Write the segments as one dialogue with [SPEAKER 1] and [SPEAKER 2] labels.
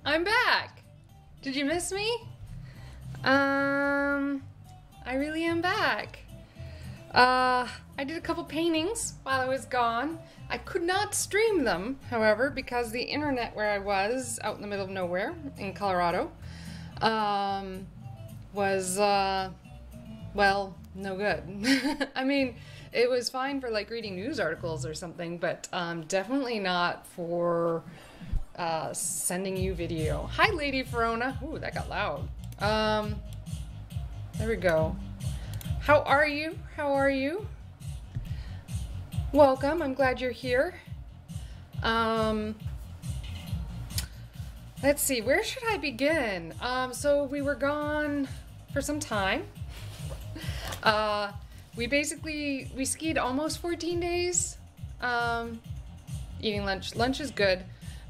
[SPEAKER 1] I'm back. Did you miss me? I really am back. I did a couple paintings while I was gone. I could not stream them, however, because the internet where I was, out in the middle of nowhere in Colorado, was, well, no good. I mean, it was fine for like reading news articles or something, but definitely not for sending you video. Hi, Lady Verona. Ooh, that got loud. There we go. How are you? How are you? Welcome. I'm glad you're here. Let's see. Where should I begin? So we were gone for some time. We skied almost 14 days. Eating lunch. Lunch is good.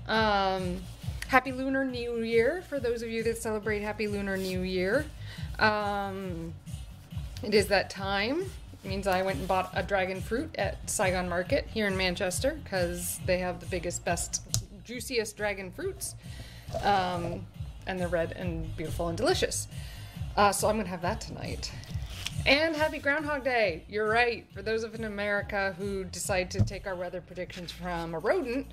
[SPEAKER 1] Happy Lunar New Year for those of you that celebrate Happy Lunar New Year. It is that time. It means I went and bought a dragon fruit at Saigon Market here in Manchester because they have the biggest, best, juiciest dragon fruits. And they're red and beautiful and delicious. So I'm going to have that tonight. And happy Groundhog Day. You're right. For those of us in America who decide to take our weather predictions from a rodent,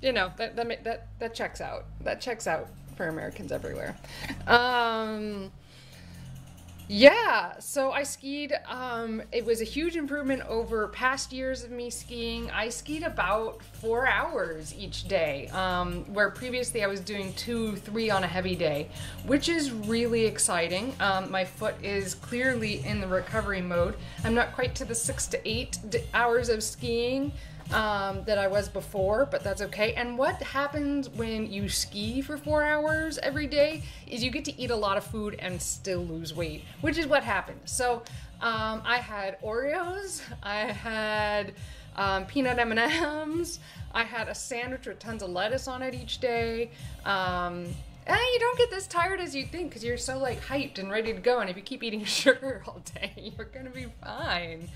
[SPEAKER 1] you know, that checks out. That checks out for Americans everywhere. Yeah, so I skied. It was a huge improvement over past years of me skiing. I skied about 4 hours each day, where previously I was doing 2-3 on a heavy day, which is really exciting. My foot is clearly in the recovery mode. I'm not quite to the 6 to 8 hours of skiing that I was before, but that's okay. And what happens when you ski for 4 hours every day is you get to eat a lot of food and still lose weight, which is what happened. So I had Oreos, I had peanut M&Ms, I had a sandwich with tons of lettuce on it each day. And you don't get this tired as you think because you're so like hyped and ready to go, and if you keep eating sugar all day, you're gonna be fine.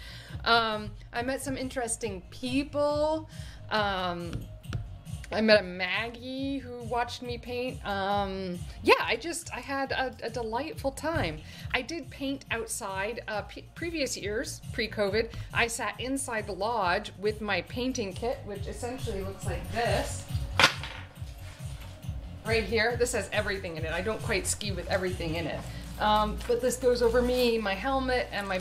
[SPEAKER 1] I met some interesting people. I met a Maggie who watched me paint. Yeah, I had a delightful time. I did paint outside. Previous years, pre-COVID, I sat inside the lodge with my painting kit, which essentially looks like this. Right here, this has everything in it. I don't quite ski with everything in it. But this goes over me, my helmet, and my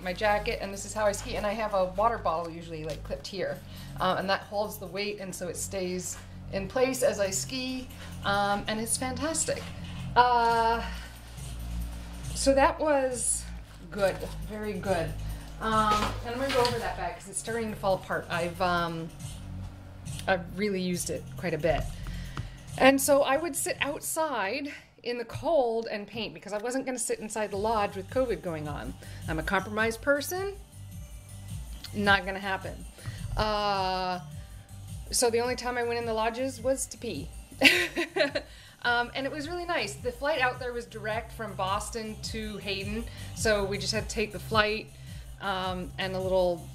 [SPEAKER 1] my jacket, and this is how I ski. And I have a water bottle usually like clipped here, and that holds the weight, and so it stays in place as I ski, and it's fantastic. So that was good, very good. And I'm gonna go over that bag because it's starting to fall apart. I've really used it quite a bit. And so I would sit outside in the cold and paint because I wasn't going to sit inside the lodge with COVID going on. I'm a compromised person. Not going to happen. So the only time I went in the lodges was to pee. And it was really nice. The flight out there was direct from Boston to Hayden. So we just had to take the flight and a little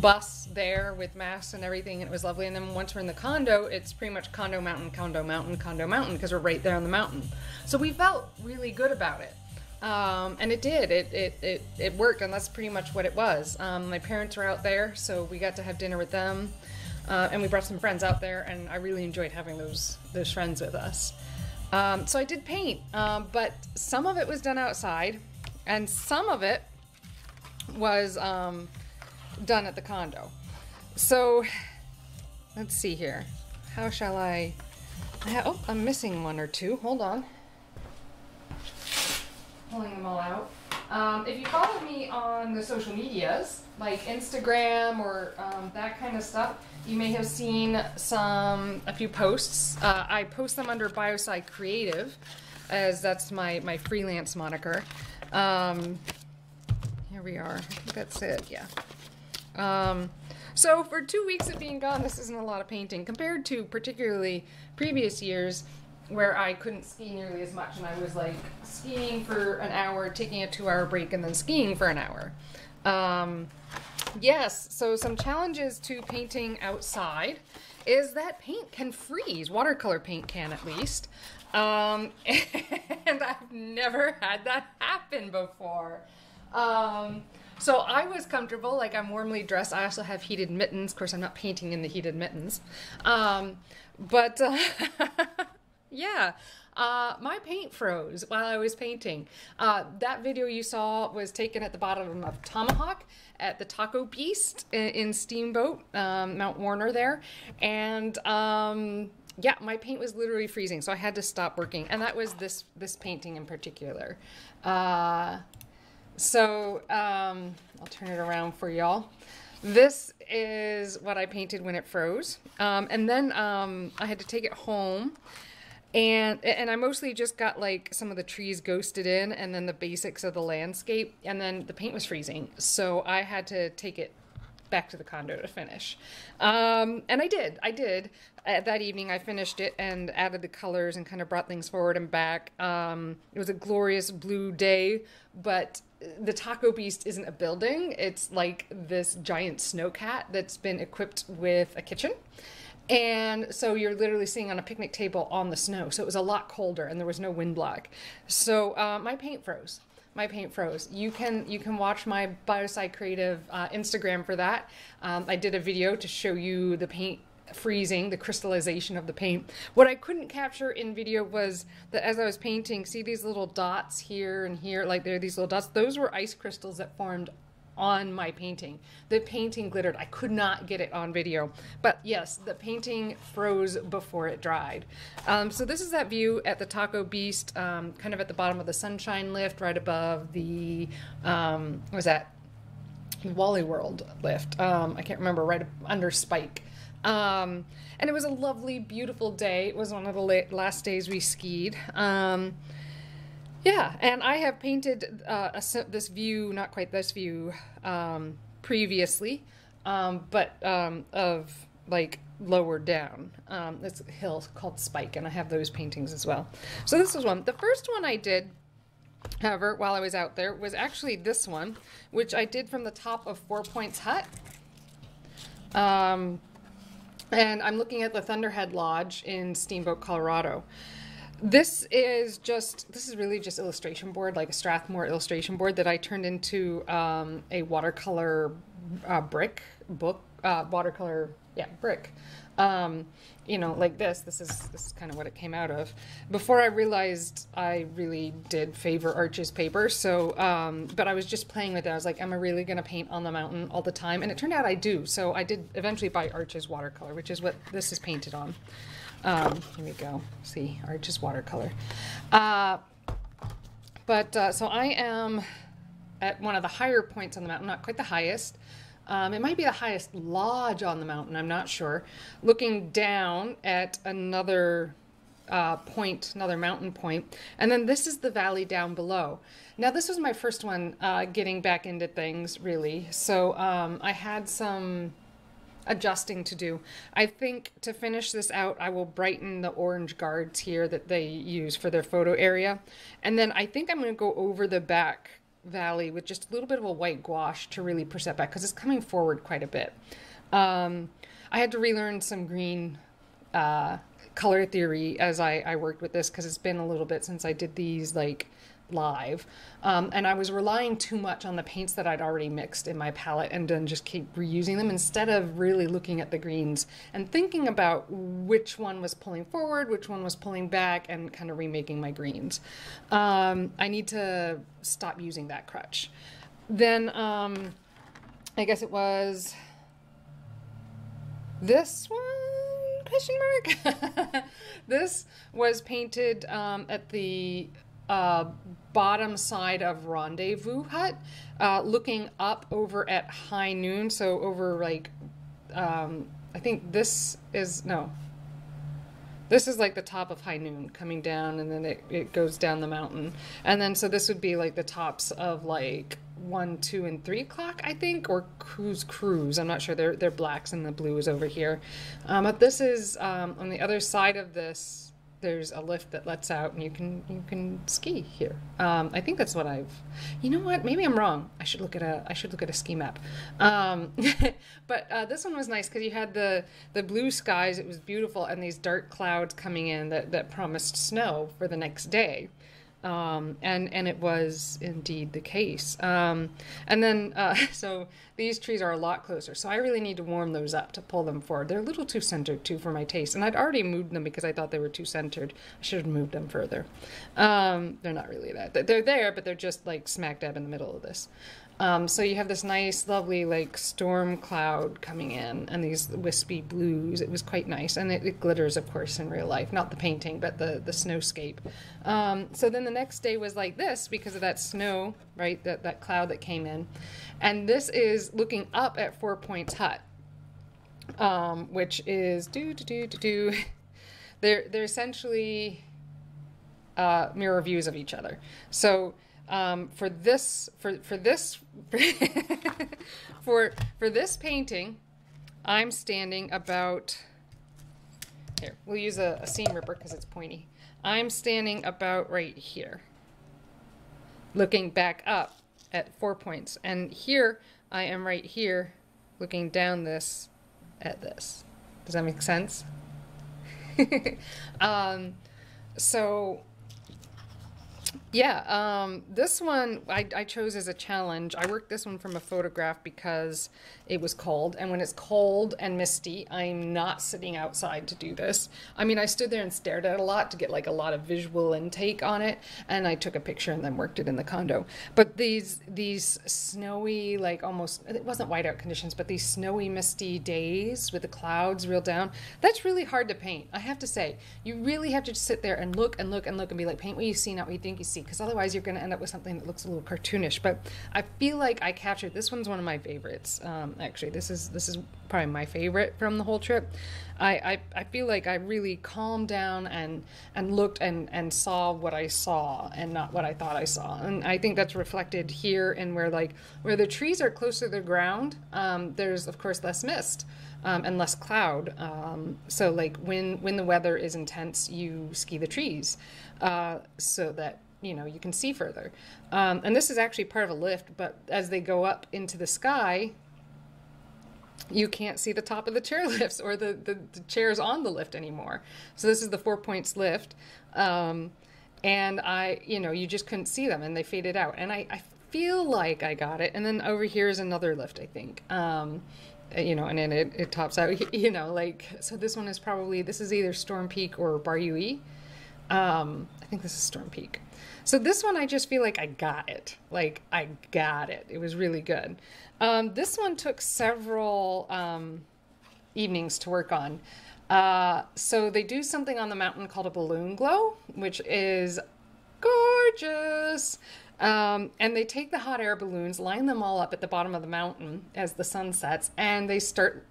[SPEAKER 1] bus there with masks and everything, and it was lovely. And then once we're in the condo, it's pretty much condo mountain, condo mountain, condo mountain, because we're right there on the mountain. So we felt really good about it, and it did. It worked, and that's pretty much what it was. My parents were out there, so we got to have dinner with them, and we brought some friends out there, and I really enjoyed having those friends with us. So I did paint, but some of it was done outside, and some of it was done at the condo. So let's see here. How shall I? Oh, I'm missing one or two. Hold on. Pulling them all out. If you follow me on the social medias, like Instagram or that kind of stuff, you may have seen a few posts. I post them under Biosci Creative, as that's my freelance moniker. Here we are. I think that's it. Yeah. So for 2 weeks of being gone, this isn't a lot of painting compared to particularly previous years where I couldn't ski nearly as much, and I was like skiing for an hour, taking a 2-hour break, and then skiing for an hour. Yes, so some challenges to painting outside is that paint can freeze. Watercolor paint can, at least. And I've never had that happen before. So I was comfortable, like I'm warmly dressed. I also have heated mittens. Of course, I'm not painting in the heated mittens. But yeah, my paint froze while I was painting. That video you saw was taken at the bottom of Tomahawk at the Taco Beast in Steamboat, Mount Warner there. And yeah, my paint was literally freezing, so I had to stop working. And that was this painting in particular. So I'll turn it around for y'all. This is what I painted when it froze. And then I had to take it home. And I mostly just got like some of the trees ghosted in and then the basics of the landscape. And then the paint was freezing. So I had to take it back to the condo to finish. And I did. That evening I finished it and added the colors and kind of brought things forward and back. It was a glorious blue day, but the Taco Beast isn't a building. It's like this giant snowcat that's been equipped with a kitchen. And so you're literally sitting on a picnic table on the snow. So it was a lot colder and there was no wind block. So my paint froze. My paint froze. You can watch my Biosci Creative Instagram for that. I did a video to show you the paint freezing, the crystallization of the paint. What I couldn't capture in video was that as I was painting, see these little dots here and here, like there are these little dots. Those were ice crystals that formed on my painting. The painting glittered. I could not get it on video. But yes, the painting froze before it dried. So this is that view at the Taco Beast, kind of at the bottom of the Sunshine Lift, right above the, what was that? Wally World lift. I can't remember, right under Spike. And it was a lovely, beautiful day. It was one of the last days we skied. Yeah, and I have painted this view, not quite this view, previously, but of like lower down. It's a hill called Spike, and I have those paintings as well. So this was one. The first one I did, however, while I was out there, was actually this one, which I did from the top of 4 Points Hut. And I'm looking at the Thunderhead Lodge in Steamboat, Colorado. This is really just illustration board, like a Strathmore illustration board that I turned into a watercolor brick book, watercolor, yeah, brick. You know, like this. This is kind of what it came out of. Before I realized I really did favor Arches paper, so but I was just playing with it. I was like, am I really gonna paint on the mountain all the time? And it turned out I do. So I did eventually buy Arches watercolor, which is what this is painted on. Here we go. See, Arches watercolor. So I am at one of the higher points on the mountain, not quite the highest. It might be the highest lodge on the mountain, I'm not sure. Looking down at another point, another mountain point. And then this is the valley down below. Now this was my first one getting back into things, really. So I had some adjusting to do. I think to finish this out, I will brighten the orange guards here that they use for their photo area. And then I think I'm going to go over the back valley with just a little bit of a white gouache to really push that back because it's coming forward quite a bit. I had to relearn some green color theory as I worked with this because it's been a little bit since I did these like live. And I was relying too much on the paints that I'd already mixed in my palette and then just keep reusing them instead of really looking at the greens and thinking about which one was pulling forward, which one was pulling back, and kind of remaking my greens. I need to stop using that crutch. Then I guess it was this one? Question mark? This was painted at the bottom side of Rendezvous Hut, looking up over at high noon. So over like, I think this is like the top of high noon coming down, and then it goes down the mountain. And then so this would be like the tops of like 1, 2, and 3 o'clock, I think, or cruise. I'm not sure. They're blacks and the blues over here. But this is on the other side of this. there's a lift that lets out and you can ski here. I think that's what you know what, maybe I'm wrong. I should look at a ski map. But this one was nice because you had the blue skies. It was beautiful, and these dark clouds coming in that promised snow for the next day. And it was indeed the case. And then, so these trees are a lot closer. So I really need to warm those up to pull them forward. They're a little too centered too for my taste. And I'd already moved them because I thought they were too centered. I should have moved them further. They're not really that. They're there, but they're just like smack dab in the middle of this. So you have this nice, lovely, like storm cloud coming in and these wispy blues. It was quite nice. And it glitters, of course, in real life. Not the painting, but the snowscape. So then the next day was like this because of that snow, right? That cloud that came in. And this is looking up at 4 Points Hut, which is They're essentially mirror views of each other. So for this painting, I'm standing about here. We'll use a seam ripper because it's pointy. I'm standing about right here, looking back up at 4 Points, and here I am right here, looking down this at this. Does that make sense? So yeah, this one I chose as a challenge. I worked this one from a photograph because it was cold, and when it's cold and misty, I'm not sitting outside to do this. I mean, I stood there and stared at it a lot to get like a lot of visual intake on it, and I took a picture and then worked it in the condo. But these snowy, like almost, it wasn't whiteout conditions, but these snowy, misty days with the clouds real down, that's really hard to paint. I have to say, you really have to just sit there and look and look and look and be like, paint what you see, not what you think you see, because otherwise you're going to end up with something that looks a little cartoonish. But I feel like I captured, this one's one of my favorites. Actually, this is probably my favorite from the whole trip. I feel like I really calmed down and looked and saw what I saw and not what I thought I saw. And I think that's reflected here in where the trees are closer to the ground, there's of course less mist and less cloud. So like when the weather is intense, you ski the trees so that you can see further. And this is actually part of a lift, but as they go up into the sky, you can't see the top of the chairlifts or the chairs on the lift anymore. So this is the 4 Points lift. And you just couldn't see them and they faded out. And I feel like I got it. And then over here is another lift, I think. And then it tops out, so this one is probably, this is either Storm Peak or Bar UE. I think this is Storm Peak. So this one, I just feel like I got it. Like, I got it. It was really good. This one took several evenings to work on. So they do something on the mountain called a balloon glow, which is gorgeous. And they take the hot air balloons, line them all up at the bottom of the mountain as the sun sets, and they start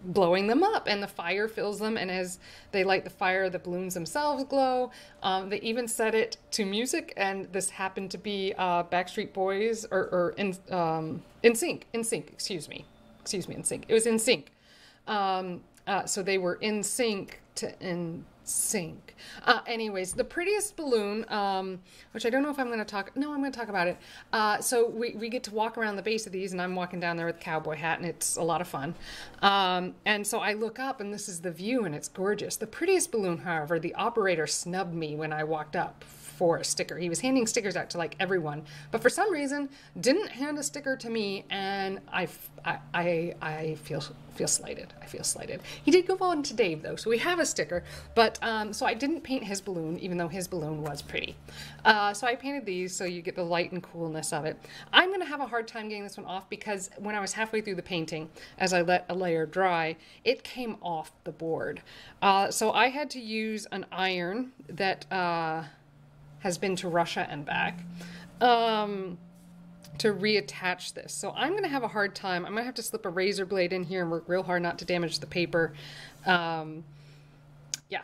[SPEAKER 1] blowing them up, and the fire fills them, and as they light the fire, the balloons themselves glow. They even set it to music, and this happened to be Backstreet Boys or NSYNC. It was NSYNC. So they were in sync to NSYNC. Anyways, the prettiest balloon, which I don't know if I'm going to talk. No, I'm going to talk about it. So we get to walk around the base of these, and I'm walking down there with a cowboy hat, and it's a lot of fun. And so I look up, and this is the view, and it's gorgeous. The prettiest balloon, however, the operator snubbed me when I walked up for a sticker. He was handing stickers out to like everyone, but for some reason didn't hand a sticker to me, and I feel slighted. I feel slighted. He did go on to Dave though, so we have a sticker, but so I didn't paint his balloon, even though his balloon was pretty. So I painted these so you get the light and coolness of it. I'm gonna have a hard time getting this one off because when I was halfway through the painting, as I let a layer dry, it came off the board. So I had to use an iron that has been to Russia and back to reattach this. So I'm going to have a hard time. I'm going to have to slip a razor blade in here and work real hard not to damage the paper. Yeah.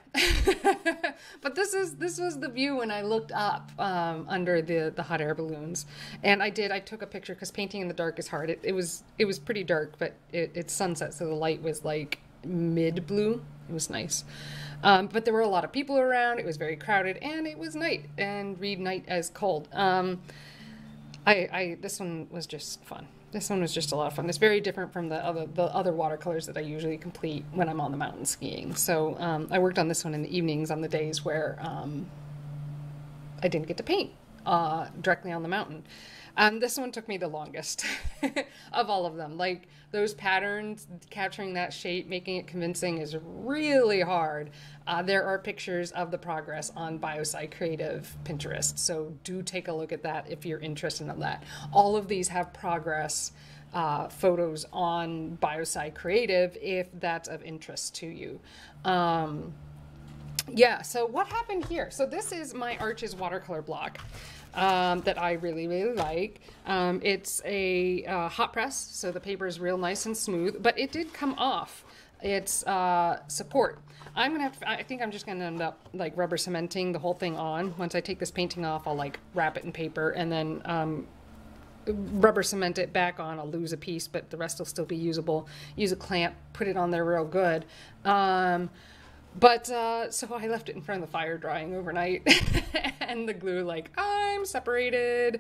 [SPEAKER 1] But this was the view when I looked up under the hot air balloons. And I took a picture because painting in the dark is hard. It was pretty dark, but it's sunset, so the light was like mid blue. It was nice. But there were a lot of people around. It was very crowded, and it was night, and read night as cold. This one was just fun. This one was just a lot of fun. It's very different from the other watercolors that I usually complete when I'm on the mountain skiing. So I worked on this one in the evenings on the days where I didn't get to paint directly on the mountain. This one took me the longest of all of them. Like, those patterns, capturing that shape, making it convincing is really hard. There are pictures of the progress on Biosci Creative Pinterest, so do take a look at that if you're interested in that. All of these have progress photos on Biosci Creative if that's of interest to you. Yeah, so what happened here? So this is my Arches watercolor block that I really, really like. It's a hot press, so the paper is real nice and smooth, but it did come off its support. I'm gonna have to, I think I'm just gonna end up like rubber cementing the whole thing on. Once I take this painting off, I'll like wrap it in paper and then rubber cement it back on. I'll lose a piece, but the rest will still be usable. Use a clamp, put it on there real good. So I left it in front of the fire drying overnight and the glue, like, I'm separated.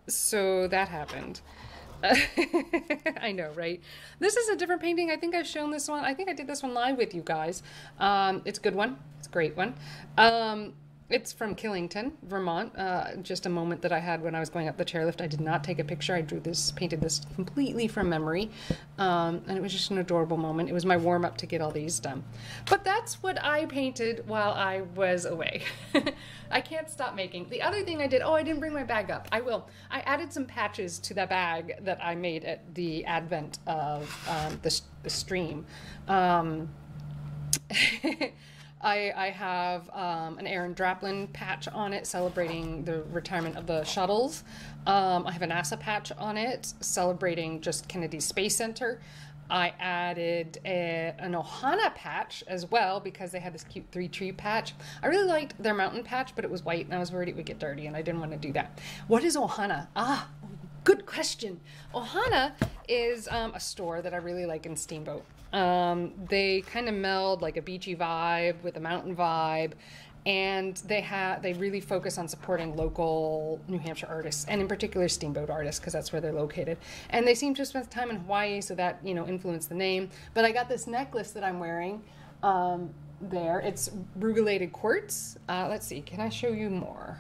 [SPEAKER 1] So that happened. I know, right? This is a different painting. I think I've shown this one. I think I did this one live with you guys. It's a good one. It's a great one. It's from Killington, Vermont. Just a moment that I had when I was going up the chairlift. I did not take a picture. I drew this, painted this completely from memory. And it was just an adorable moment. It was my warm-up to get all these done. But that's what I painted while I was away. I can't stop making. The other thing I did, I didn't bring my bag up. I will. I added some patches to the bag that I made at the advent of the stream. I have an Aaron Draplin patch on it celebrating the retirement of the shuttles. I have a NASA patch on it celebrating just Kennedy Space Center. I added an Ohana patch as well because they had this cute 3-tree patch. I really liked their mountain patch, but it was white and I was worried it would get dirty and I didn't want to do that. What is Ohana? Good question. Ohana is a store that I really like in Steamboat. They kind of meld like a beachy vibe with a mountain vibe, and they really focus on supporting local New Hampshire artists, and in particular Steamboat artists, because that's where they're located. And they seem to spend time in Hawaii, so that, you know, influenced the name. But I got this necklace that I'm wearing there. It's rugulated quartz. Let's see, can I show you more?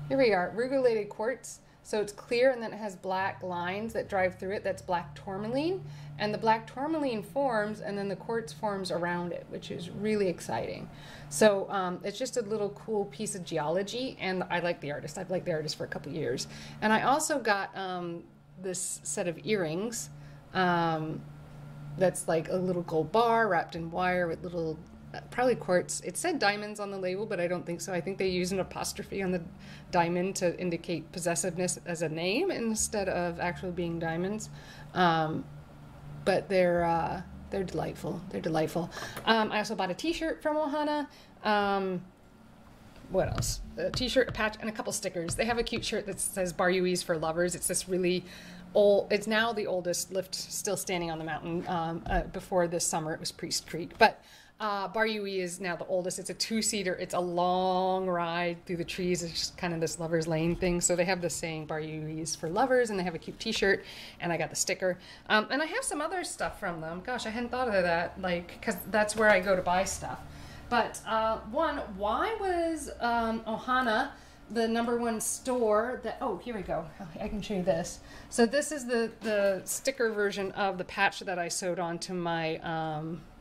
[SPEAKER 1] Here we are, rugulated quartz. So it's clear and then it has black lines that drive through it. That's black tourmaline. And the black tourmaline forms and then the quartz forms around it, which is really exciting. So it's just a little cool piece of geology, and I like the artist. I've liked the artist for a couple years. And I also got this set of earrings that's like a little gold bar wrapped in wire with little probably quartz. It said diamonds on the label, but I don't think so. I think they use an apostrophe on the diamond to indicate possessiveness as a name instead of actually being diamonds. But they're delightful. They're delightful. I also bought a t-shirt from Ohana. What else? A t-shirt, a patch, and a couple stickers. They have a cute shirt that says Bar UE's for lovers. It's this really old, it's now the oldest lift still standing on the mountain. Before this summer, it was Priest Creek. But Bar UE is now the oldest. It's a 2-seater. It's a long ride through the trees. It's just kind of this lover's lane thing. So they have this saying Bar UE is for lovers, and they have a cute t-shirt, and I got the sticker. And I have some other stuff from them. Gosh, I hadn't thought of that, like, because that's where I go to buy stuff. But why was Ohana the #1 store that, oh, here we go. I can show you this. So this is the sticker version of the patch that I sewed onto my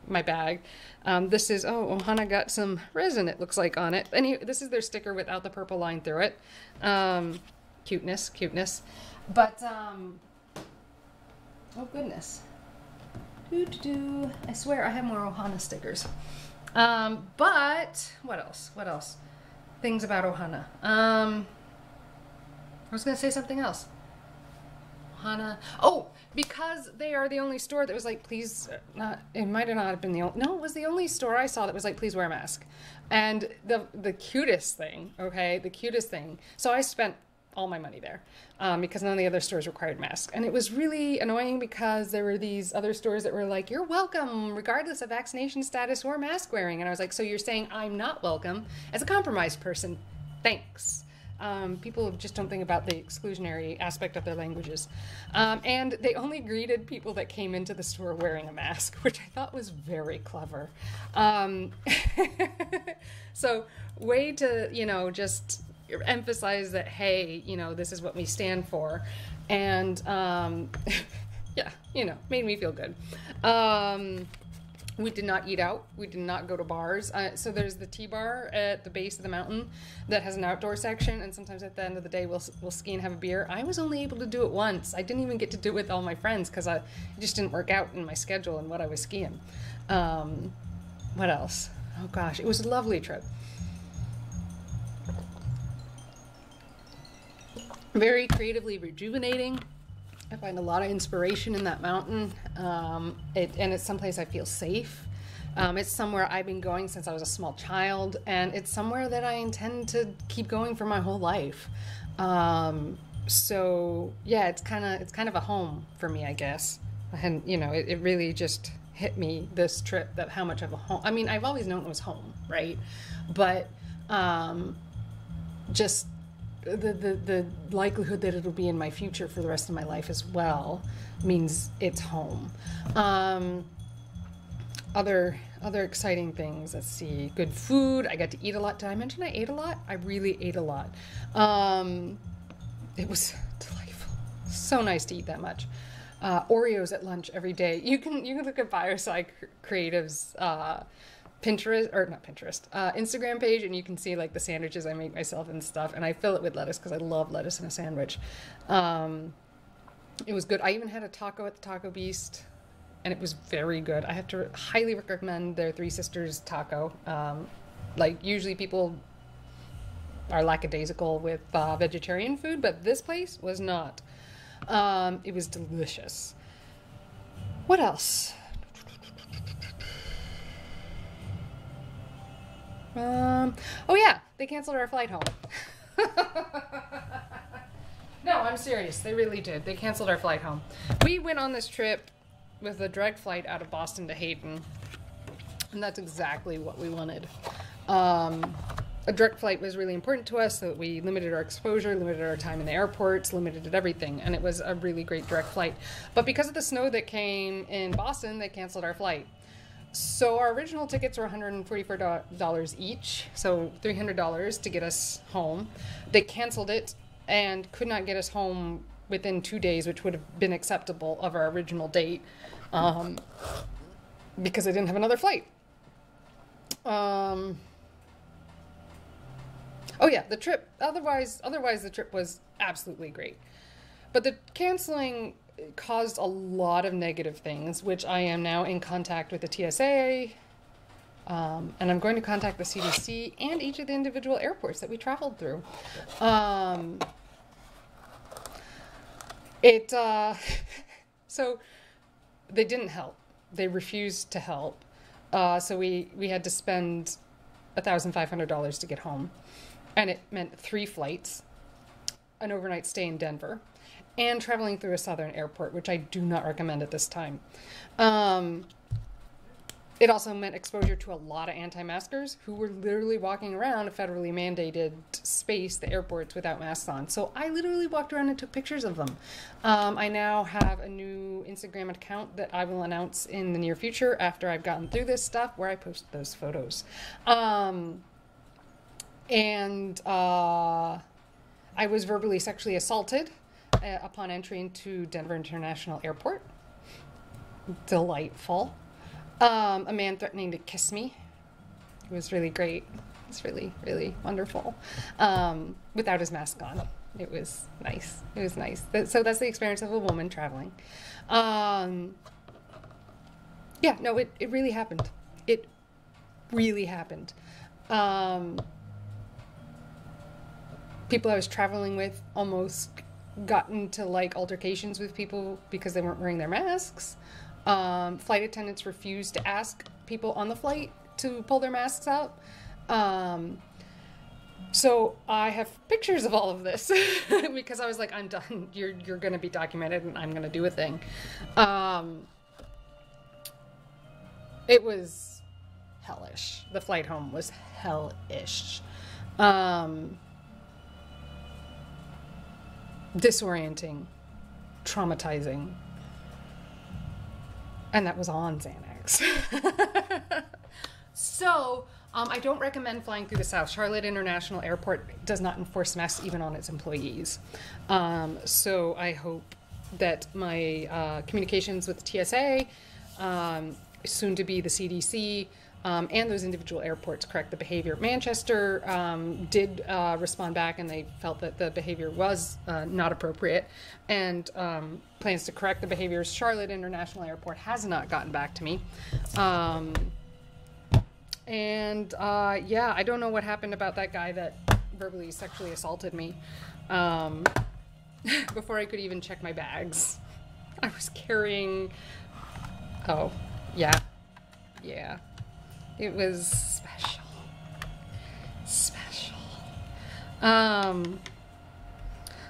[SPEAKER 1] my bag. This is, Ohana got some resin, it looks like, on it. And this is their sticker without the purple line through it. Cuteness, cuteness. But, oh goodness. I swear I have more Ohana stickers. But, what else? Things about Ohana. I was going to say something else. Ohana. Oh, because they are the only store that was like, please, it might have not been the only, no, it was the only store I saw that was like, please wear a mask. And the cutest thing, okay, the cutest thing. So I spent all my money there because none of the other stores required masks. And it was really annoying because there were these other stores that were like, you're welcome regardless of vaccination status or mask wearing. And I was like, so you're saying I'm not welcome as a compromised person? Thanks. People just don't think about the exclusionary aspect of their languages. And they only greeted people that came into the store wearing a mask, which I thought was very clever. So way to, you know, just emphasize that, hey, you know, this is what we stand for. And yeah, you know, made me feel good. We did not eat out. We did not go to bars. So there's the T-bar at the base of the mountain that has an outdoor section, and sometimes at the end of the day we'll ski and have a beer. I was only able to do it once. I didn't even get to do it with all my friends because it just didn't work out in my schedule and what I was skiing. What else? Oh gosh, it was a lovely trip. Very creatively rejuvenating. I find a lot of inspiration in that mountain, and it's someplace I feel safe. It's somewhere I've been going since I was a small child, and it's somewhere that I intend to keep going for my whole life. So yeah, it's kind of a home for me, I guess. And you know, it really just hit me this trip that how much of a home. I mean, I've always known it was home, right? But just the likelihood that it'll be in my future for the rest of my life as well means it's home. Other exciting things, let's see, good food. I got to eat a lot. Did I mention I ate a lot? I really ate a lot. It was delightful. So nice to eat that much. Oreos at lunch every day. You can look at Fireside Creatives Instagram page, and you can see like the sandwiches I make myself and stuff, and I fill it with lettuce because I love lettuce in a sandwich. It was good. I even had a taco at the Taco Beast, and it was very good. I have to highly recommend their Three Sisters taco. Like usually people are lackadaisical with vegetarian food, but this place was not. It was delicious. What else? Oh yeah, they canceled our flight home. No, I'm serious. They really did. They canceled our flight home. We went on this trip with a direct flight out of Boston to Hayden, and that's exactly what we wanted. A direct flight was really important to us, so that we limited our exposure, limited our time in the airports, limited everything, and it was a really great direct flight. But because of the snow that came in Boston, they canceled our flight. So our original tickets were $144 each, so $300 to get us home. They canceled it and could not get us home within 2 days, which would have been acceptable of our original date, because they didn't have another flight. Oh yeah, the trip, otherwise the trip was absolutely great. But the canceling caused a lot of negative things, which I am now in contact with the TSA, and I'm going to contact the CDC and each of the individual airports that we traveled through. So they didn't help. They refused to help. So we had to spend $1,500 to get home, and it meant 3 flights, an overnight stay in Denver, and traveling through a southern airport, which I do not recommend at this time. It also meant exposure to a lot of anti-maskers who were literally walking around a federally mandated space, the airports, without masks on. So I literally walked around and took pictures of them. I now have a new Instagram account that I will announce in the near future after I've gotten through this stuff, where I post those photos. I was verbally sexually assaulted upon entry into Denver International Airport. Delightful. A man threatening to kiss me. It was really great. It's really, really wonderful. Without his mask on. It was nice. It was nice. So that's the experience of a woman traveling. Yeah, no, it really happened. It really happened. People I was traveling with almost got into like altercations with people because they weren't wearing their masks. Flight attendants refused to ask people on the flight to pull their masks out. So I have pictures of all of this because I was like, I'm done. You're going to be documented and I'm going to do a thing. It was hellish. The flight home was hellish. Disorienting, traumatizing. And that was on Xanax. So, I don't recommend flying through the South. Charlotte International Airport does not enforce masks even on its employees. So I hope that my communications with TSA, soon to be the CDC, and those individual airports correct the behavior. Manchester did respond back, and they felt that the behavior was not appropriate, and plans to correct the behaviors. Charlotte International Airport has not gotten back to me. Yeah, I don't know what happened about that guy that verbally sexually assaulted me before I could even check my bags. I was carrying... Oh, yeah. Yeah. It was special. Special.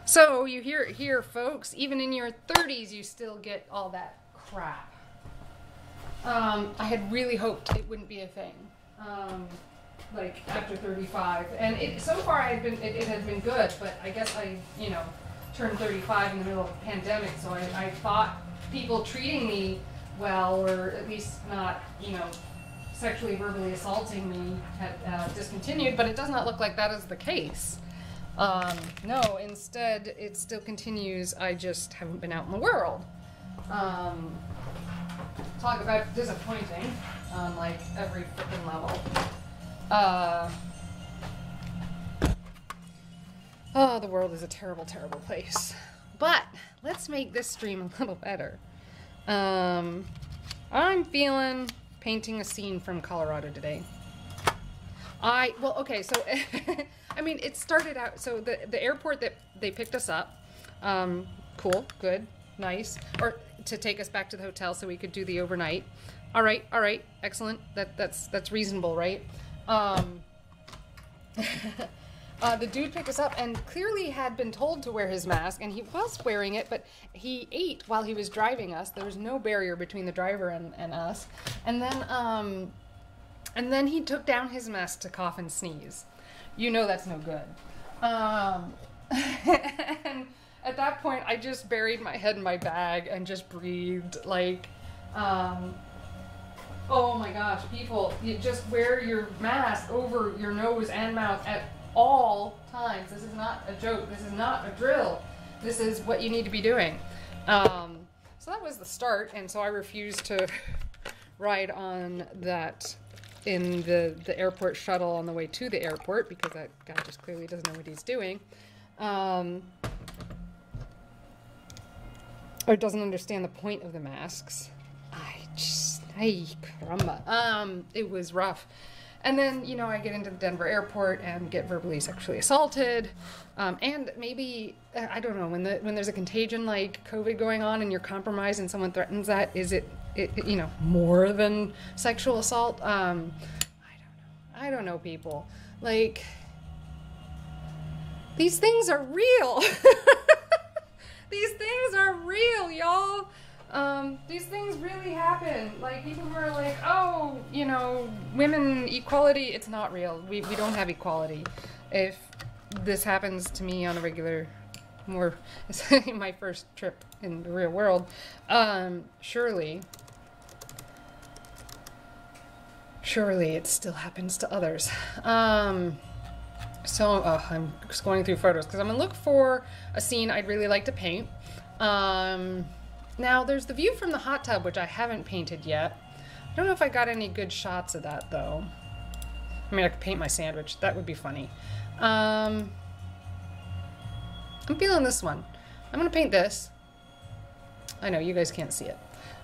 [SPEAKER 1] So you hear it here, folks. Even in your 30s, you still get all that crap. I had really hoped it wouldn't be a thing. Like after 35, and so far it had been good, but I guess I turned 35 in the middle of a pandemic, so I thought people treating me well, or at least not sexually verbally assaulting me, had discontinued, but it does not look like that is the case. No, instead it still continues. I just haven't been out in the world. Talk about disappointing on like every freaking level. Oh, the world is a terrible, terrible place. But let's make this stream a little better. I'm feeling painting a scene from Colorado today. Well, okay, so I mean, it started out, so the airport that they picked us up, cool, good, nice, or to take us back to the hotel so we could do the overnight. All right, excellent. That's reasonable, right? The dude picked us up and clearly had been told to wear his mask, and he was wearing it, but he ate while he was driving us. There was no barrier between the driver and us. And then he took down his mask to cough and sneeze. You know that's no good. And at that point, I just buried my head in my bag and just breathed like, oh my gosh, people, you just wear your mask over your nose and mouth at all times. This is not a joke. This is not a drill. This is what you need to be doing. So that was the start, and so I refused to ride on that in the airport shuttle on the way to the airport, because that guy just clearly doesn't know what he's doing. Or doesn't understand the point of the masks. Ay, caramba. It was rough. And then, I get into the Denver airport and get verbally sexually assaulted. And maybe, I don't know, when there's a contagion like COVID going on and you're compromised and someone threatens that, is it more than sexual assault? I don't know, people. Like, these things are real. These things are real, y'all. These things really happen. Like, people who are like, oh, women equality, it's not real. We don't have equality. If this happens to me on a regular, it's my first trip in the real world, surely it still happens to others. So I'm just going through photos because I'm gonna look for a scene I'd really like to paint. Now there's the view from the hot tub, which I haven't painted yet. I don't know if I got any good shots of that though. I mean, I could paint my sandwich. That would be funny. I'm feeling this one. I'm gonna paint this. I know you guys can't see it.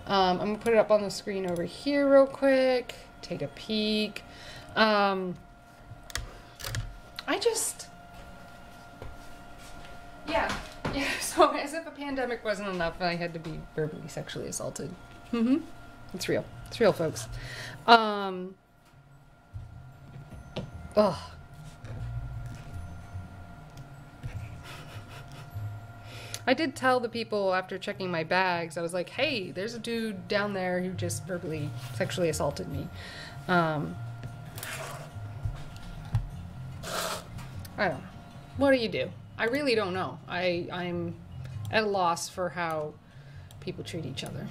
[SPEAKER 1] I'm gonna put it up on the screen over here real quick. Take a peek. Yeah, so as if a pandemic wasn't enough, I had to be verbally sexually assaulted. It's real. It's real, folks. I did tell the people after checking my bags, I was like, hey, there's a dude down there who just verbally sexually assaulted me. I don't know. What do you do? I really don't know. I'm at a loss for how people treat each other.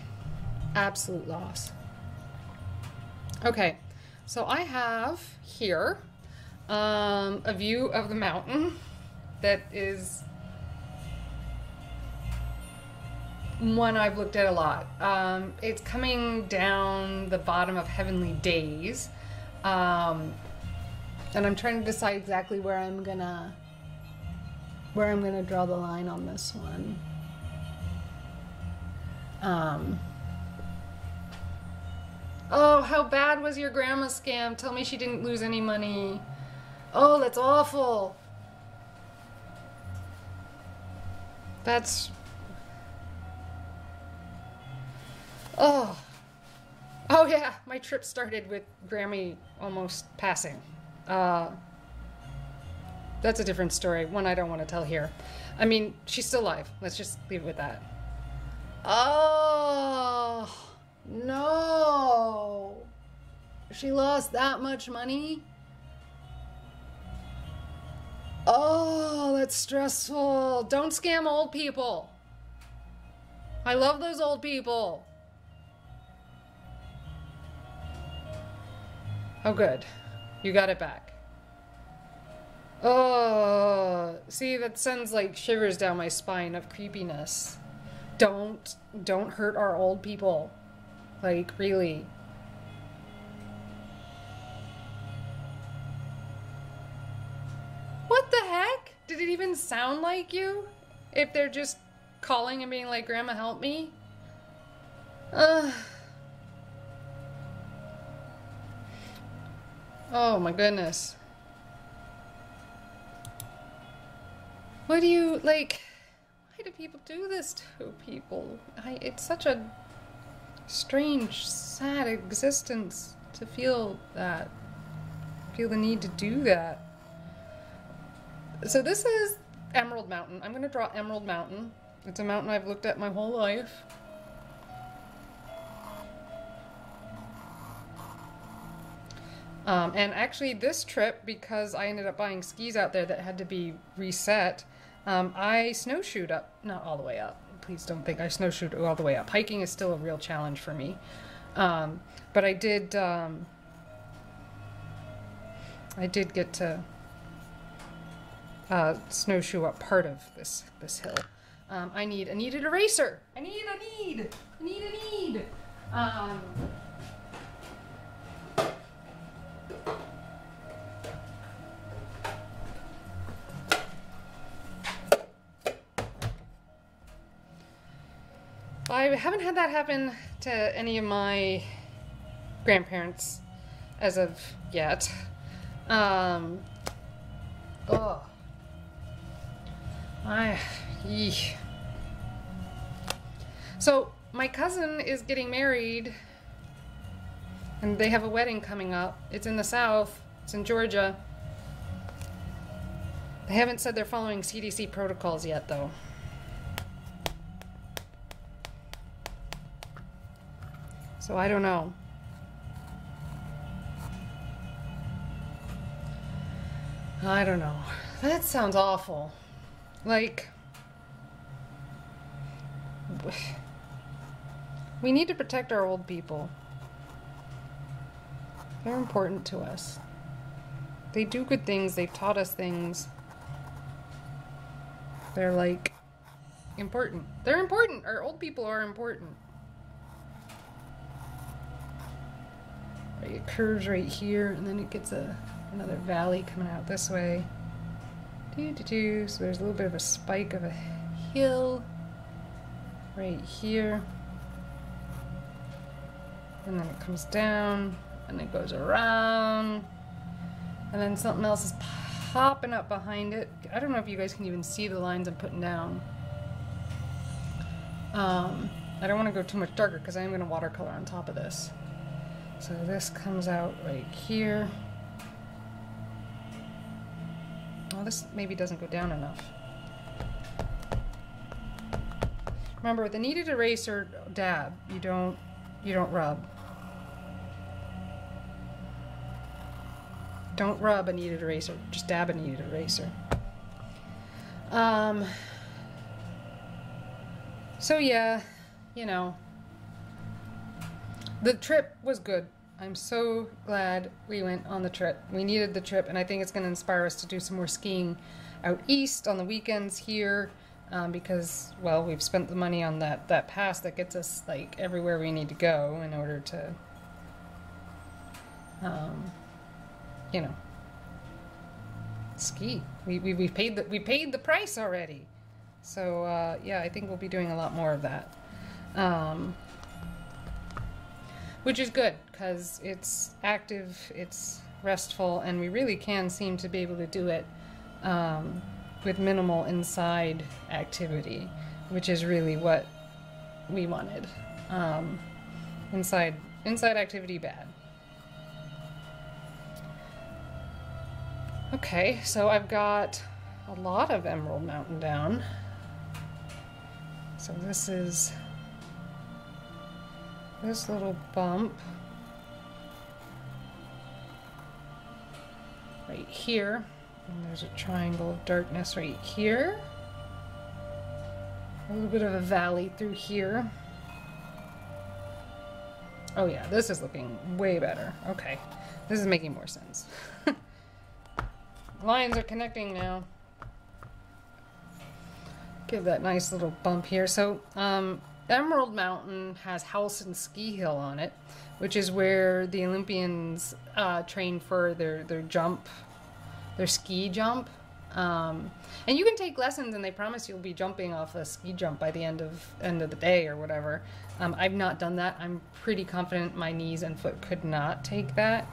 [SPEAKER 1] Absolute loss. Okay, so I have here a view of the mountain that is one I've looked at a lot. It's coming down the bottom of Heavenly Daze, and I'm trying to decide exactly where I'm gonna draw the line on this one. Oh, how bad was your grandma scam? Tell me she didn't lose any money. Oh, that's awful. That's... Oh. Oh yeah, my trip started with Grammy almost passing. That's a different story, one I don't want to tell here. I mean, she's still alive. Let's just leave it with that. Oh, no. She lost that much money? Oh, that's stressful. Don't scam old people. I love those old people. Oh, good. You got it back. Oh, see, that sends like shivers down my spine of creepiness. Don't hurt our old people. Like, really. What the heck? Did it even sound like you? If they're just calling and being like, Grandma, help me? Oh my goodness. What do you, like, why do people do this to people? It's such a strange, sad existence to feel that. Feel the need to do that. So this is Emerald Mountain. I'm gonna draw Emerald Mountain. It's a mountain I've looked at my whole life. And actually this trip, because I ended up buying skis out there that had to be reset, I snowshoed up, not all the way up. Please don't think I snowshoed all the way up. Hiking is still a real challenge for me. But I did get to snowshoe up part of this hill. I need an eraser. I need. I haven't had that happen to any of my grandparents as of yet. Oh. So my cousin is getting married and they have a wedding coming up. It's in the South. It's in Georgia. They haven't said they're following CDC protocols yet, though. So I don't know. I don't know. That sounds awful. Like, we need to protect our old people. They're important to us. They do good things. They've taught us things. They're like important. They're important. Our old people are important. It curves right here, and then it gets another valley coming out this way. So there's a little bit of a spike of a hill right here. And then it comes down, and it goes around. And then something else is popping up behind it. I don't know if you guys can even see the lines I'm putting down. I don't want to go too much darker because I am going to watercolor on top of this. So this comes out right here. Oh, this maybe doesn't go down enough. Remember, with the kneaded eraser dab, you don't rub. Don't rub a kneaded eraser, just dab a kneaded eraser. So yeah, you know, the trip was good. I'm so glad we went on the trip. We needed the trip, and I think it's going to inspire us to do some more skiing out east on the weekends here, because, well, we've spent the money on that pass that gets us like everywhere we need to go in order to, you know, ski. We paid the price already. So yeah, I think we'll be doing a lot more of that, which is good because it's active, it's restful, and we really can seem to be able to do it with minimal inside activity, which is really what we wanted. Inside activity bad. Okay, so I've got a lot of Emerald Mountain down. So this is this little bump right here, and there's a triangle of darkness right here. A little bit of a valley through here. Oh yeah, this is looking way better. Okay, this is making more sense. Lines are connecting now. Give that nice little bump here. So Emerald Mountain has House and Ski Hill on it, which is where the Olympians train for their jump, their ski jump. And you can take lessons, and they promise you'll be jumping off a ski jump by the end of the day or whatever. I've not done that. I'm pretty confident my knees and foot could not take that.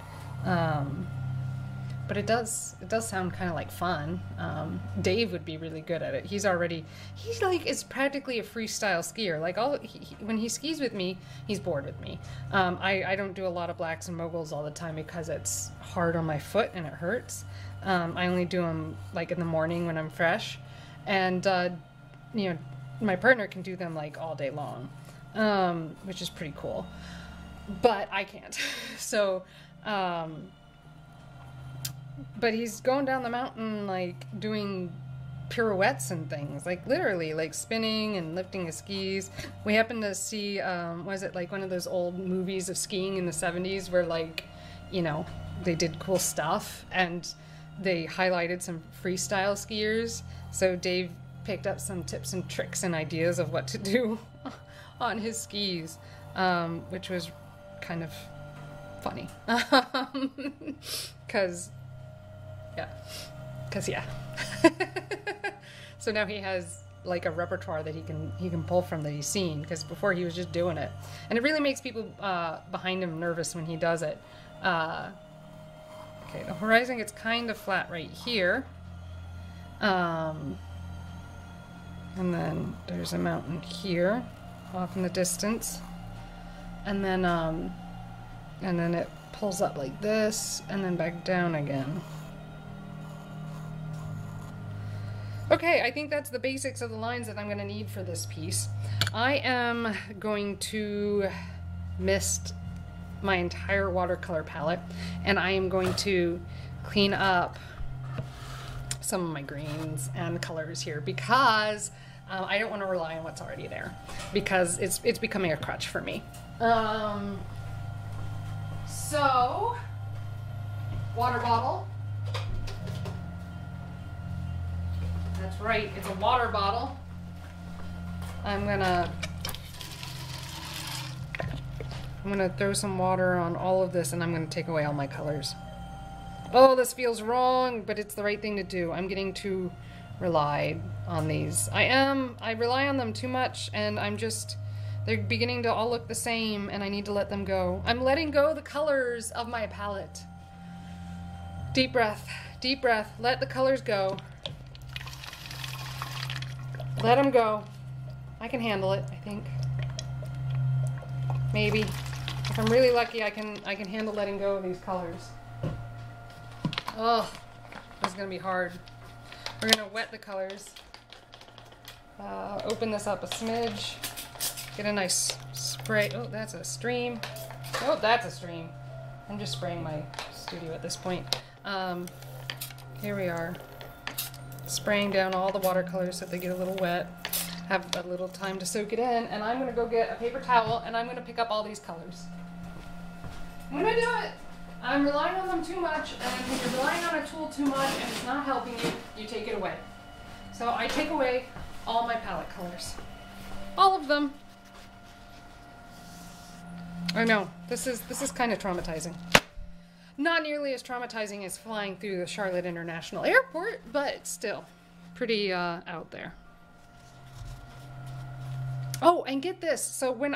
[SPEAKER 1] But it does sound kind of like fun. Dave would be really good at it. He's like is practically a freestyle skier. Like when he skis with me, he's bored with me. I don't do a lot of blacks and moguls all the time because it's hard on my foot and it hurts. I only do them like in the morning when I'm fresh, and you know, my partner can do them like all day long, which is pretty cool. But I can't. So. But he's going down the mountain, like, doing pirouettes and things, like, literally, like, spinning and lifting his skis. We happened to see, was it, like, one of those old movies of skiing in the 70s where, like, you know, they did cool stuff, and they highlighted some freestyle skiers. So Dave picked up some tips and tricks and ideas of what to do on his skis, which was kind of funny. Yeah. So now he has like a repertoire that he can pull from that he's seen, because before he was just doing it, and it really makes people behind him nervous when he does it. Okay, the horizon gets kind of flat right here, and then there's a mountain here off in the distance, and then it pulls up like this and then back down again. Okay, I think that's the basics of the lines that I'm going to need for this piece. I am going to mist my entire watercolor palette, and I am going to clean up some of my greens and colors here, because I don't want to rely on what's already there, because it's becoming a crutch for me. So, water bottle. That's right, it's a water bottle. I'm gonna throw some water on all of this, and I'm gonna take away all my colors. Oh, this feels wrong, but it's the right thing to do. I'm getting too relied on these. I rely on them too much, and they're beginning to all look the same, and I need to let them go. I'm letting go the colors of my palette. Deep breath, let the colors go. Let them go. I can handle it, I think. Maybe. If I'm really lucky, I can handle letting go of these colors. Oh, this is gonna be hard. We're gonna wet the colors. Open this up a smidge. Get a nice spray. Oh, that's a stream. Oh, that's a stream. I'm just spraying my studio at this point. Here we are. Spraying down all the watercolors so they get a little wet. Have a little time to soak it in. And I'm going to go get a paper towel and I'm going to pick up all these colors. I'm going to do it. I'm relying on them too much, and when you're relying on a tool too much and it's not helping you, you take it away. So I take away all my palette colors. All of them. I know, this is kind of traumatizing. Not nearly as traumatizing as flying through the Charlotte International Airport, but still pretty out there. Oh, and get this. So when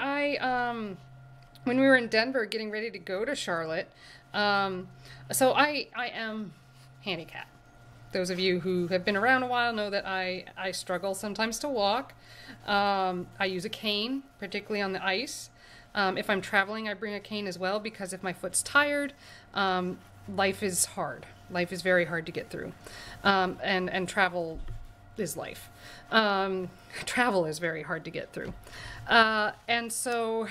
[SPEAKER 1] we were in Denver getting ready to go to Charlotte, so I am handicapped. Those of you who have been around a while know that I struggle sometimes to walk. I use a cane, particularly on the ice. If I'm traveling, I bring a cane as well, because if my foot's tired, life is hard. Life is very hard to get through. And travel is life. Travel is very hard to get through. And so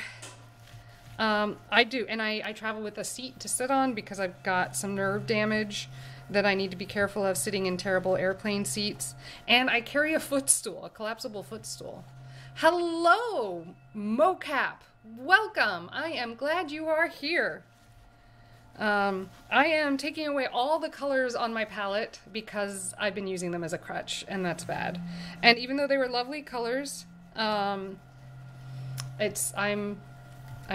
[SPEAKER 1] I do, and I travel with a seat to sit on because I've got some nerve damage that I need to be careful of sitting in terrible airplane seats. And I carry a footstool, a collapsible footstool. Hello, mocap. Welcome. I am glad you are here. I am taking away all the colors on my palette because I've been using them as a crutch, and that's bad. And even though they were lovely colors, I'm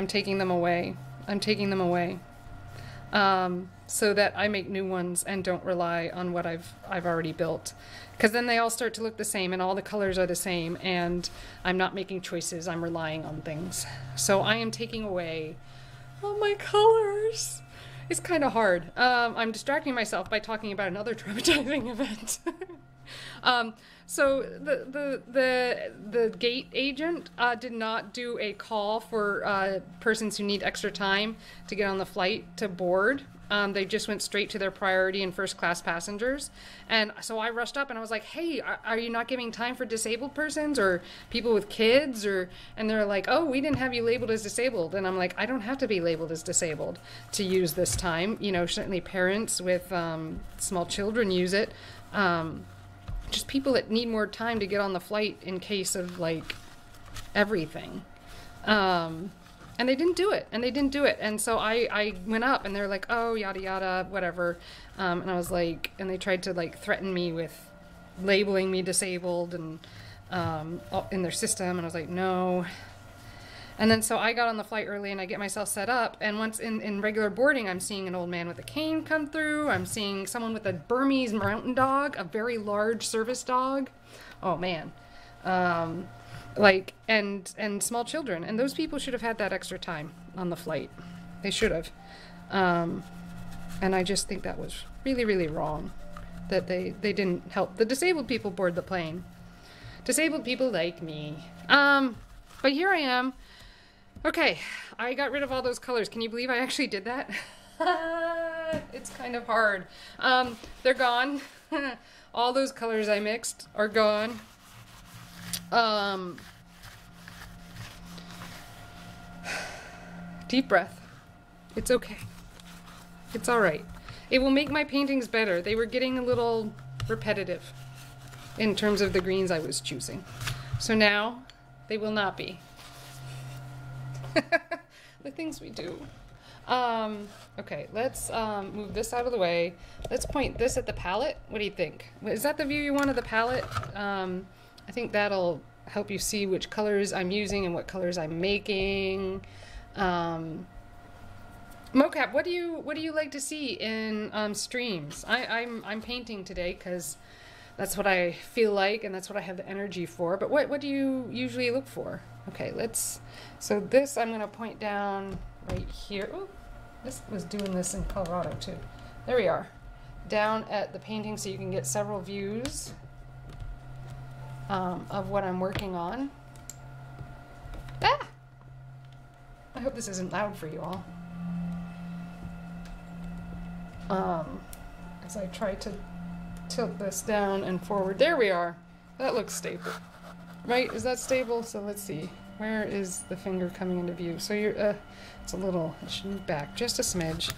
[SPEAKER 1] taking them away. I'm taking them away. So that I make new ones and don't rely on what I've already built. Because then they all start to look the same and all the colors are the same and I'm not making choices, I'm relying on things. So I am taking away all my colors. It's kind of hard. I'm distracting myself by talking about another traumatizing event. So the gate agent did not do a call for persons who need extra time to get on the flight to board. They just went straight to their priority and first class passengers. And so I rushed up and I was like, hey, are you not giving time for disabled persons or people with kids? And they're like, oh, we didn't have you labeled as disabled. And I'm like, I don't have to be labeled as disabled to use this time. You know, certainly parents with small children use it. Just people that need more time to get on the flight in case of like everything. And they didn't do it, and so I went up and they're like, oh, yada yada, whatever. And I was like, and they tried to like threaten me with labeling me disabled and in their system, and I was like, no. And then so I got on the flight early and I get myself set up, and once in regular boarding, I'm seeing an old man with a cane come through. I'm seeing someone with a Burmese mountain dog, a very large service dog. Oh man. Like, and small children, and those people should have had that extra time on the flight. They should have. And I just think that was really, really wrong that they didn't help the disabled people board the plane. Disabled people like me. But here I am. Okay, I got rid of all those colors. Can you believe I actually did that? It's kind of hard. They're gone. All those colors I mixed are gone. Deep breath. It's okay. It's all right. It will make my paintings better. They were getting a little repetitive in terms of the greens I was choosing. So now they will not be. The things we do. Okay, let's move this out of the way. Let's point this at the palette. What do you think? Is that the view you want of the palette? I think that'll help you see which colors I'm using and what colors I'm making. Mocap, what do you like to see in streams? I'm painting today because that's what I feel like and that's what I have the energy for. But what do you usually look for? Okay, so this I'm gonna point down right here. Oh, this was doing this in Colorado too. There we are. Down at the painting so you can get several views of what I'm working on. Ah! I hope this isn't loud for you all. As I try to tilt this down and forward. There we are. That looks stable. Right, is that stable? So let's see. Where is the finger coming into view? So you're, it's a little, it should move back just a smidge.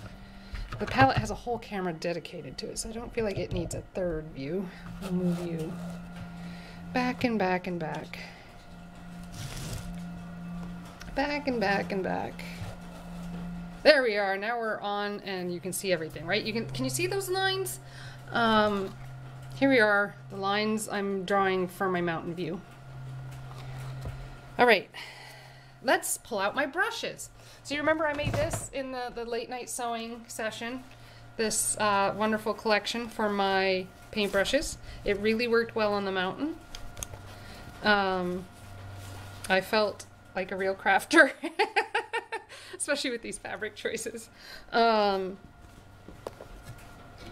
[SPEAKER 1] The palette has a whole camera dedicated to it, so I don't feel like it needs a third view. I'll move you back and back and back. Back and back and back. There we are. Now we're on and you can see everything, right? Can you see those lines? Here we are, the lines I'm drawing for my mountain view. All right, let's pull out my brushes. So you remember I made this in the late night sewing session, this wonderful collection for my paintbrushes. It really worked well on the mountain. I felt like a real crafter, especially with these fabric choices.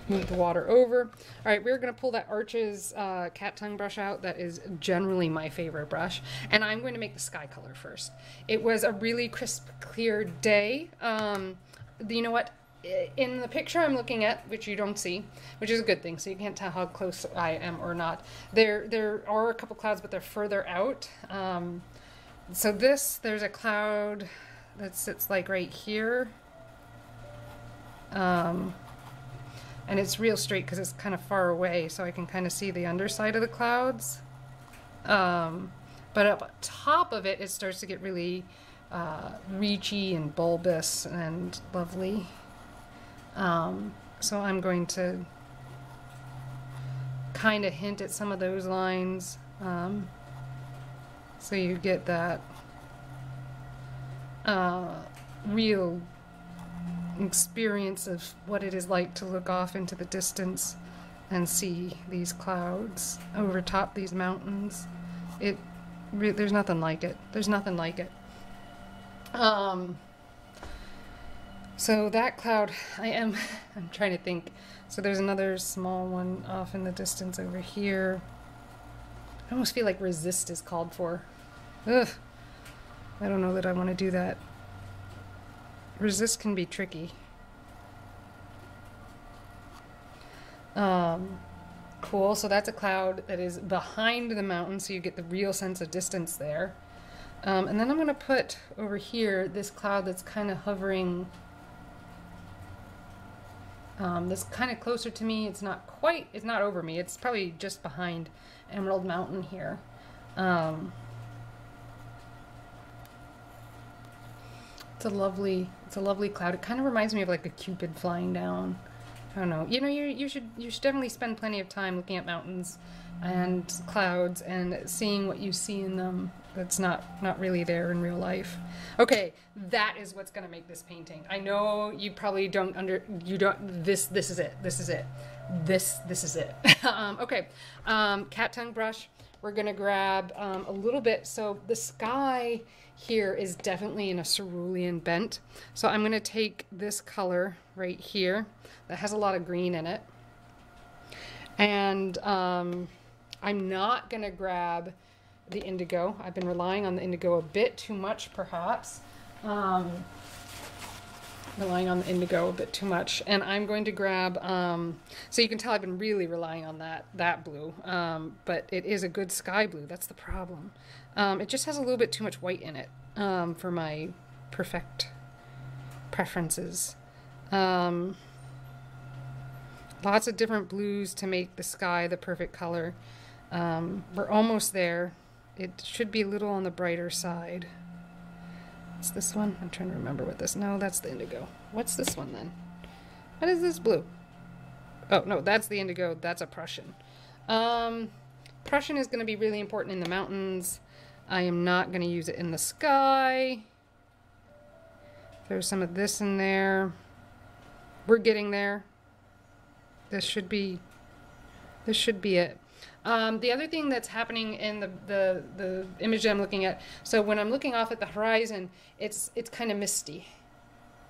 [SPEAKER 1] Move the water over. All right, we're going to pull that Arches cat tongue brush out. That is generally my favorite brush. And I'm going to make the sky color first. It was a really crisp, clear day. You know what? In the picture I'm looking at, which you don't see, which is a good thing, so you can't tell how close I am or not. There are a couple clouds, but they're further out. So there's a cloud that sits like right here. And it's real straight because it's kind of far away, so I can kind of see the underside of the clouds. But up top of it, it starts to get really reachy and bulbous and lovely. So I'm going to kind of hint at some of those lines, so you get that real experience of what it is like to look off into the distance and see these clouds over top these mountains. There's nothing like it. There's nothing like it. So that cloud, I'm trying to think. So there's another small one off in the distance over here. I almost feel like resist is called for. Ugh. I don't know that I want to do that. Resist can be tricky. Cool, so that's a cloud that is behind the mountain, so you get the real sense of distance there. And then I'm going to put over here this cloud that's kind of hovering, that's kind of closer to me. It's not over me. It's probably just behind Emerald Mountain here. It's a lovely cloud. It kind of reminds me of like a Cupid flying down. I don't know. You know, you should definitely spend plenty of time looking at mountains and clouds and seeing what you see in them that's not really there in real life. Okay, that is what's going to make this painting. I know you probably this is it. This is it. This is it. Okay, cat tongue brush. We're going to grab a little bit. So the sky here is definitely in a cerulean bent. So I'm going to take this color right here that has a lot of green in it. And I'm not going to grab the indigo. I've been relying on the indigo a bit too much, perhaps. Relying on the indigo a bit too much. And I'm going to grab, so you can tell I've been really relying on that blue, but it is a good sky blue. That's the problem. It just has a little bit too much white in it for my perfect preferences. Lots of different blues to make the sky the perfect color. We're almost there. It should be a little on the brighter side. What's this one? I'm trying to remember what this... No, that's the indigo. What's this one then? What is this blue? Oh, no, that's the indigo. That's a Prussian. Prussian is going to be really important in the mountains. I am not going to use it in the sky. There's some of this in there. We're getting there. This should be it. The other thing that's happening in the image that I'm looking at, so when I'm looking off at the horizon, it's kind of misty.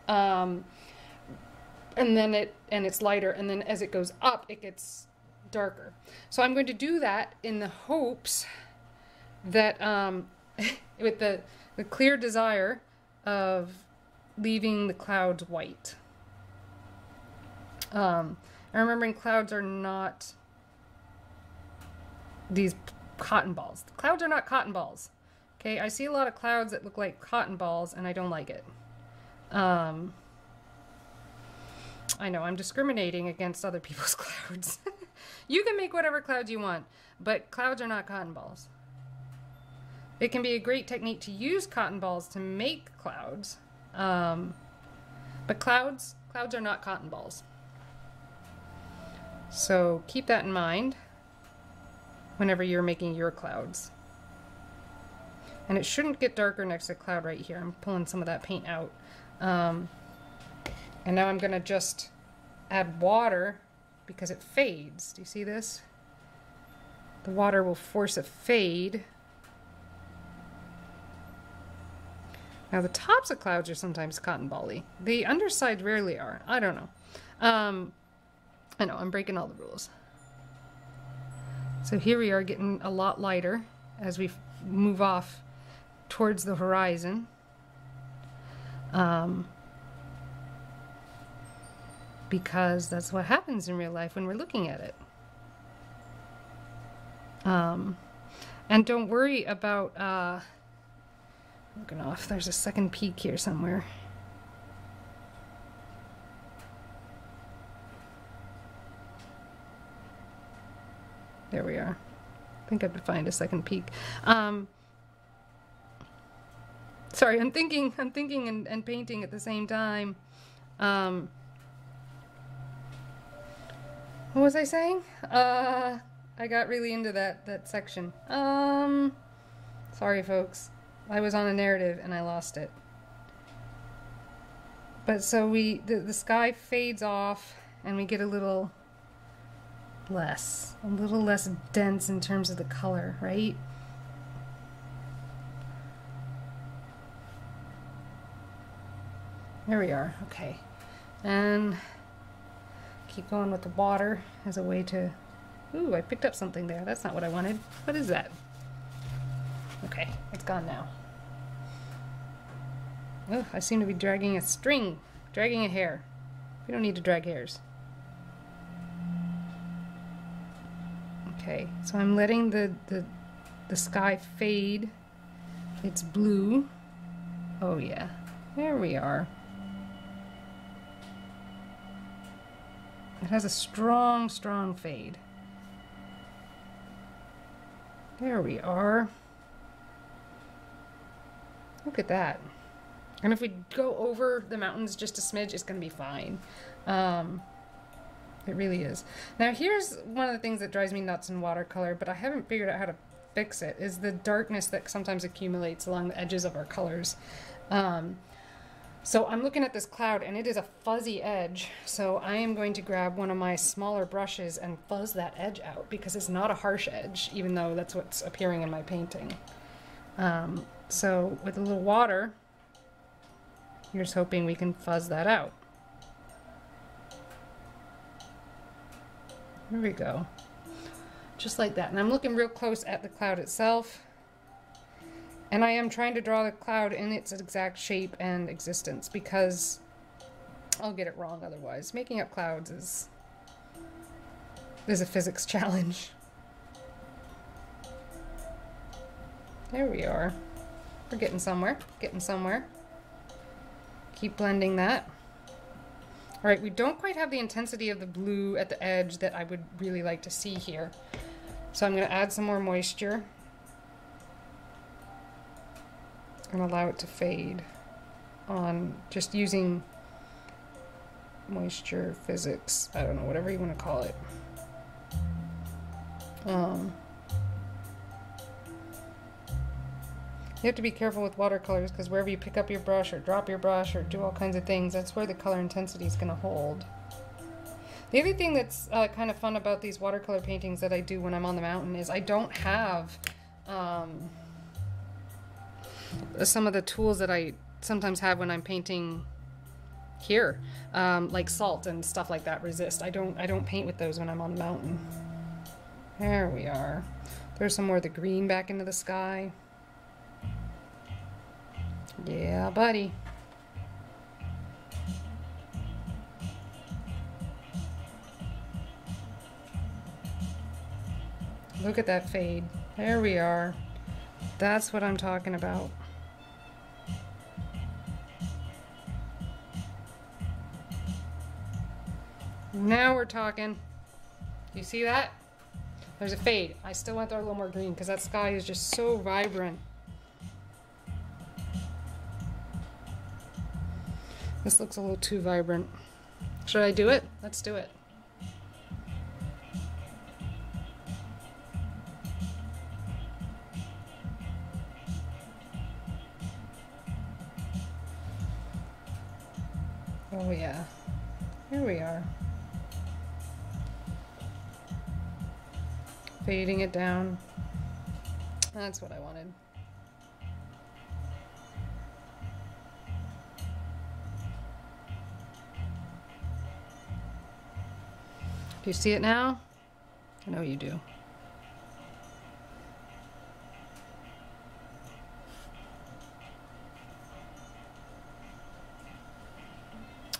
[SPEAKER 1] And then it's lighter, and then as it goes up, it gets darker. So I'm going to do that in the hopes that, with the clear desire of leaving the clouds white. And remembering clouds are not these cotton balls. Clouds are not cotton balls. Okay, I see a lot of clouds that look like cotton balls, and I don't like it. I know, I'm discriminating against other people's clouds. You can make whatever clouds you want, but clouds are not cotton balls. It can be a great technique to use cotton balls to make clouds, but clouds are not cotton balls. So keep that in mind whenever you're making your clouds. And it shouldn't get darker next to the cloud right here. I'm pulling some of that paint out. And now I'm going to just add water because it fades. Do you see this? The water will force a fade. Now the tops of clouds are sometimes cotton ball-y. The undersides rarely are. I don't know. I know, I'm breaking all the rules. So here we are getting a lot lighter as we move off towards the horizon. Because that's what happens in real life when we're looking at it. And don't worry about looking off. There's a second peak here somewhere. There we are. I think I could find a second peak. Sorry, I'm thinking and painting at the same time. What was I saying? I got really into that section. Sorry folks. I was on a narrative and I lost it. But so the sky fades off and we get a little less dense in terms of the color, right? There we are. Okay. And keep going with the water as a way to... Ooh, I picked up something there. That's not what I wanted. What is that? Okay, it's gone now. Oh, I seem to be dragging a string, dragging a hair. We don't need to drag hairs. Okay, so I'm letting the sky fade. It's blue. Oh yeah, there we are. It has a strong, strong fade. There we are. Look at that. And if we go over the mountains just a smidge, it's going to be fine. It really is. Now here's one of the things that drives me nuts in watercolor, but I haven't figured out how to fix it, is the darkness that sometimes accumulates along the edges of our colors. So I'm looking at this cloud and it is a fuzzy edge, so I am going to grab one of my smaller brushes and fuzz that edge out because it's not a harsh edge, even though that's what's appearing in my painting. So with a little water, you're just hoping we can fuzz that out. There we go. Just like that. And I'm looking real close at the cloud itself. And I am trying to draw the cloud in its exact shape and existence because I'll get it wrong otherwise. Making up clouds is a physics challenge. There we are. We're getting somewhere. Getting somewhere. Keep blending that. All right, we don't quite have the intensity of the blue at the edge that I would really like to see here. So I'm going to add some more moisture and allow it to fade on just using moisture physics. I don't know, whatever you want to call it. You have to be careful with watercolors because wherever you pick up your brush or drop your brush or do all kinds of things, that's where the color intensity is going to hold. The other thing that's kind of fun about these watercolor paintings that I do when I'm on the mountain is I don't have some of the tools that I sometimes have when I'm painting here, like salt and stuff like that, resist. I don't paint with those when I'm on the mountain. There we are. There's some more of the green back into the sky. Yeah, buddy. Look at that fade. There we are. That's what I'm talking about. Now we're talking. You see that? There's a fade. I still want there a little more green because that sky is just so vibrant. This looks a little too vibrant. Should I do it? Let's do it. Oh yeah. Here we are. Fading it down. That's what I wanted. Do you see it now? I know you do.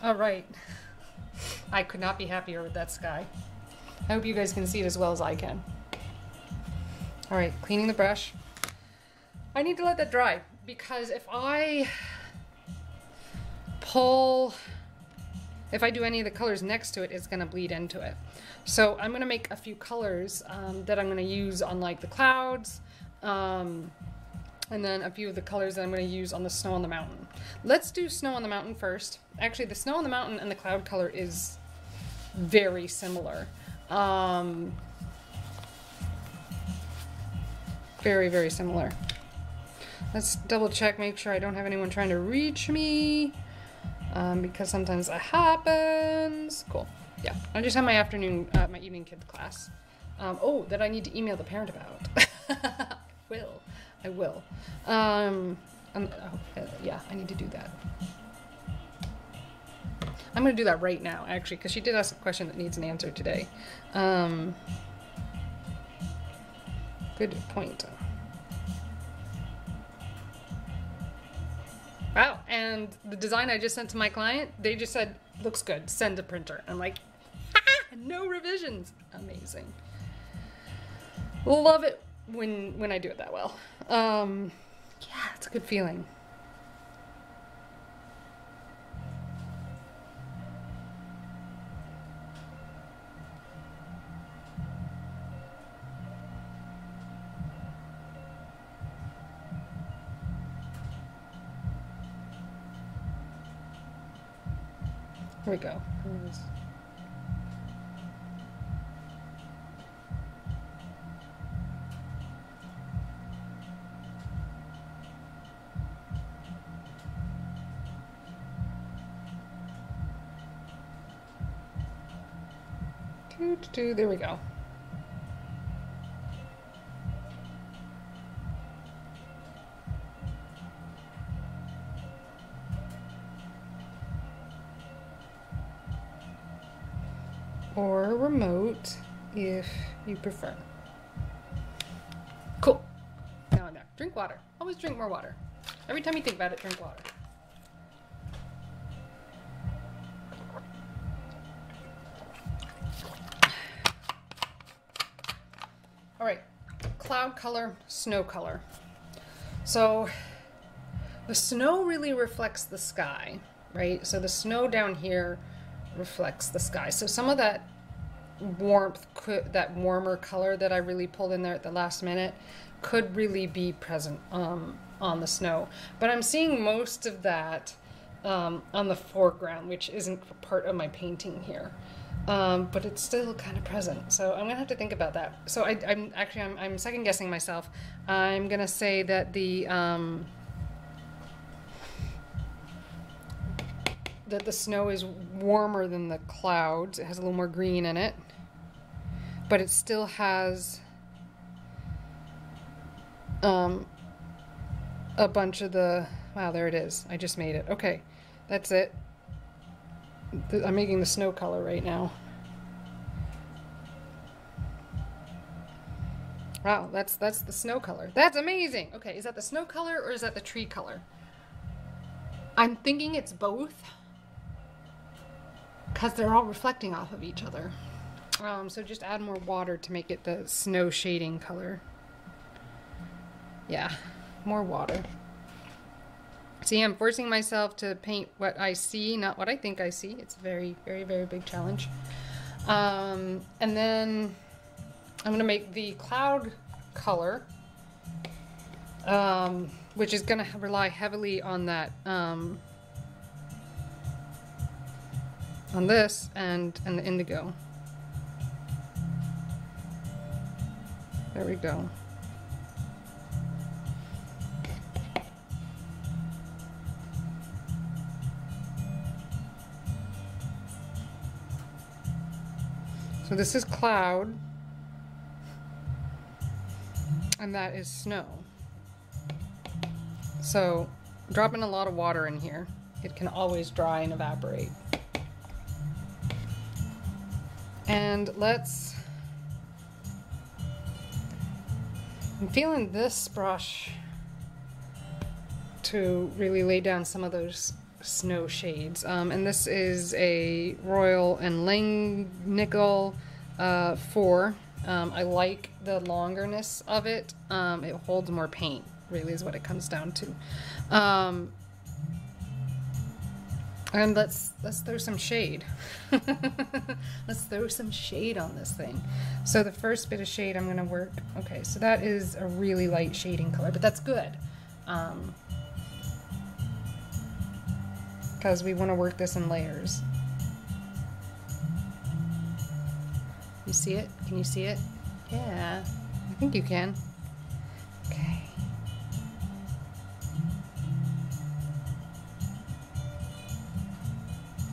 [SPEAKER 1] All right. I could not be happier with that sky. I hope you guys can see it as well as I can. All right, cleaning the brush. I need to let that dry because if I do any of the colors next to it, it's gonna bleed into it. So I'm gonna make a few colors that I'm gonna use on like the clouds, and then a few of the colors that I'm gonna use on the snow on the mountain. Let's do snow on the mountain first. Actually, the snow on the mountain and the cloud color is very similar. Very, very similar. Let's double check, make sure I don't have anyone trying to reach me, because sometimes that happens. Cool. Yeah, I just have my my evening kids class. Oh, that I need to email the parent about. I will. Yeah, I need to do that. I'm going to do that right now, actually, because she did ask a question that needs an answer today. Good point. Wow, and the design I just sent to my client, they just said, looks good, send to printer. I'm like, no revisions. Amazing. Love it when I do it that well. Yeah, it's a good feeling. Here we go. There we go. Or remote if you prefer. Cool. Now I'm there. Drink water. Always drink more water. Every time you think about it, drink water. All right, cloud color, snow color. So the snow really reflects the sky, right? So the snow down here reflects the sky. So some of that warmth, that warmer color that I really pulled in there at the last minute could really be present on the snow. But I'm seeing most of that on the foreground, which isn't part of my painting here. But it's still kind of present. So I'm gonna have to think about that. So I'm second guessing myself. I'm gonna say that the snow is warmer than the clouds. It has a little more green in it, but it still has a bunch of the, wow, there it is. I just made it. Okay, that's it. I'm making the snow color right now. Wow, that's the snow color. That's amazing. Okay, is that the snow color or is that the tree color? I'm thinking it's both, because they're all reflecting off of each other. So just add more water to make it the snow shading color. Yeah, more water. See, I'm forcing myself to paint what I see, not what I think I see. It's a very, very, very big challenge. And then I'm gonna make the cloud color, which is gonna rely heavily on that, on this and the indigo. There we go. So this is cloud, and that is snow. So dropping a lot of water in here, it can always dry and evaporate. And I'm feeling this brush to really lay down some of those snow shades. And this is a Royal and Langnickel 4. I like the longerness of it. It holds more paint, really is what it comes down to. And let's throw some shade. Let's throw some shade on this thing. So the first bit of shade I'm gonna work, okay, so that is a really light shading color, but that's good. Because we want to work this in layers. You see it? Can you see it? Yeah, I think you can. Okay.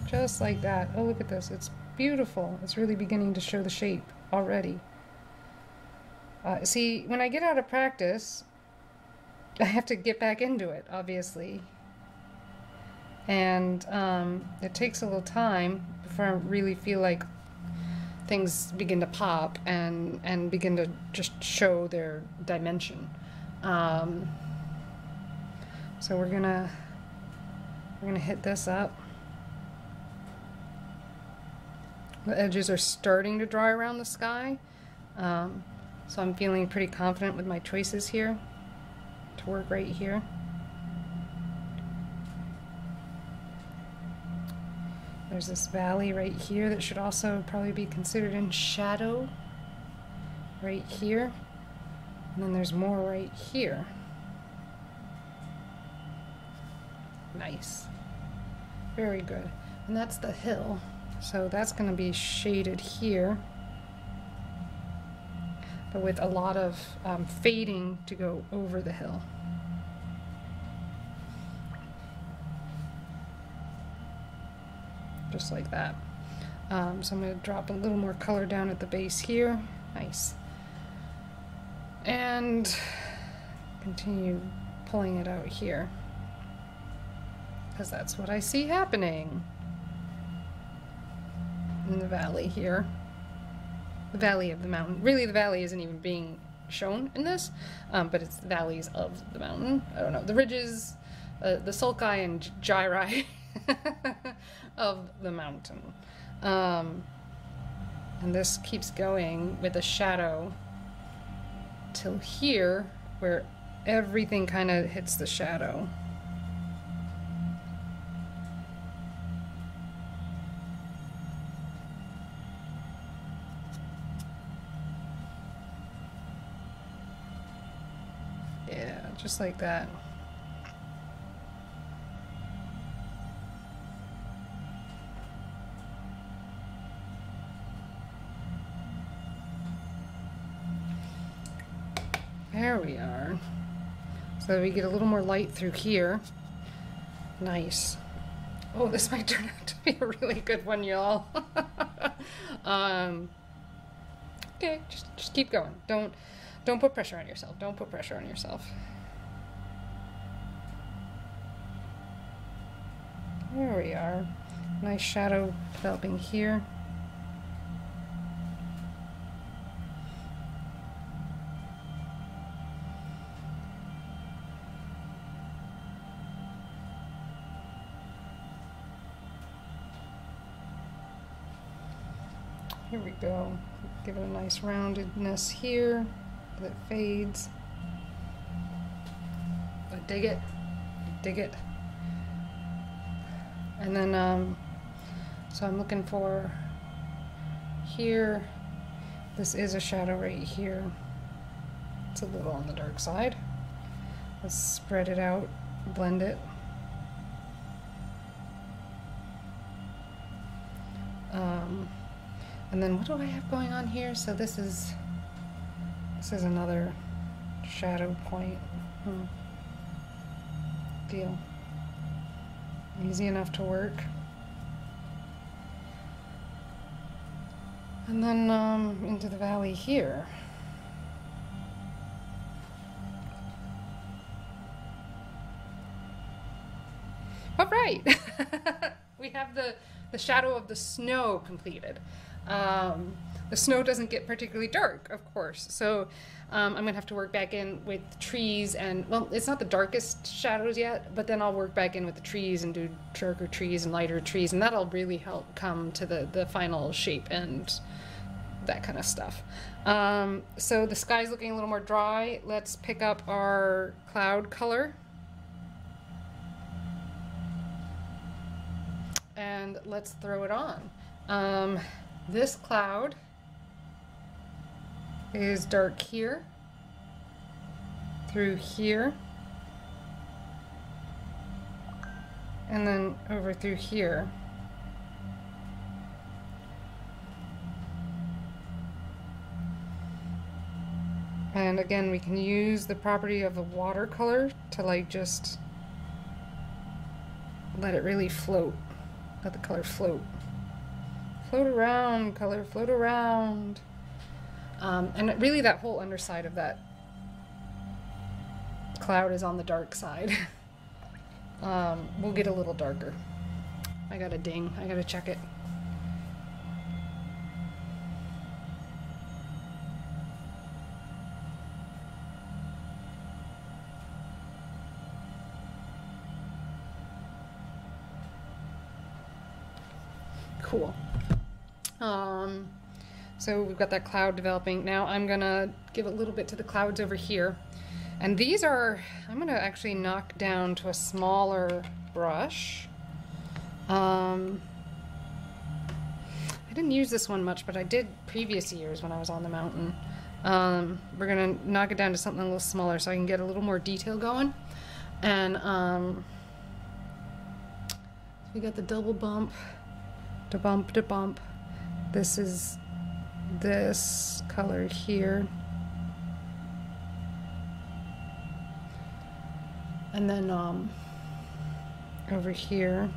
[SPEAKER 1] Just like that. Oh, look at this. It's beautiful. It's really beginning to show the shape already. See, when I get out of practice, I have to get back into it, obviously. And it takes a little time before I really feel like things begin to pop and begin to just show their dimension. So we're gonna hit this up. The edges are starting to dry around the sky, so I'm feeling pretty confident with my choices here to work right here. There's this valley right here that should also probably be considered in shadow, right here. And then there's more right here. Nice. Very good. And that's the hill. So that's going to be shaded here, but with a lot of fading to go over the hill. Just like that. So I'm going to drop a little more color down at the base here. Nice. And continue pulling it out here, because that's what I see happening in the valley here. The valley of the mountain. Really, the valley isn't even being shown in this, but it's the valleys of the mountain. I don't know. The ridges, the sulci and gyri of the mountain. And this keeps going with a shadow till here, where everything kind of hits the shadow. Yeah, just like that. There we are. So we get a little more light through here. Nice. Oh, this might turn out to be a really good one, y'all. Okay, just keep going. Don't put pressure on yourself. Don't put pressure on yourself. There we are. Nice shadow developing here. Here we go. Give it a nice roundedness here that fades. dig it, dig it. And then, so I'm looking for here. This is a shadow right here. It's a little on the dark side. Let's spread it out, blend it. And then what do I have going on here? So this is another shadow point. Feel easy enough to work. And then into the valley here. All right, we have the shadow of the snow completed. The snow doesn't get particularly dark, of course, so I'm gonna have to work back in with trees and, well, it's not the darkest shadows yet, but then I'll work back in with the trees and do darker trees and lighter trees, and that'll really help come to the final shape and that kind of stuff. So the sky's looking a little more dry. Let's pick up our cloud color. And let's throw it on. This cloud is dark here, through here, and then over through here. And again, we can use the property of the watercolor to like just let it really float. Let the color float. Float around, color, float around. And really that whole underside of that cloud is on the dark side. We'll get a little darker. I got a ding, I gotta check it. Cool. So we've got that cloud developing. Now I'm gonna give a little bit to the clouds over here. And these are, I'm gonna actually knock down to a smaller brush. I didn't use this one much, but I did previous years when I was on the mountain. We're gonna knock it down to something a little smaller so I can get a little more detail going. And we got the double bump. To bump, to bump. This is this color here. And then over here.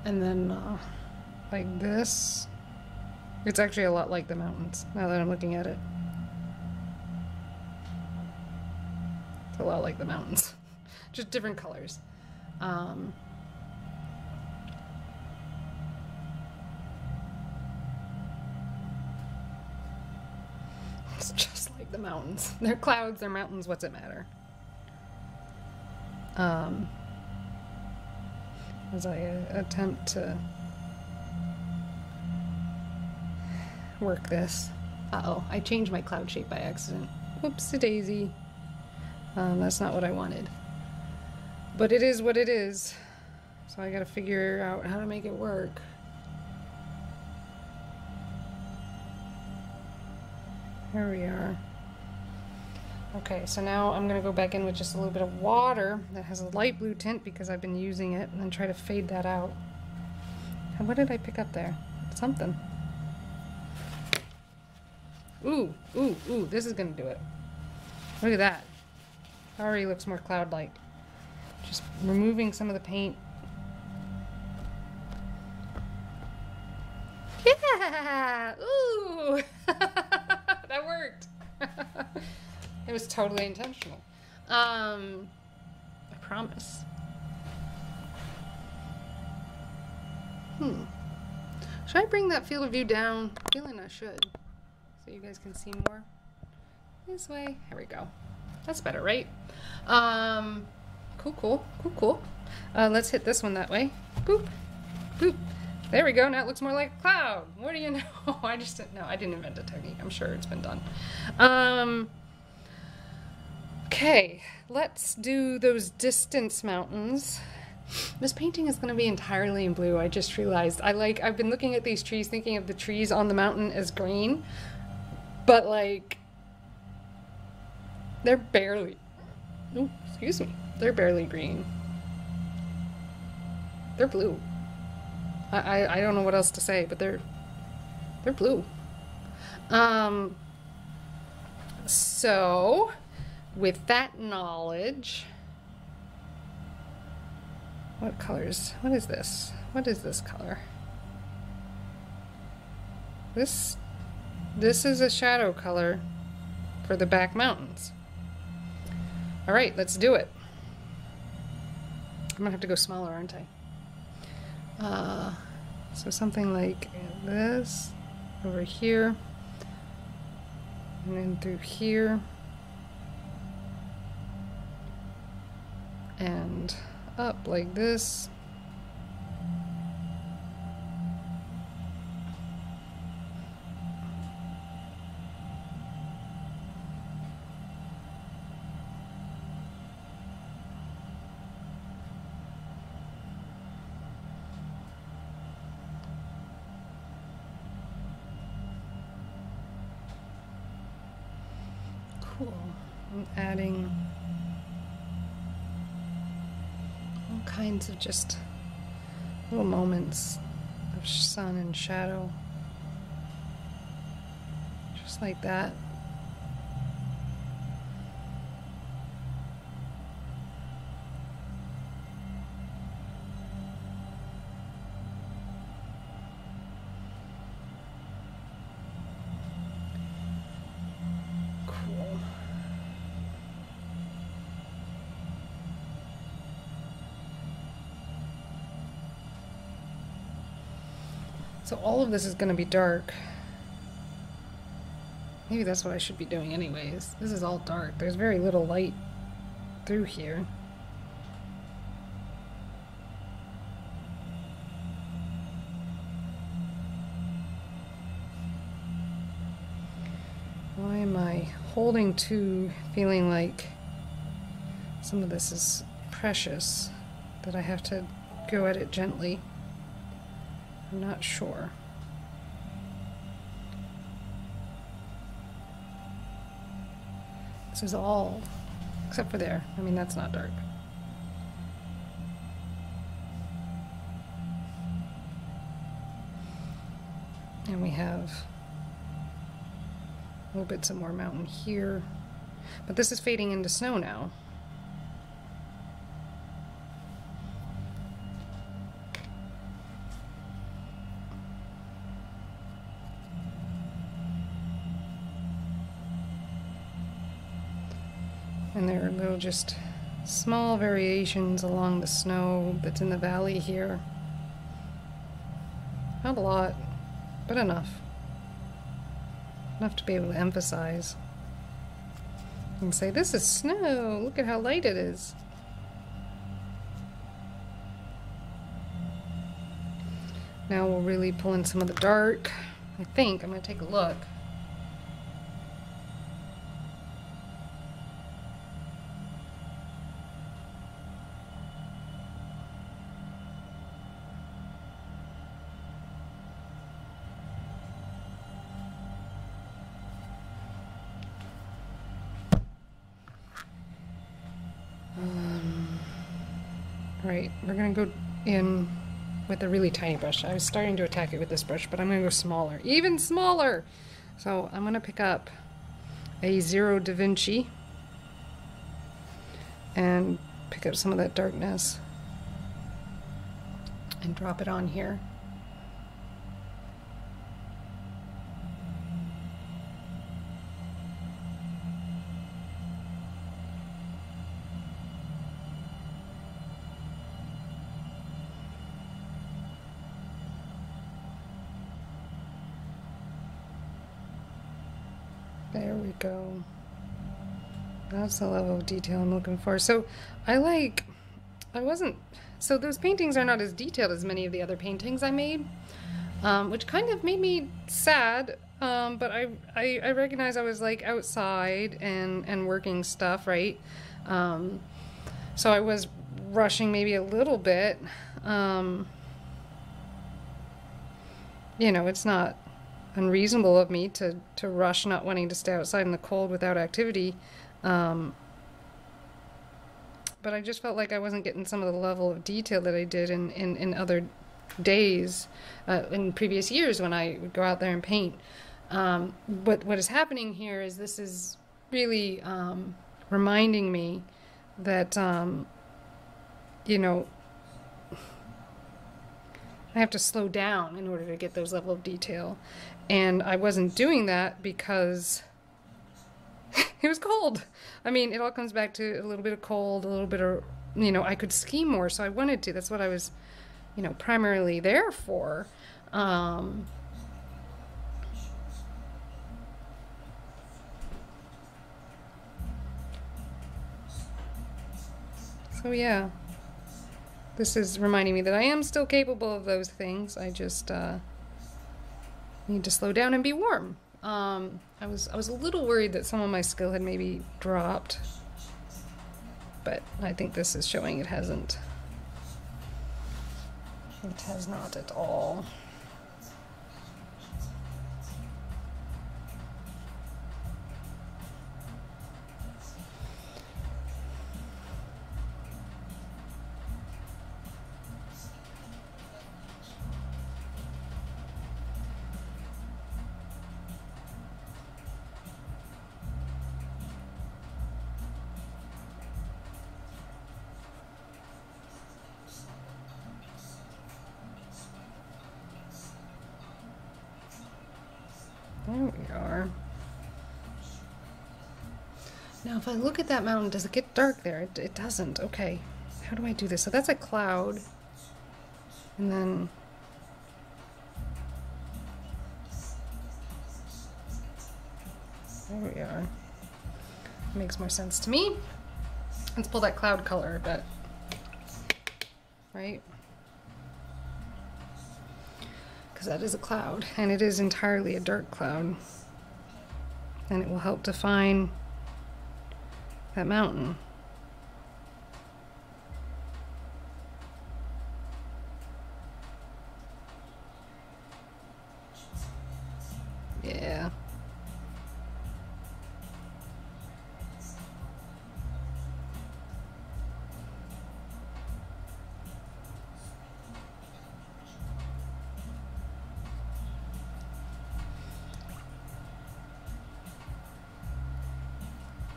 [SPEAKER 1] And then like this. It's actually a lot like the mountains now that I'm looking at it. It's a lot like the mountains, just different colors. It's just like the mountains. They're clouds, they're mountains, what's it matter? As I attempt to work this. Uh-oh, I changed my cloud shape by accident. Whoopsie-daisy. That's not what I wanted. But it is what it is. So I gotta figure out how to make it work. Here we are. Okay, so now I'm gonna go back in with just a little bit of water that has a light blue tint because I've been using it, and then try to fade that out. And what did I pick up there? Something. Ooh, ooh, ooh, this is gonna do it. Look at that. Already looks more cloud-like. Just removing some of the paint. Yeah! Ooh! That worked. It was totally intentional. I promise. Should I bring that field of view down? I'm feeling I should. So you guys can see more. This way. Here we go. That's better, right? Cool, cool, cool, cool. Let's hit this one that way. Boop, boop. There we go. Now it looks more like a cloud. What do you know? I just didn't know. I didn't invent a technique. I'm sure it's been done. Okay, let's do those distance mountains. This painting is going to be entirely in blue. I just realized. I've been looking at these trees, thinking of the trees on the mountain as green, but like they're barely. Oh, excuse me. They're barely green. They're blue. I don't know what else to say, but they're blue. So with that knowledge, what colors? What is this? What is this color? This is a shadow color for the back mountains. All right, let's do it. I'm gonna have to go smaller, aren't I? So something like this over here, and then through here, and up like this. Cool. I'm adding all kinds of just little moments of sun and shadow. Just like that. So all of this is going to be dark. Maybe that's what I should be doing anyways. This is all dark. There's very little light through here. Why am I holding to feeling like some of this is precious, that I have to go at it gently? I'm not sure. This is all, except for there. I mean, that's not dark. And we have little bits of more mountain here. But this is fading into snow now. And there are little just small variations along the snow that's in the valley here. Not a lot, but enough. Enough to be able to emphasize. And say, this is snow! Look at how light it is! Now we'll really pull in some of the dark. I think. I'm going to take a look. Right, we're going to go in with a really tiny brush. I was starting to attack it with this brush, but I'm going to go smaller. Even smaller! So I'm going to pick up a Zero Da Vinci and pick up some of that darkness and drop it on here. There we go. That's the level of detail I'm looking for. So I wasn't So those paintings are not as detailed as many of the other paintings I made, which kind of made me sad. But I recognize I was like outside and working stuff, right? So I was rushing maybe a little bit. You know, it's not unreasonable of me to rush not wanting to stay outside in the cold without activity. But I just felt like I wasn't getting some of the level of detail that I did in other days, in previous years when I would go out there and paint. What is happening here is this is really reminding me that, you know, I have to slow down in order to get those level of detail. And I wasn't doing that because it was cold. I mean, it all comes back to a little bit of cold, a little bit of, you know, I could ski more, so I wanted to. That's what I was, you know, primarily there for. So yeah, this is reminding me that I am still capable of those things. I just need to slow down and be warm. I was a little worried that some of my skill had maybe dropped, but I think this is showing it hasn't. It has not at all. There we are. Now if I look at that mountain, does it get dark there? It doesn't. Okay. How do I do this? So that's a cloud. And then... there we are. Makes more sense to me. Let's pull that cloud color, but... right? That is a cloud, and it is entirely a dark cloud, and it will help define that mountain. Yeah.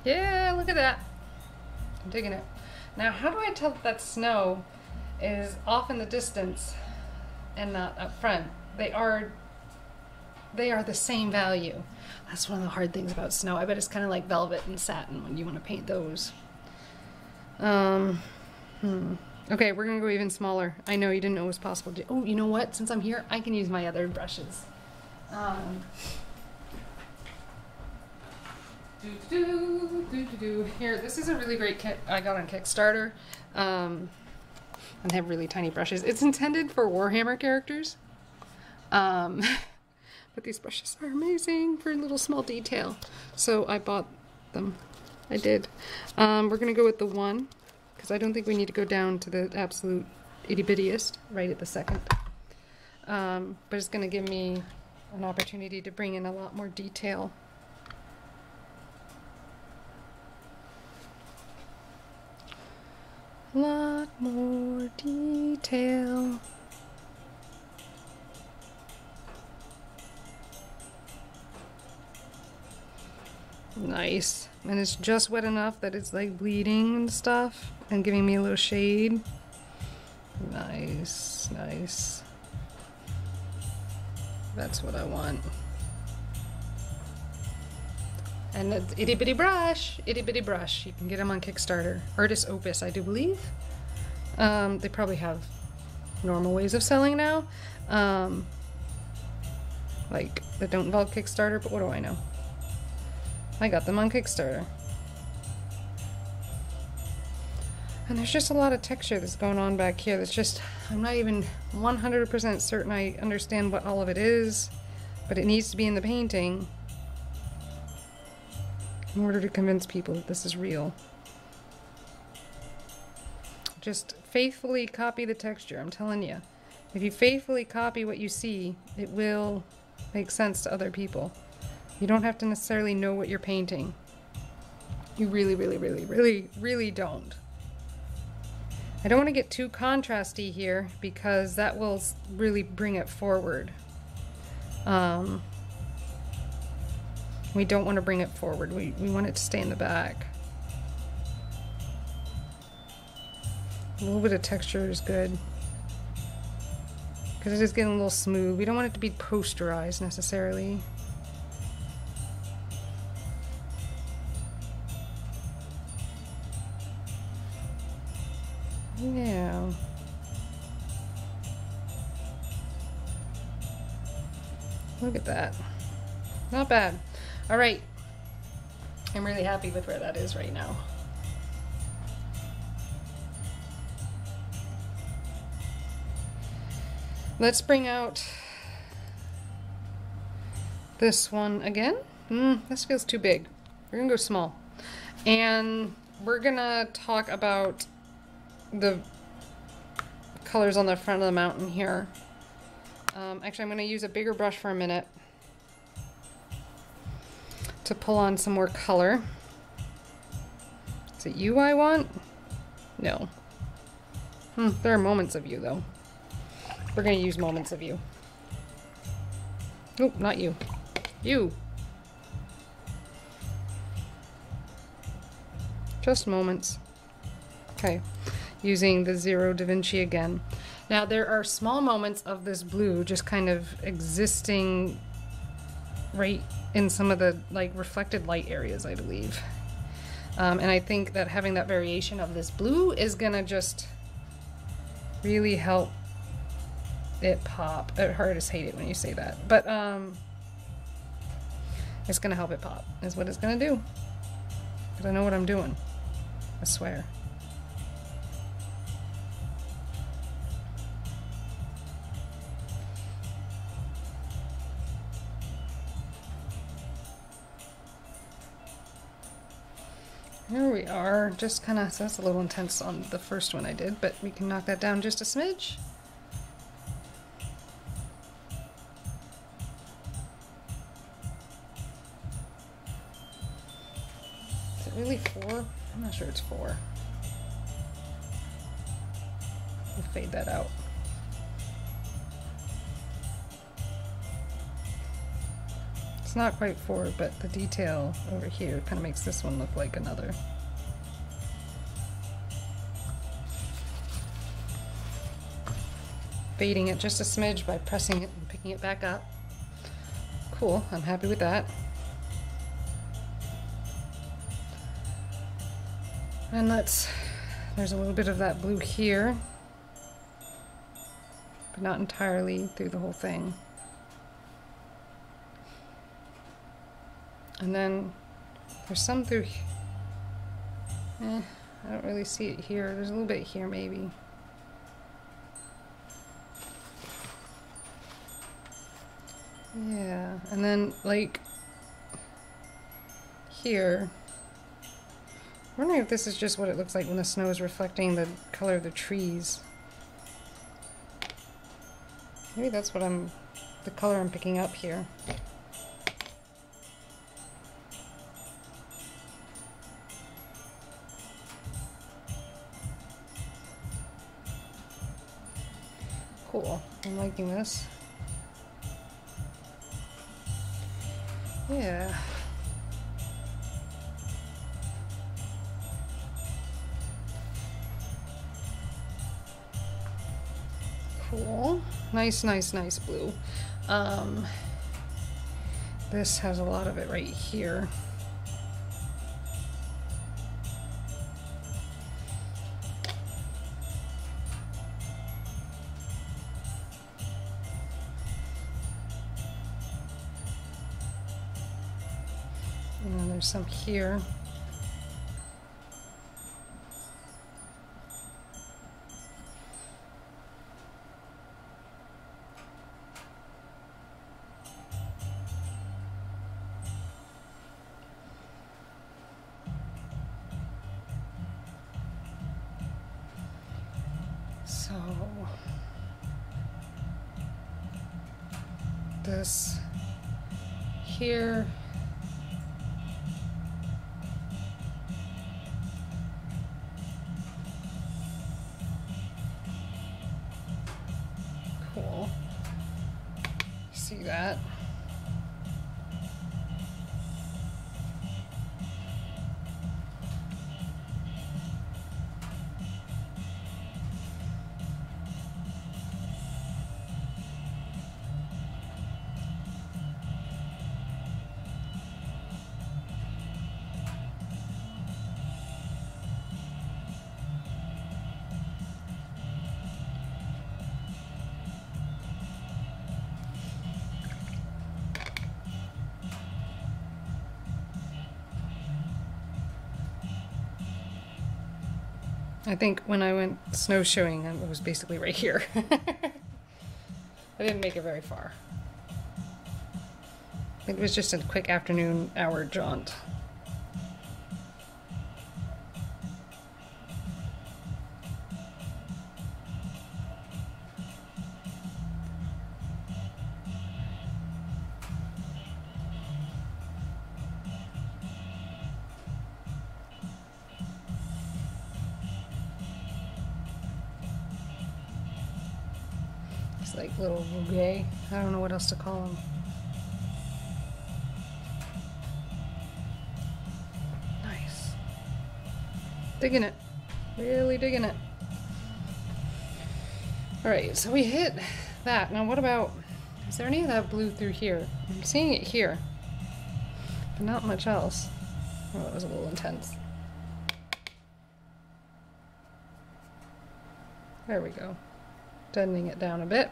[SPEAKER 1] Yeah, look at that. I'm digging it. Now, how do I tell that that snow is off in the distance and not up front? They are the same value. That's one of the hard things about snow. I bet it's kind of like velvet and satin when you want to paint those. Okay, we're gonna go even smaller. I know you didn't know it was possible to... oh, you know what? Since I'm here, I can use my other brushes. Here, this is a really great kit I got on Kickstarter. And they have really tiny brushes. It's intended for Warhammer characters. But these brushes are amazing for little small detail. So I bought them. I did. We're gonna go with the 1, because I don't think we need to go down to the absolute itty-bittiest right at the second. But it's gonna give me an opportunity to bring in a lot more detail. Lot more detail. Nice. And it's just wet enough that it's like bleeding and stuff and giving me a little shade. Nice, nice. That's what I want. And the itty bitty brush, itty bitty brush. You can get them on Kickstarter. Artist Opus, I do believe. They probably have normal ways of selling now. Like, that don't involve Kickstarter, but what do I know? I got them on Kickstarter. And there's just a lot of texture that's going on back here that's just, I'm not even 100% certain I understand what all of it is, but it needs to be in the painting in order to convince people that this is real. Just faithfully copy the texture, I'm telling you. If you faithfully copy what you see, it will make sense to other people. You don't have to necessarily know what you're painting. You really, really, really, really, really don't. I don't want to get too contrasty here because that will really bring it forward. We don't want to bring it forward. We want it to stay in the back. A little bit of texture is good because it is getting a little smooth. We don't want it to be posterized necessarily. Yeah. Look at that. Not bad. All right. I'm really happy with where that is right now. Let's bring out this one again. This feels too big. We're gonna go small. And we're gonna talk about the colors on the front of the mountain here. Actually, I'm gonna use a bigger brush for a minute to pull on some more color. Is it you I want? No. There are moments of you though. We're gonna use moments of you. Oh, not you. You. Just moments. Okay. Using the Zero Da Vinci again. Now there are small moments of this blue just kind of existing right in some of the like reflected light areas, I believe. And I think that having that variation of this blue is gonna just really help it pop. I just hate it when you say that, but it's gonna help it pop is what it's gonna do, because I know what I'm doing, I swear. Here we are, just kind of, so that's a little intense on the first one I did, but we can knock that down just a smidge. Is it really 4? I'm not sure it's 4. We'll fade that out. It's not quite 4, but the detail over here kind of makes this one look like another. Fading it just a smidge by pressing it and picking it back up. Cool, I'm happy with that. And there's a little bit of that blue here, but not entirely through the whole thing. And then there's some through I don't really see it here. There's a little bit here maybe. Yeah, and then like here, I'm wondering if this is just what it looks like when the snow is reflecting the color of the trees. Maybe that's what the color I'm picking up here. Cool, I'm liking this. Yeah. Cool. Nice, nice, nice blue. This has a lot of it right here. And then there's some here. this here. Cool. See that? I think when I went snowshoeing, it was basically right here. I didn't make it very far. It was just a quick afternoon hour jaunt. Like little bouquet. I don't know what else to call them. Nice. Digging it. Really digging it. Alright, so we hit that. Now what about, is there any of that blue through here? I'm seeing it here, but not much else. Oh, that was a little intense. There we go. Deadening it down a bit.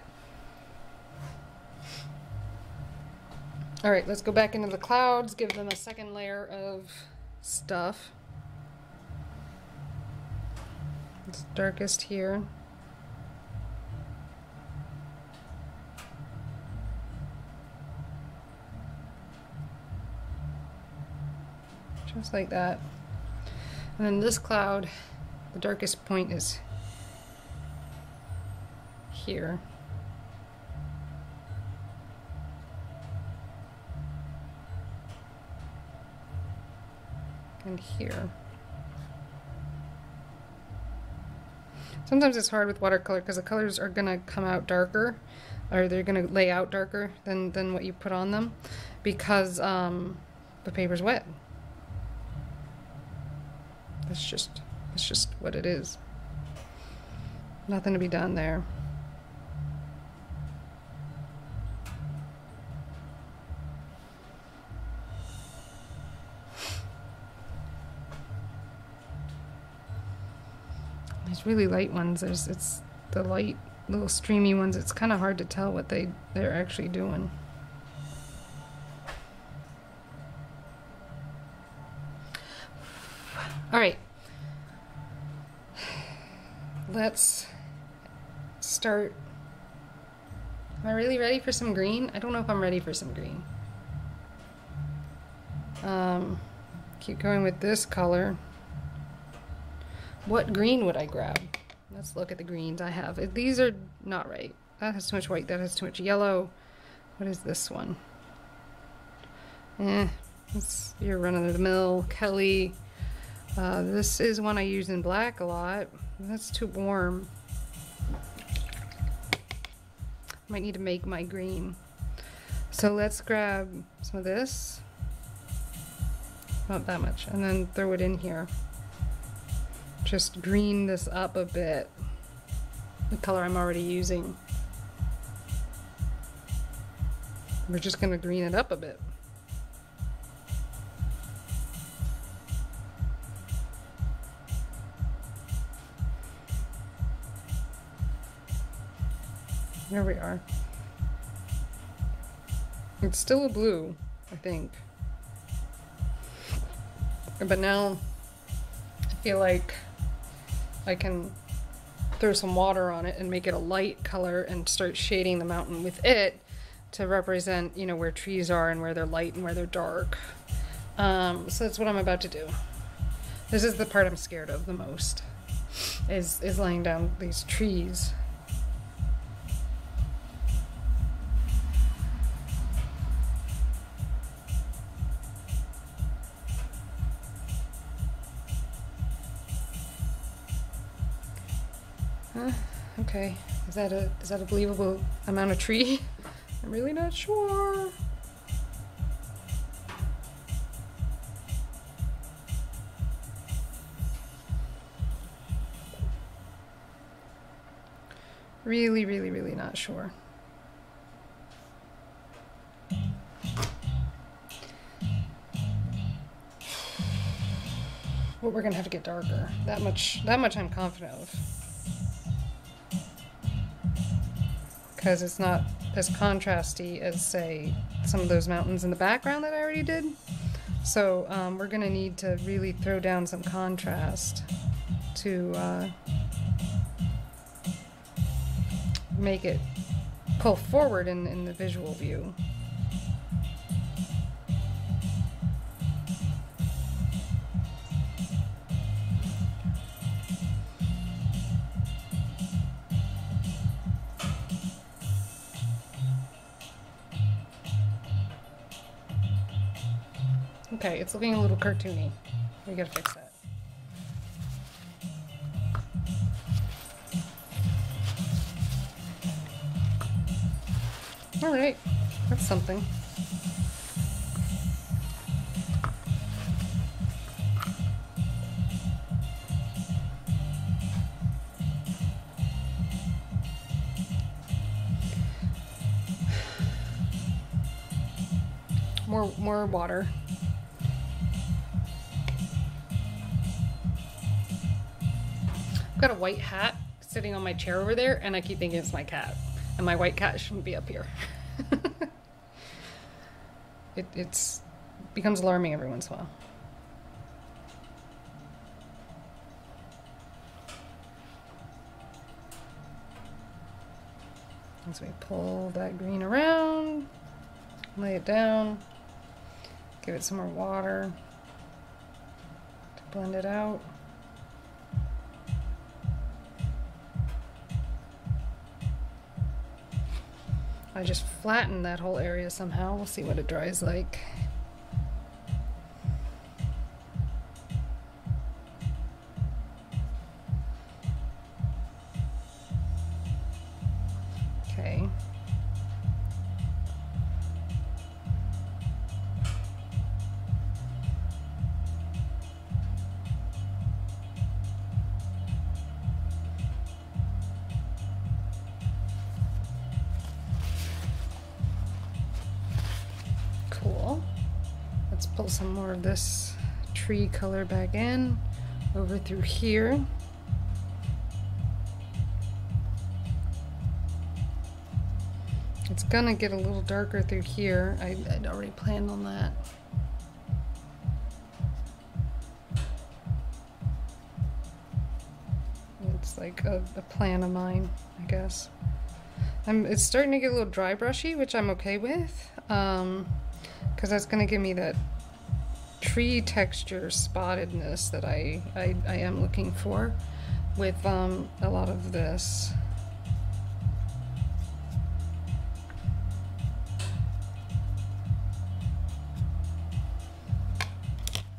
[SPEAKER 1] All right, let's go back into the clouds, give them a second layer of stuff. It's darkest here. Just like that. And then this cloud, the darkest point is here. And here. Sometimes it's hard with watercolor because the colors are gonna come out darker, or they're gonna lay out darker than what you put on them, because the paper's wet. That's just what it is. Nothing to be done there. These really light ones, it's the light little streamy ones, it's kind of hard to tell what they're actually doing. All right, let's start. Am I really ready for some green? I don't know if I'm ready for some green. Keep going with this color. What green would I grab? Let's look at the greens I have. These are not right. That has too much white, that has too much yellow. What is this one? It's your run-of-the-mill Kelly. This is one I use in black a lot. That's too warm. Might need to make my green. So let's grab some of this. Not that much. And then throw it in here. Just green this up a bit. The color I'm already using. We're just gonna green it up a bit. There we are. It's still a blue, I think. But now I feel like I can throw some water on it and make it a light color and start shading the mountain with it to represent, you know, where trees are and where they're light and where they're dark. So that's what I'm about to do. This is the part I'm scared of the most, is laying down these trees. Okay, is that a believable amount of tree? I'm really not sure. Really, really, really not sure. But we're gonna have to get darker. That much I'm confident of. Because it's not as contrasty as, say, some of those mountains in the background that I already did. So we're gonna need to really throw down some contrast to make it pull forward in the visual view. Okay, it's looking a little cartoony. We gotta fix that. Alright, that's something. More water. I've got a white hat sitting on my chair over there, and I keep thinking it's my cat. And my white cat shouldn't be up here. It's becomes alarming every once in a while. As we pull that green around, lay it down, give it some more water to blend it out. I just flattened that whole area somehow. We'll see what it dries like. Okay. Cool. Let's pull some more of this tree color back in, over through here. It's gonna get a little darker through here. I'd already planned on that. It's like a plan of mine, I guess. It's starting to get a little dry brushy, which I'm okay with. Because that's going to give me that tree texture spottedness that I am looking for with a lot of this.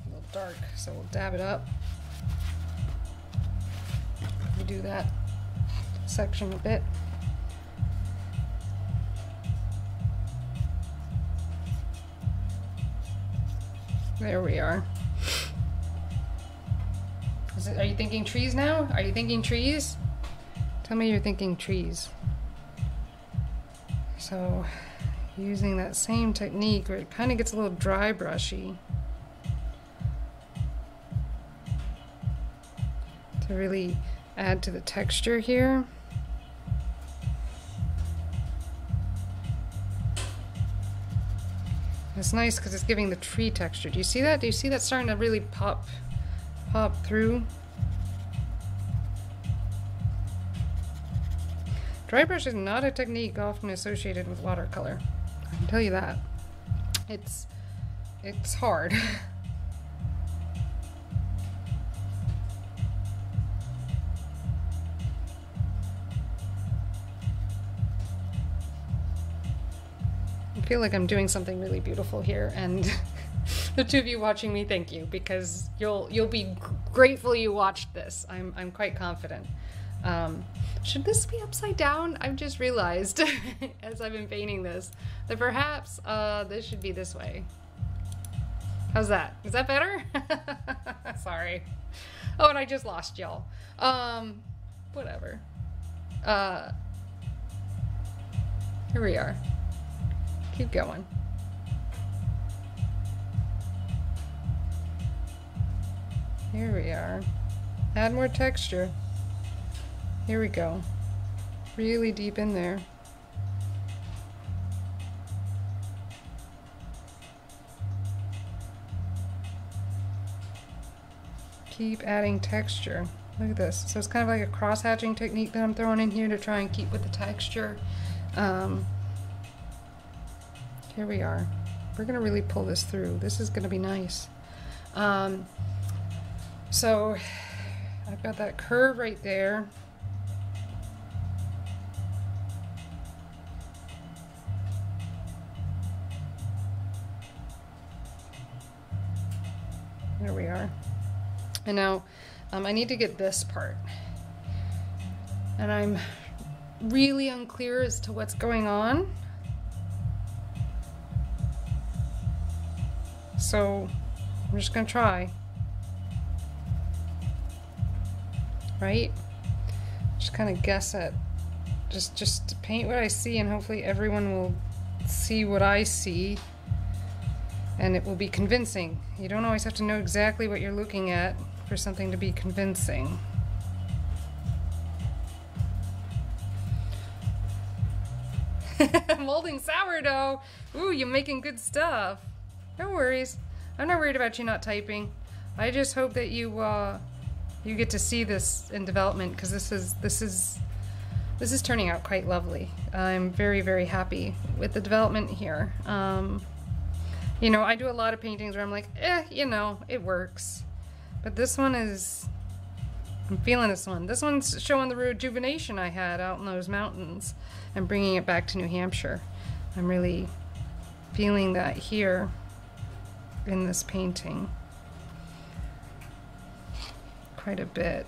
[SPEAKER 1] A little dark, so we'll dab it up. Do that section a bit. There we are. Are you thinking trees now? Are you thinking trees? Tell me you're thinking trees. So, using that same technique where it kind of gets a little dry brushy to really add to the texture here. It's nice because it's giving the tree texture. Do you see that? Do you see that starting to really pop through? Dry brush is not a technique often associated with watercolor. I can tell you that. It's hard. I feel like I'm doing something really beautiful here, and the two of you watching me, thank you, because you'll be grateful you watched this. I'm quite confident. Should this be upside down? I've just realized as I've been painting this that perhaps this should be this way. How's that? Is that better? Sorry. Oh, and I just lost y'all. Whatever. Here we are. Keep going. Here we are. Add more texture. Here we go. Really deep in there. Keep adding texture. Look at this. So it's kind of like a cross-hatching technique that I'm throwing in here to try and keep with the texture. Here we are. We're gonna really pull this through. This is gonna be nice. So I've got that curve right there. There we are. And now I need to get this part. And I'm really unclear as to what's going on. So I'm just gonna try. Right? Just kind of guess at, just paint what I see, and hopefully everyone will see what I see. And it will be convincing. You don't always have to know exactly what you're looking at for something to be convincing. Molding sourdough! Ooh, you're making good stuff. No worries. I'm not worried about you not typing. I just hope that you get to see this in development, because this is turning out quite lovely. I'm very, very happy with the development here. You know, I do a lot of paintings where I'm like, you know, it works. But this one is, I'm feeling this one. This one's showing the rejuvenation I had out in those mountains and bringing it back to New Hampshire. I'm really feeling that here in this painting quite a bit.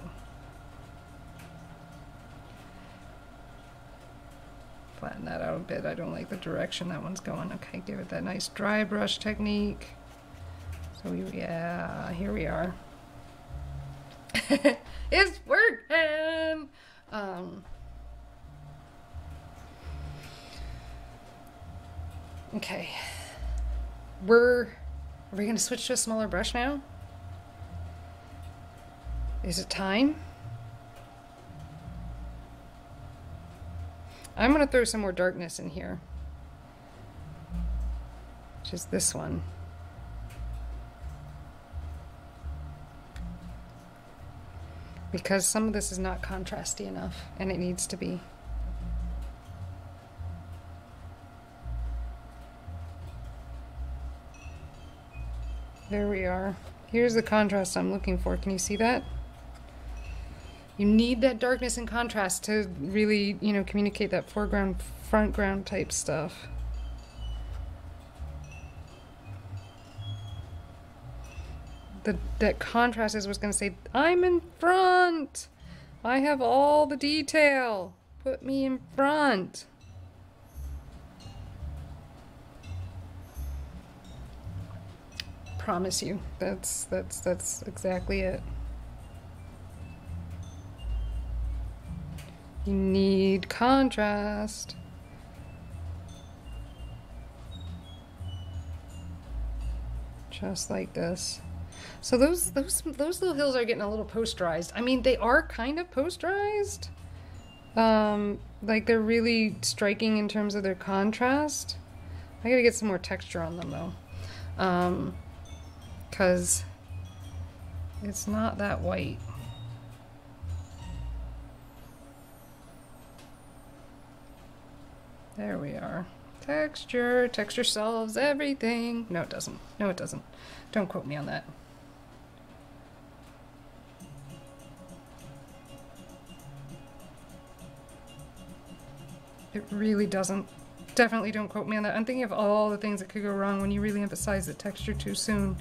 [SPEAKER 1] Flatten that out a bit. I don't like the direction that one's going. Okay, give it that nice dry brush technique. So yeah, here we are. It's working! Okay. Are we gonna switch to a smaller brush now? Is it time? I'm going to throw some more darkness in here, which is this one. Because some of this is not contrasty enough, and it needs to be. There we are. Here's the contrast I'm looking for. Can you see that? You need that darkness and contrast to really, you know, communicate that foreground, frontground type stuff. That contrast is what's going to say, I'm in front! I have all the detail! Put me in front! Promise you, that's exactly it. You need contrast. Just like this. So those little hills are getting a little posterized. I mean, they are kind of posterized. Like they're really striking in terms of their contrast. I gotta get some more texture on them though. 'Cause it's not that white. There we are. Texture. Texture solves everything. No, it doesn't. No, it doesn't. Don't quote me on that. It really doesn't. Definitely don't quote me on that. I'm thinking of all the things that could go wrong when you really emphasize the texture too soon.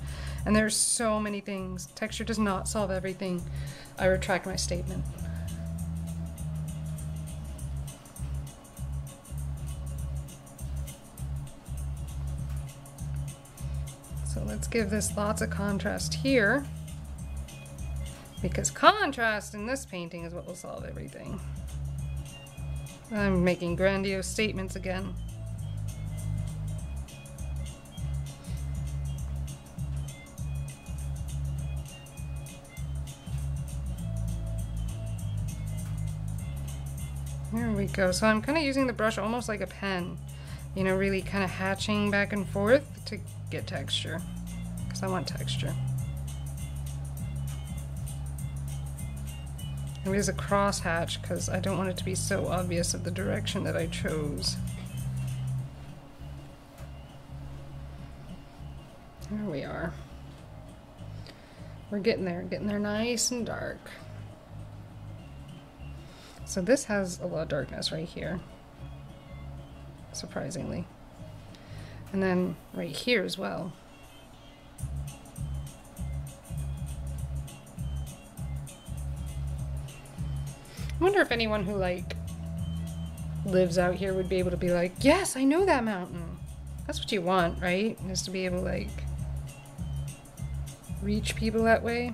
[SPEAKER 1] And there's so many things. Texture does not solve everything. I retract my statement. So let's give this lots of contrast here, because contrast in this painting is what will solve everything. I'm making grandiose statements again. There we go. So I'm kind of using the brush almost like a pen, you know, really kind of hatching back and forth to get texture, because I want texture. It is a cross hatch because I don't want it to be so obvious of the direction that I chose. There we are. We're getting there nice and dark. So this has a lot of darkness right here, surprisingly. And then right here as well. I wonder if anyone who like lives out here would be able to be like, yes, I know that mountain. That's what you want, right? Is to be able to like reach people that way.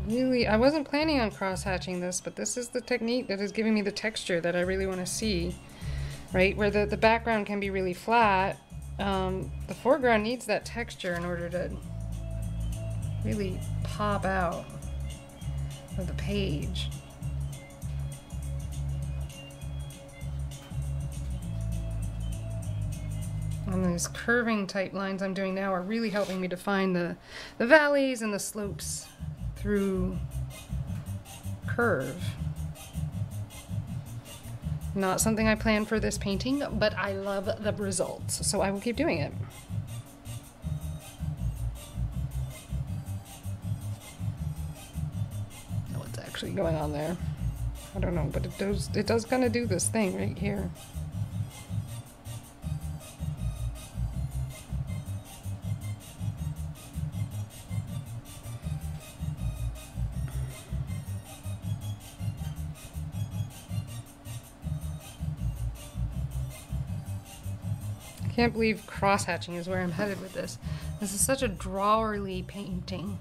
[SPEAKER 1] Really, I wasn't planning on cross-hatching this, but this is the technique that is giving me the texture that I really want to see, right? Where the background can be really flat, the foreground needs that texture in order to really pop out of the page. And these curving type lines I'm doing now are really helping me define the valleys and the slopes through curve. Not something I planned for this painting, but I love the results, so I will keep doing it. What's actually going on there? I don't know, but it does kind of do this thing right here. I can't believe cross-hatching is where I'm headed with this. This is such a drawerly painting.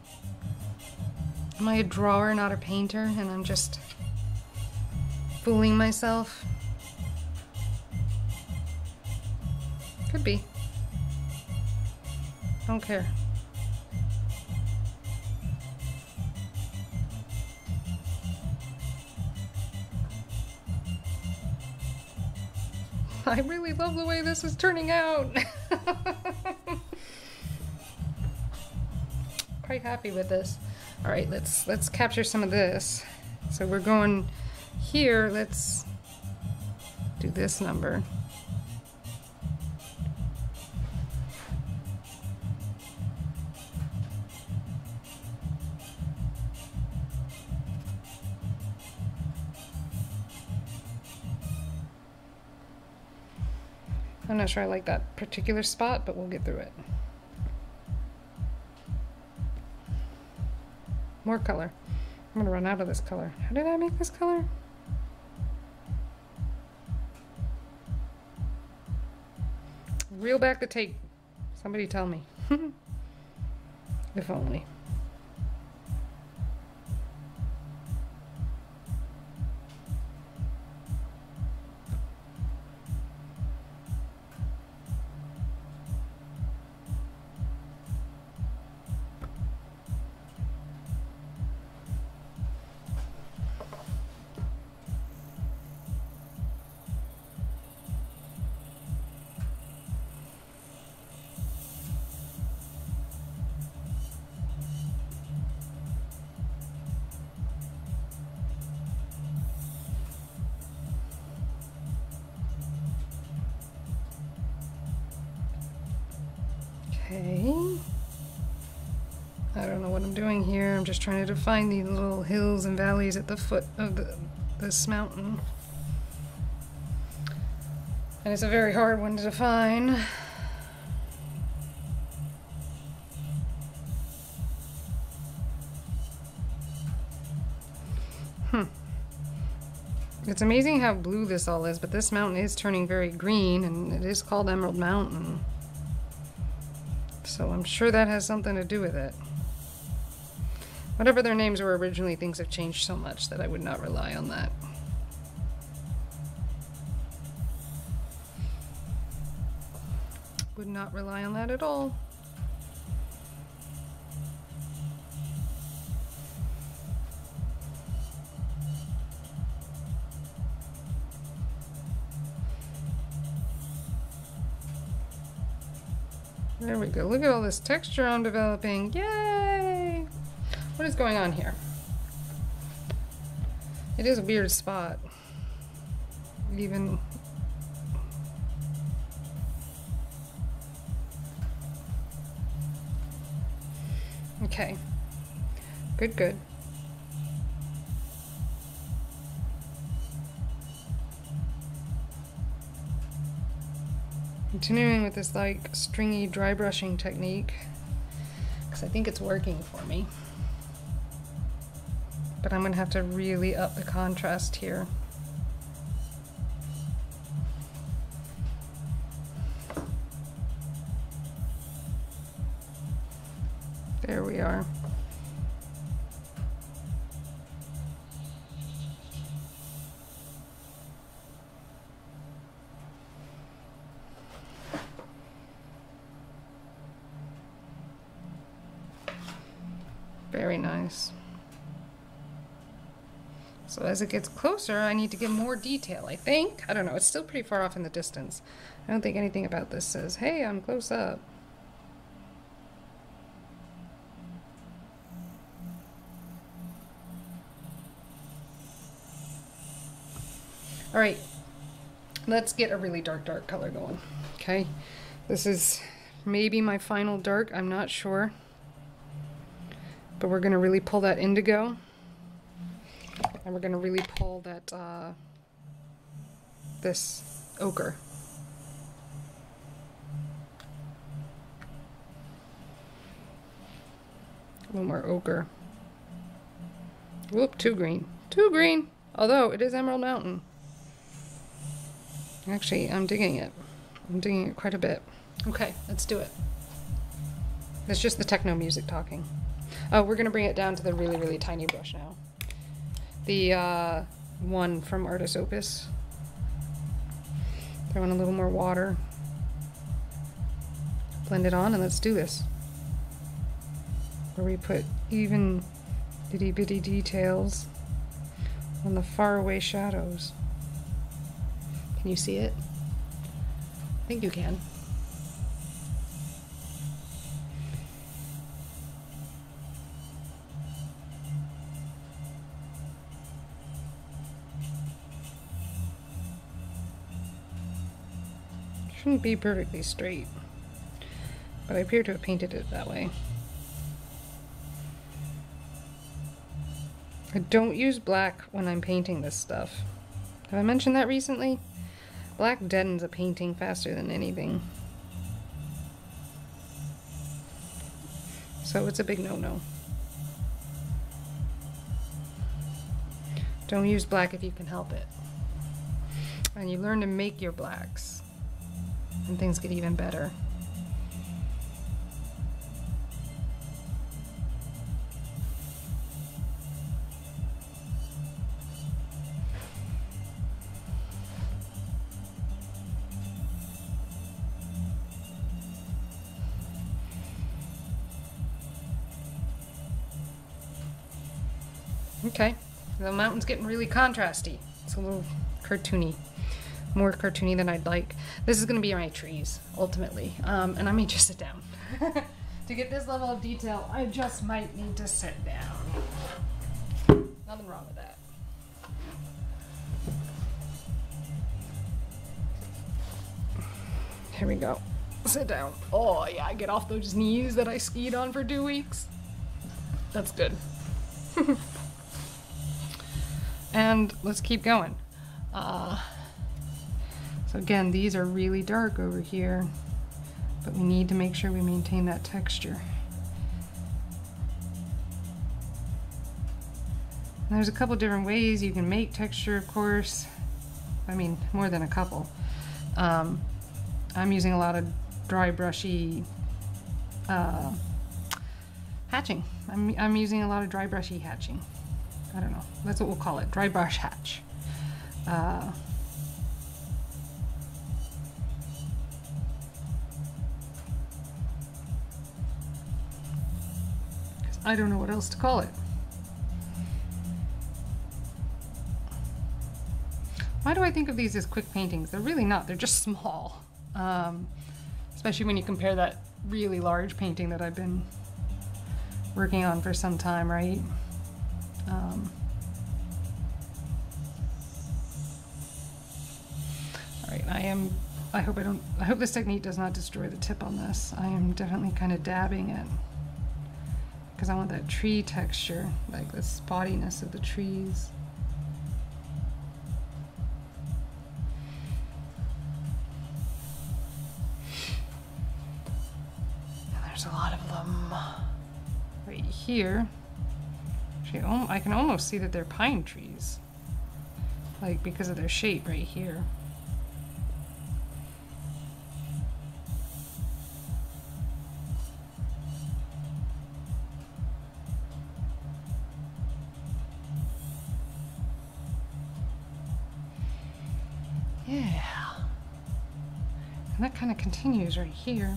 [SPEAKER 1] Am I a drawer, not a painter, and I'm just fooling myself? Could be. Don't care. I really love the way this is turning out. Quite happy with this. All right, let's capture some of this. So we're going here. Let's do this number. I'm not sure I like that particular spot, but we'll get through it. More color. I'm gonna run out of this color. How did I make this color? Reel back the tape. Somebody tell me. If only. Okay. I don't know what I'm doing here. I'm just trying to define these little hills and valleys at the foot of this mountain. And it's a very hard one to define. It's amazing how blue this all is, but this mountain is turning very green, and it is called Emerald Mountain. So I'm sure that has something to do with it. Whatever their names were originally, things have changed so much that I would not rely on that. Would not rely on that at all. There we go. Look at all this texture I'm developing. Yay! What is going on here? It is a weird spot. Even... Okay. Good, good. Continuing with this like stringy dry brushing technique because I think it's working for me. But I'm gonna have to really up the contrast here. There we are. Very nice. So as it gets closer, I need to get more detail, I think. I don't know, it's still pretty far off in the distance. I don't think anything about this says, hey, I'm close up. All right, let's get a really dark color going, okay? This is maybe my final dark, I'm not sure. But we're gonna really pull that indigo. And we're gonna really pull that, this ochre. A little more ochre. Whoop, too green. Too green! Although, it is Emerald Mountain. Actually, I'm digging it. I'm digging it quite a bit. Okay, let's do it. It's just the techno music talking. Oh, we're gonna bring it down to the really, really tiny brush now. The one from Artist Opus. Throw in a little more water. Blend it on and let's do this. Where we put even itty bitty details on the faraway shadows. Can you see it? I think you can. Shouldn't be perfectly straight, but I appear to have painted it that way. I don't use black when I'm painting this stuff. Have I mentioned that recently? Black deadens a painting faster than anything. So it's a big no-no. Don't use black if you can help it. And you learn to make your blacks, and things get even better. Okay, the mountain's getting really contrasty. It's a little cartoony. More cartoony than I'd like. This is gonna be my trees, ultimately. And I may just sit down. To get this level of detail, I just might need to sit down. Nothing wrong with that. Here we go. Sit down. Oh yeah, get off those knees that I skied on for 2 weeks. That's good. And let's keep going. So again, these are really dark over here, but we need to make sure we maintain that texture. And there's a couple different ways you can make texture, of course. I mean, more than a couple. I'm using a lot of dry brushy hatching. I'm using a lot of dry brushy hatching. I don't know. That's what we'll call it. Dry brush hatch. I don't know what else to call it. Why do I think of these as quick paintings? They're really not. They're just small. Especially when you compare that really large painting that I've been working on for some time, right? All right, I hope this technique does not destroy the tip on this. I am definitely kind of dabbing it because I want that tree texture, like the spottiness of the trees. And there's a lot of them right here. Actually, I can almost see that they're pine trees, like because of their shape right here. Yeah, and that kind of continues right here.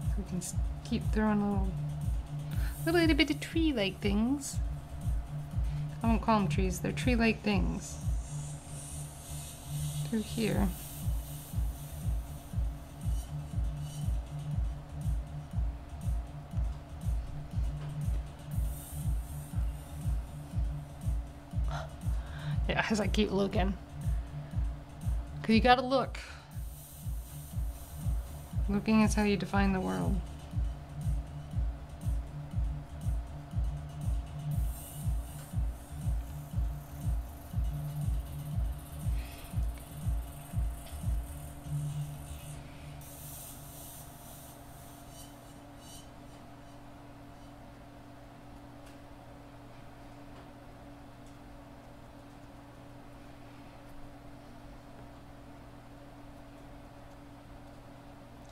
[SPEAKER 1] So we can keep throwing little bit of tree-like things. I won't call them trees, they're tree-like things through here. Yeah, as I keep looking. Because you gotta look. Looking is how you define the world.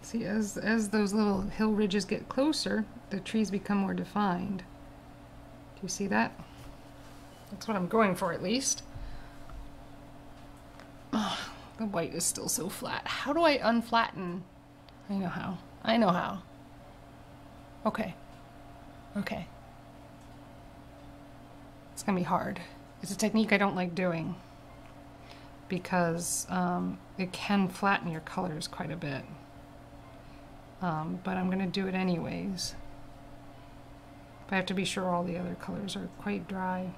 [SPEAKER 1] See, as those little hill ridges get closer, the trees become more defined. Do you see that? That's what I'm going for, at least. Oh, the white is still so flat. How do I unflatten? I know how. I know how. Okay. Okay. It's gonna be hard. It's a technique I don't like doing because it can flatten your colors quite a bit. But I'm going to do it anyways. But I have to be sure all the other colors are quite dry.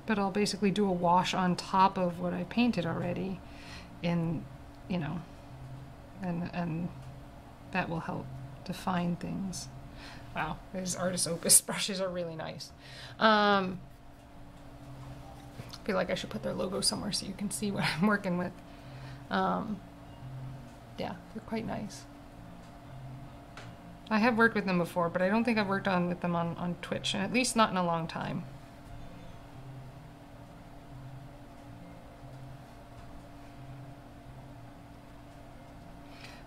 [SPEAKER 1] But I'll basically do a wash on top of what I painted already in, you know, and that will help define things. Wow, these Artist Opus brushes are really nice. I feel like I should put their logo somewhere so you can see what I'm working with. Yeah, they're quite nice. I have worked with them before, but I don't think I've worked with them on Twitch, and at least not in a long time.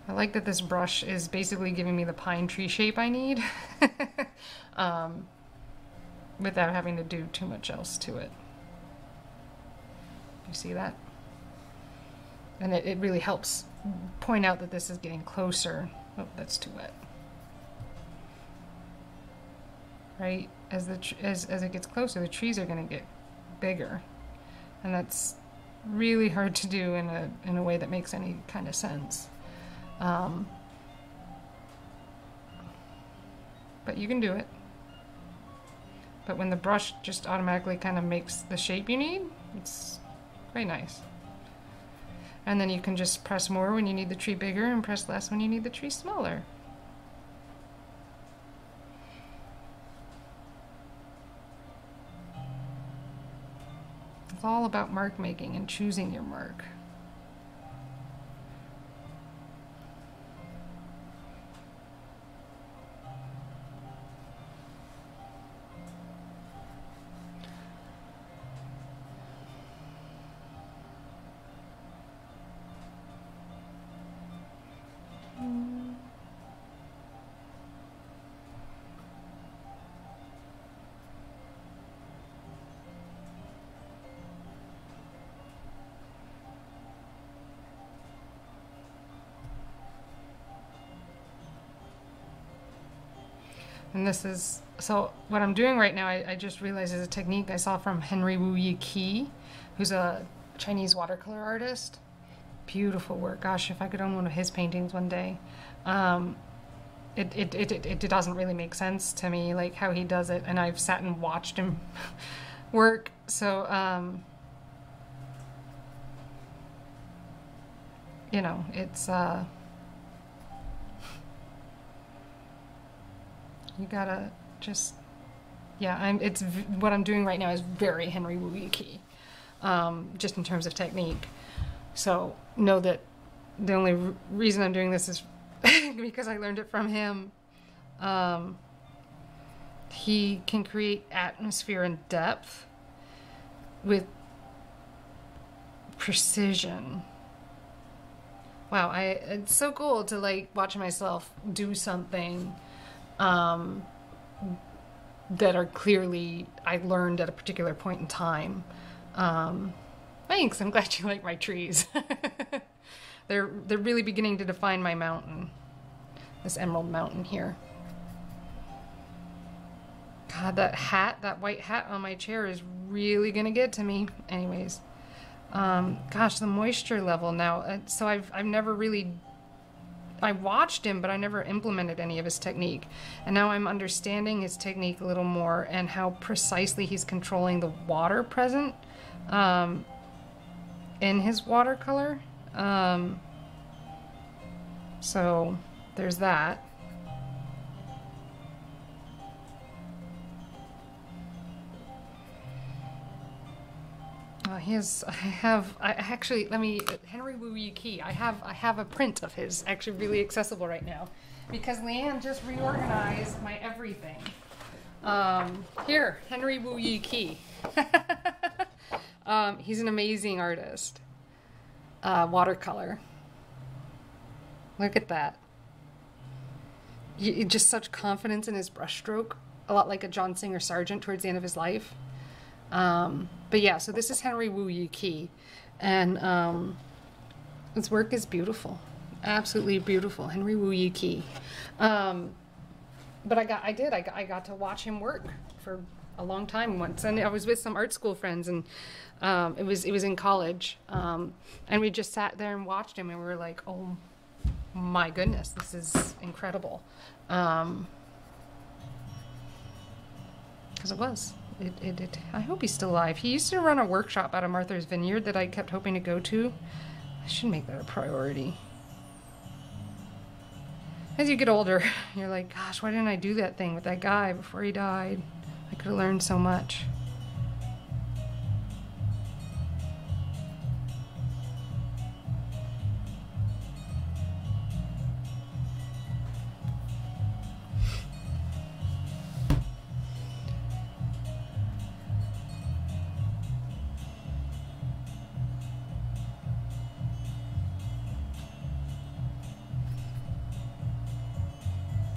[SPEAKER 1] I like that this brush is basically giving me the pine tree shape I need without having to do too much else to it. You see that? And it really helps point out that this is getting closer. Oh, that's too wet. Right? As it gets closer, the trees are going to get bigger. And that's really hard to do in a way that makes any kind of sense. But you can do it. But when the brush just automatically kind of makes the shape you need, it's quite nice. And then you can just press more when you need the tree bigger and press less when you need the tree smaller. It's all about mark making and choosing your mark. And this is, so what I'm doing right now, I just realized is a technique I saw from Henry Wu Yi, who's a Chinese watercolor artist. Beautiful work. Gosh, if I could own one of his paintings one day. It doesn't really make sense to me, like how he does it, and I've sat and watched him work. So, you know, it's, you gotta just, yeah, what I'm doing right now is very Henry Wu Yi, just in terms of technique. So know that the only reason I'm doing this is because I learned it from him. He can create atmosphere and depth with precision. Wow, it's so cool to like watch myself do something that are clearly I learned at a particular point in time. Thanks, I'm glad you like my trees. They're really beginning to define my mountain. This emerald mountain here. God, that white hat on my chair is really gonna get to me. Anyways, gosh, the moisture level now. So I've never really, I watched him, but I never implemented any of his technique. And now I'm understanding his technique a little more and how precisely he's controlling the water present in his watercolor. So there's that. Henry Wu Yi, I have a print of his, actually really accessible right now, because Leanne just reorganized my everything. Here, Henry Wu Yi. He's an amazing artist. Watercolor. Look at that. Just such confidence in his brushstroke, a lot like a John Singer Sargent towards the end of his life. But yeah, so this is Henry Wu Yi, and his work is beautiful, absolutely beautiful. Henry Wu Yi. But I got to watch him work for a long time once, and I was with some art school friends, and it was in college, and we just sat there and watched him, and we were like, oh my goodness, this is incredible, because it was. I hope he's still alive. He used to run a workshop out of Martha's Vineyard that I kept hoping to go to. I should make that a priority. As you get older, you're like, gosh, why didn't I do that thing with that guy before he died? I could have learned so much.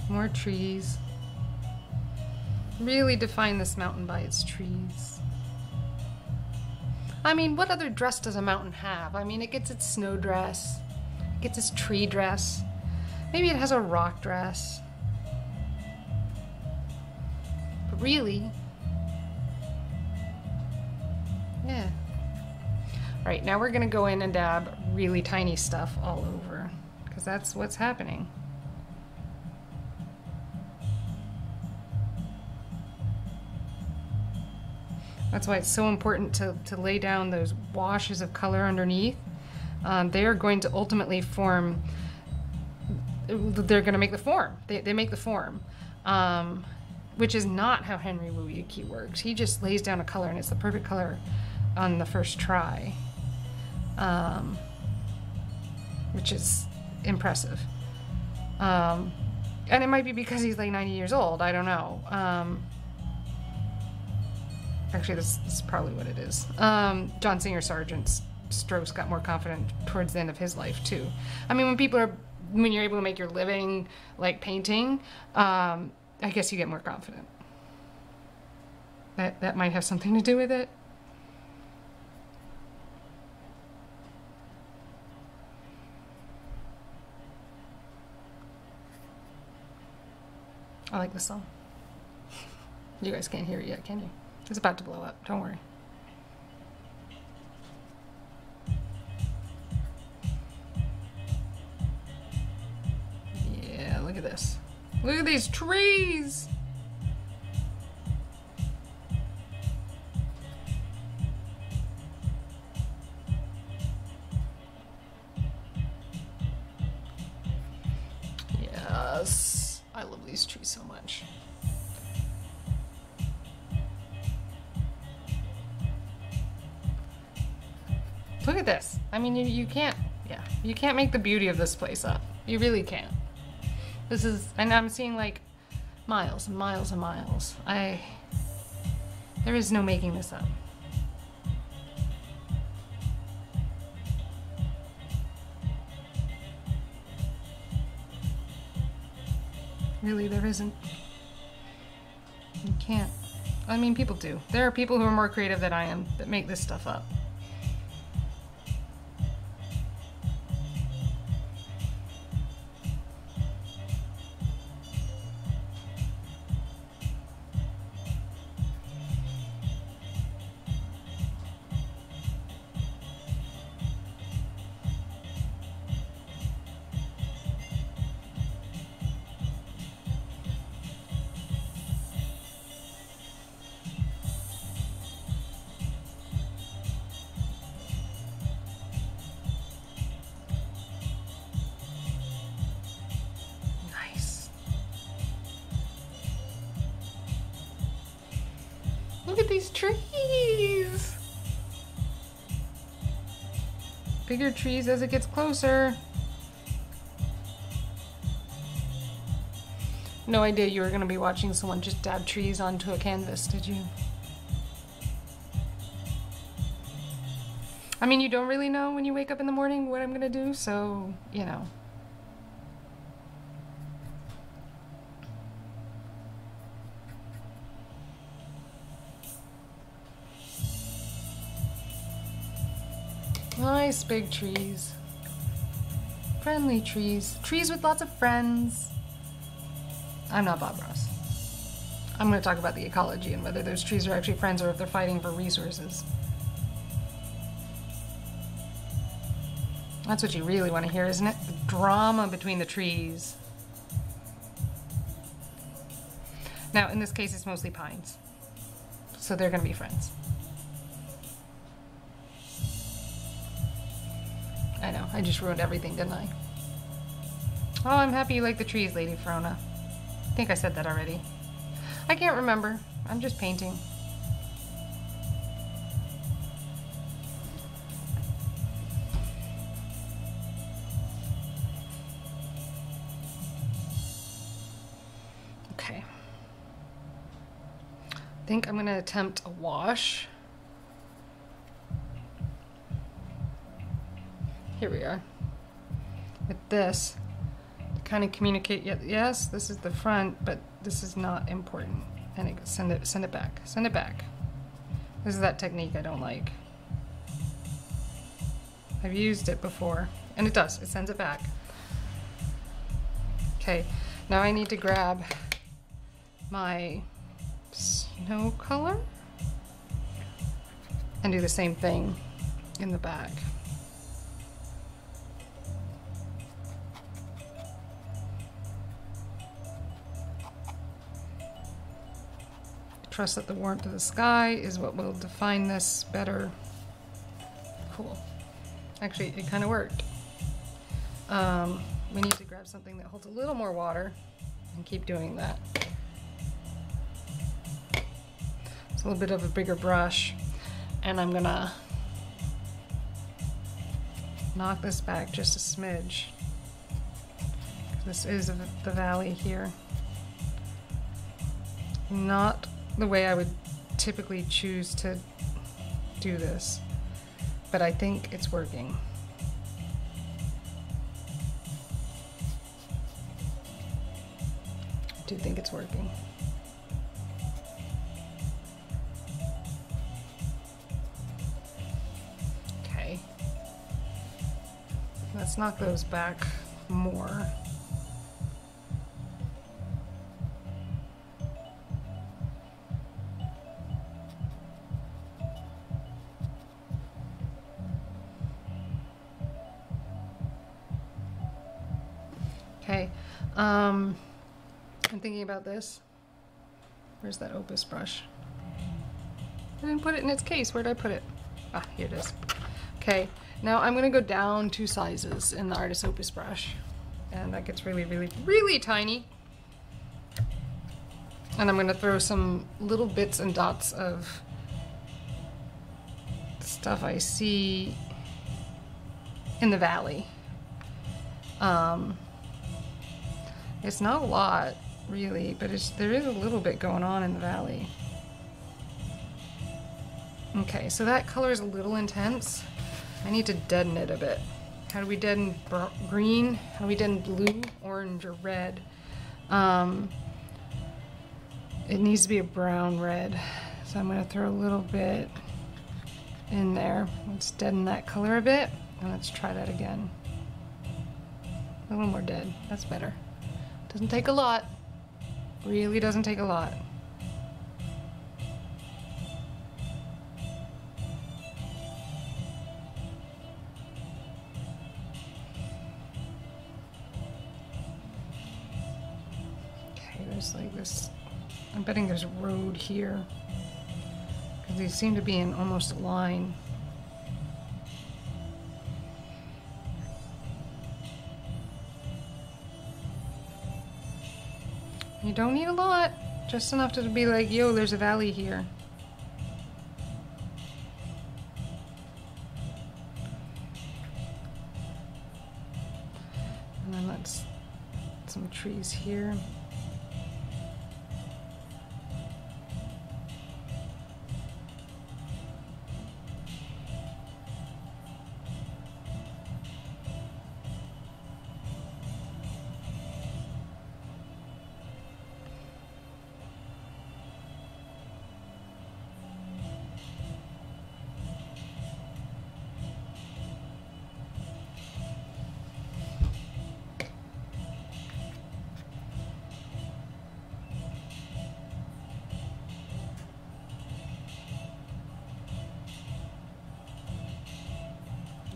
[SPEAKER 1] More trees. Really define this mountain by its trees. I mean, what other dress does a mountain have? I mean, it gets its snow dress, it gets its tree dress, maybe it has a rock dress. But really, yeah. All right, now we're gonna go in and dab really tiny stuff all over, because that's what's happening. That's why it's so important to lay down those washes of color underneath. They are going to ultimately form, they're going to make the form. They make the form, which is not how Henry Wu Yi works. He just lays down a color and it's the perfect color on the first try, which is impressive. And it might be because he's like 90 years old. I don't know. Actually, this is probably what it is. John Singer Sargent's strokes got more confident towards the end of his life too. I mean, when you're able to make your living like painting, I guess you get more confident. That might have something to do with it. I like this song. You guys can't hear it yet, can you? It's about to blow up. Don't worry. Yeah, look at this. Look at these trees! Yes, I love these trees so much. Look at this. I mean, you can't, yeah, you can't make the beauty of this place up. You really can't. This is, and I'm seeing like miles and miles and miles. There is no making this up. Really, there isn't. You can't. I mean, people do. There are people who are more creative than I am that make this stuff up. Look at these trees! Bigger trees as it gets closer. No idea you were going to be watching someone just dab trees onto a canvas, did you? I mean, you don't really know when you wake up in the morning what I'm going to do, so, you know. Nice big trees. Friendly trees. Trees with lots of friends. I'm not Bob Ross. I'm going to talk about the ecology and whether those trees are actually friends or if they're fighting for resources. That's what you really want to hear, isn't it? The drama between the trees. Now, in this case, it's mostly pines. So they're going to be friends. I know, I just ruined everything, didn't I? Oh, I'm happy you like the trees, Lady Verona. I think I said that already. I can't remember. I'm just painting. Okay. I think I'm going to attempt a wash. Here we are. With this, to kind of communicate, yes, this is the front, but this is not important. And send it back. Send it back. This is that technique I don't like. I've used it before, and it does. It sends it back. Okay, now I need to grab my snow color and do the same thing in the back. Trust that the warmth of the sky is what will define this better. Cool. Actually, it kind of worked. We need to grab something that holds a little more water and keep doing that. It's a little bit of a bigger brush, and I'm gonna knock this back just a smidge. This is the valley here. Not the way I would typically choose to do this, but I think it's working. I do think it's working. Okay. Let's knock those back more. Okay, I'm thinking about this. Where's that Opus brush? I didn't put it in its case. Where did I put it? Ah, here it is. Okay, now I'm gonna go down 2 sizes in the Artist Opus brush. And that gets really, really, really tiny. And I'm gonna throw some little bits and dots of stuff I see in the valley. It's not a lot, really, but there is a little bit going on in the valley. Okay, so that color is a little intense. I need to deaden it a bit. How do we deaden green? How do we deaden blue, orange, or red? It needs to be a brown red. So I'm going to throw a little bit in there. Let's deaden that color a bit, and let's try that again. A little more dead. That's better. Doesn't take a lot. Really doesn't take a lot. Okay, there's like this, I'm betting there's a road here, because they seem to be in almost a line. You don't need a lot, just enough to be like, yo, there's a valley here. And then let's, some trees here.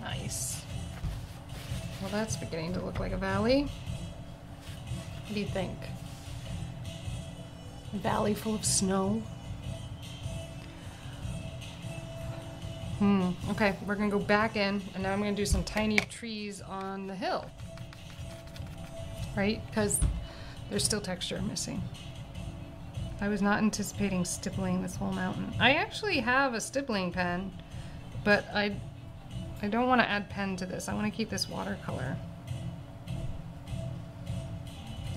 [SPEAKER 1] Nice. Well, that's beginning to look like a valley. What do you think? A valley full of snow? Okay, we're gonna go back in, and now I'm gonna do some tiny trees on the hill. Right? Because there's still texture missing. I was not anticipating stippling this whole mountain. I actually have a stippling pen, but I don't want to add pen to this. I want to keep this watercolor.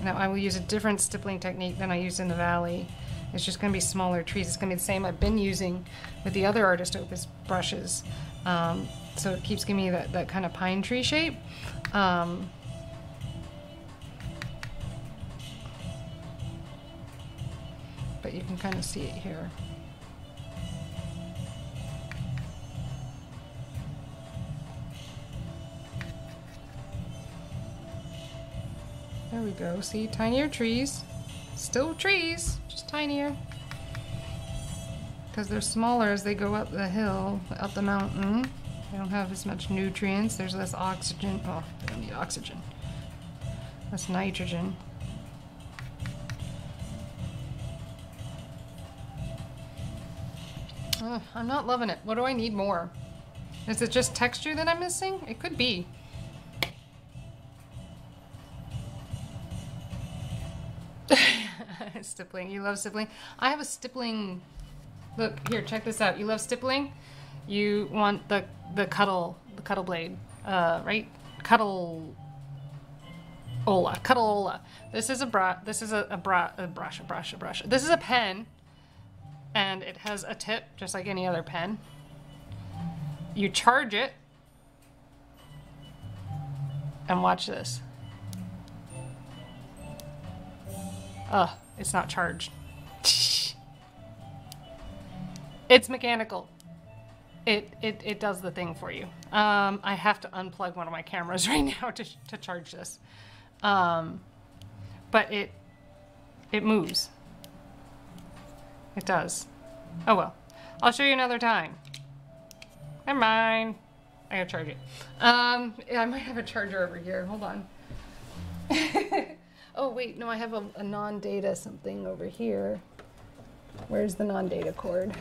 [SPEAKER 1] Now I will use a different stippling technique than I used in the valley. It's just going to be smaller trees. It's going to be the same I've been using with the other Artist Opus brushes. So it keeps giving me that kind of pine tree shape. But you can kind of see it here. There we go. See, tinier trees. Still trees, just tinier. Because they're smaller as they go up the hill, up the mountain. They don't have as much nutrients. There's less oxygen. Oh, they don't need oxygen. Less nitrogen. I'm not loving it. What do I need more? Is it just texture that I'm missing? It could be. Stippling. You love stippling? I have a stippling. Look, here, check this out. You love stippling? You want the cuddle blade, right? Cuddle-ola. This is a brush. This is a brush. This is a pen, and it has a tip just like any other pen. You charge it, and watch this. It's not charged. It's mechanical. It does the thing for you. I have to unplug one of my cameras right now to charge this. But it moves. It does. Oh well. I'll show you another time. Never mind. I gotta charge it. Yeah, I might have a charger over here. Hold on. Oh wait, no, I have a non-data something over here. Where's the non-data cord?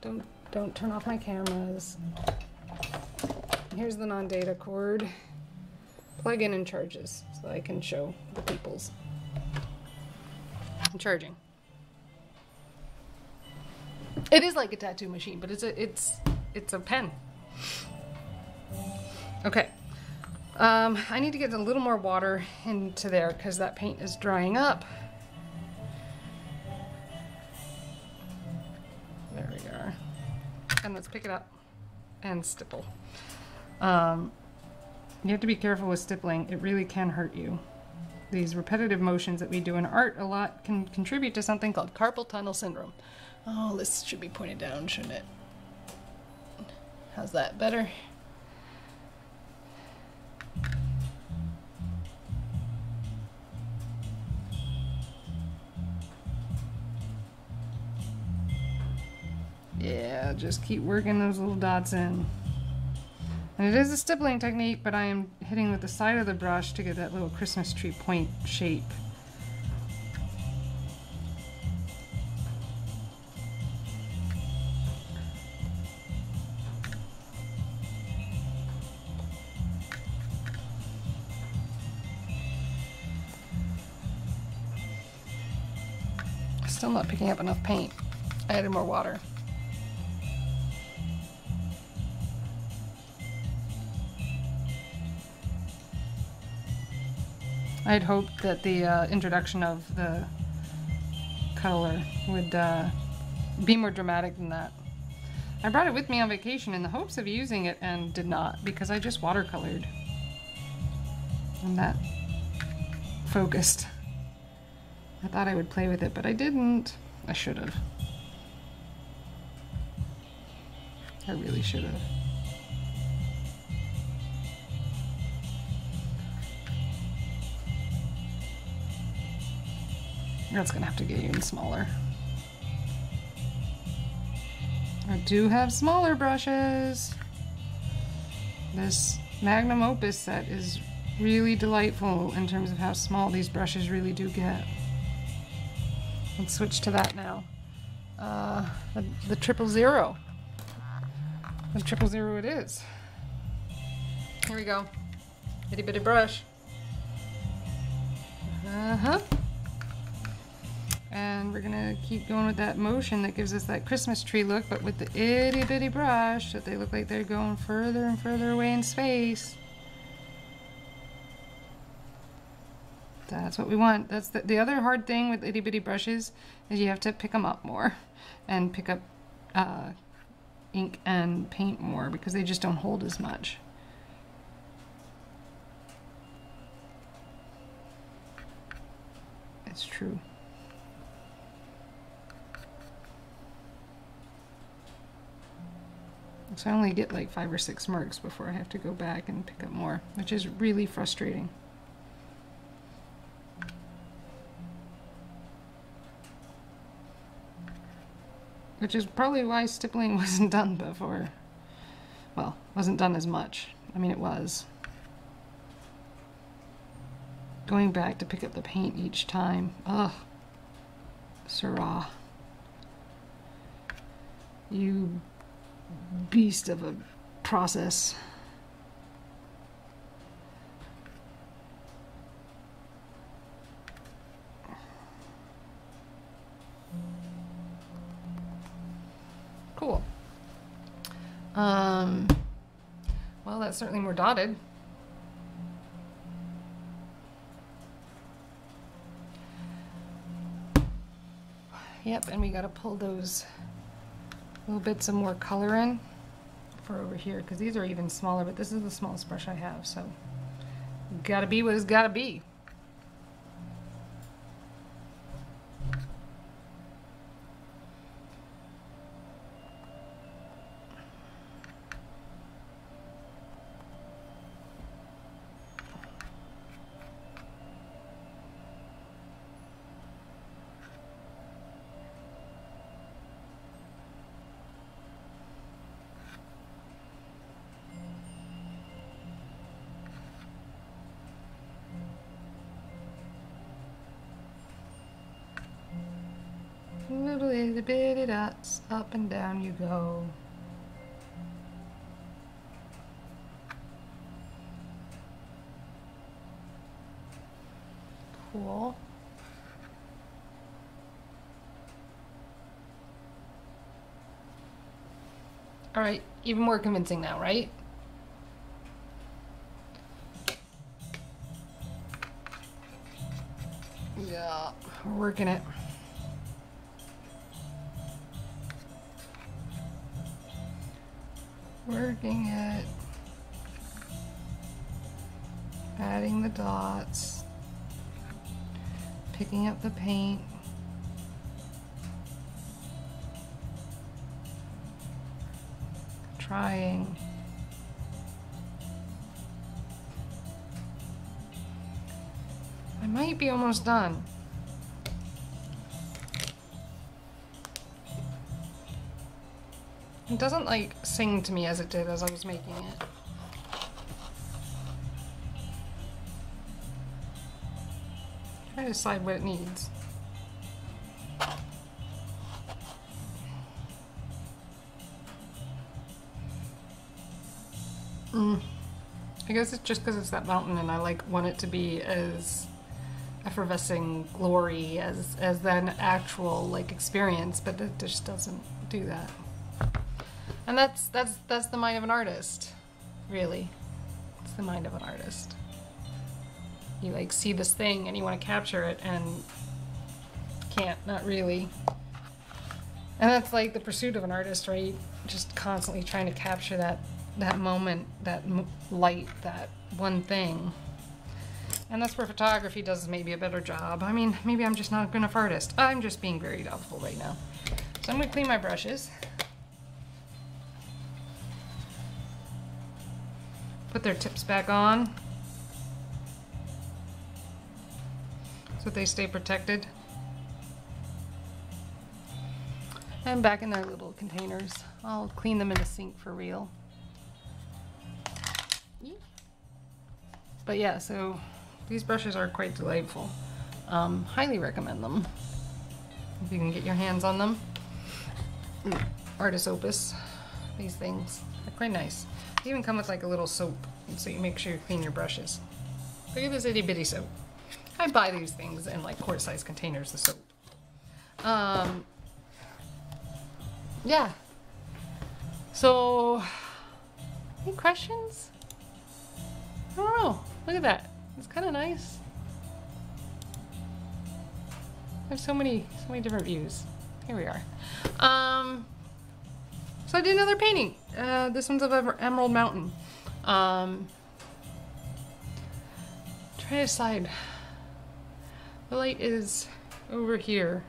[SPEAKER 1] Don't turn off my cameras. Here's the non-data cord. Plug in and charges so I can show the peoples. I'm charging. It is like a tattoo machine, but it's a pen. Okay. I need to get a little more water into there because that paint is drying up. There we go. And let's pick it up and stipple. You have to be careful with stippling. It really can hurt you. These repetitive motions that we do in art a lot can contribute to something called carpal tunnel syndrome. Oh, this should be pointed down, shouldn't it? How's that? Better? Yeah, just keep working those little dots in. And it is a stippling technique, but I am hitting with the side of the brush to get that little Christmas tree point shape. Still not picking up enough paint. I added more water. I'd hoped that the introduction of the color would be more dramatic than that. I brought it with me on vacation in the hopes of using it and did not because I just watercolored. I'm that focused. I thought I would play with it, but I didn't. I should have. I really should have. That's gonna have to get even smaller. I do have smaller brushes. This magnum opus set is really delightful in terms of how small these brushes really do get. Let's switch to that now. The 000. The 000 it is. Here we go. Itty bitty brush. And we're gonna keep going with that motion that gives us that Christmas tree look, but with the itty bitty brush, that they look like they're going further and further away in space. That's what we want. That's the other hard thing with itty bitty brushes is you have to pick them up more and pick up ink and paint more because they just don't hold as much. It's true. So I only get like 5 or 6 marks before I have to go back and pick up more, which is really frustrating. Which is probably why stippling wasn't done before. Well, wasn't done as much. I mean, it was. Going back to pick up the paint each time. Ugh. Sirrah. You beast of a process. Cool. Well, that's certainly more dotted. Yep, and we gotta pull those little bits of more color in for over here, because these are even smaller, but this is the smallest brush I have, so gotta be what it's gotta be. Itty bitty dots, up and down you go. Cool. All right, even more convincing now, right? Yeah, we're working it. Working it. Adding the dots. Picking up the paint. Trying. I might be almost done. It doesn't like sing to me as it did as I was making it. Try to decide what it needs. I guess it's just because it's that mountain and I like want it to be as effervescing glory as an actual like experience, but it just doesn't do that. And that's the mind of an artist, really. It's the mind of an artist. You like see this thing and you want to capture it and can't, not really. And that's like the pursuit of an artist, right? Just constantly trying to capture that moment, that light, that one thing. And that's where photography does maybe a better job. I mean, maybe I'm just not a good enough artist. I'm just being very doubtful right now. So I'm going to clean my brushes. Put their tips back on so they stay protected. And back in their little containers. I'll clean them in the sink for real. But yeah, so these brushes are quite delightful. Highly recommend them if you can get your hands on them. Artist Opus, these things are quite nice. They even come with like a little soap, so you make sure you clean your brushes. Look at this itty bitty soap. I buy these things in like quart-sized containers, the soap. Yeah. So, any questions? I don't know. Look at that. It's kind of nice. There's so many different views. Here we are. So I did another painting. This one's of Emerald Mountain. Try to decide. The light is over here.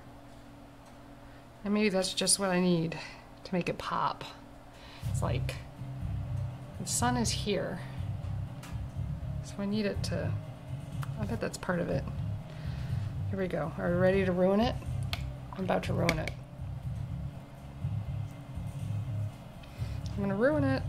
[SPEAKER 1] And maybe that's just what I need to make it pop. It's like the sun is here. So I need it to, I bet that's part of it. Here we go. Are we ready to ruin it? I'm about to ruin it. I'm gonna ruin it.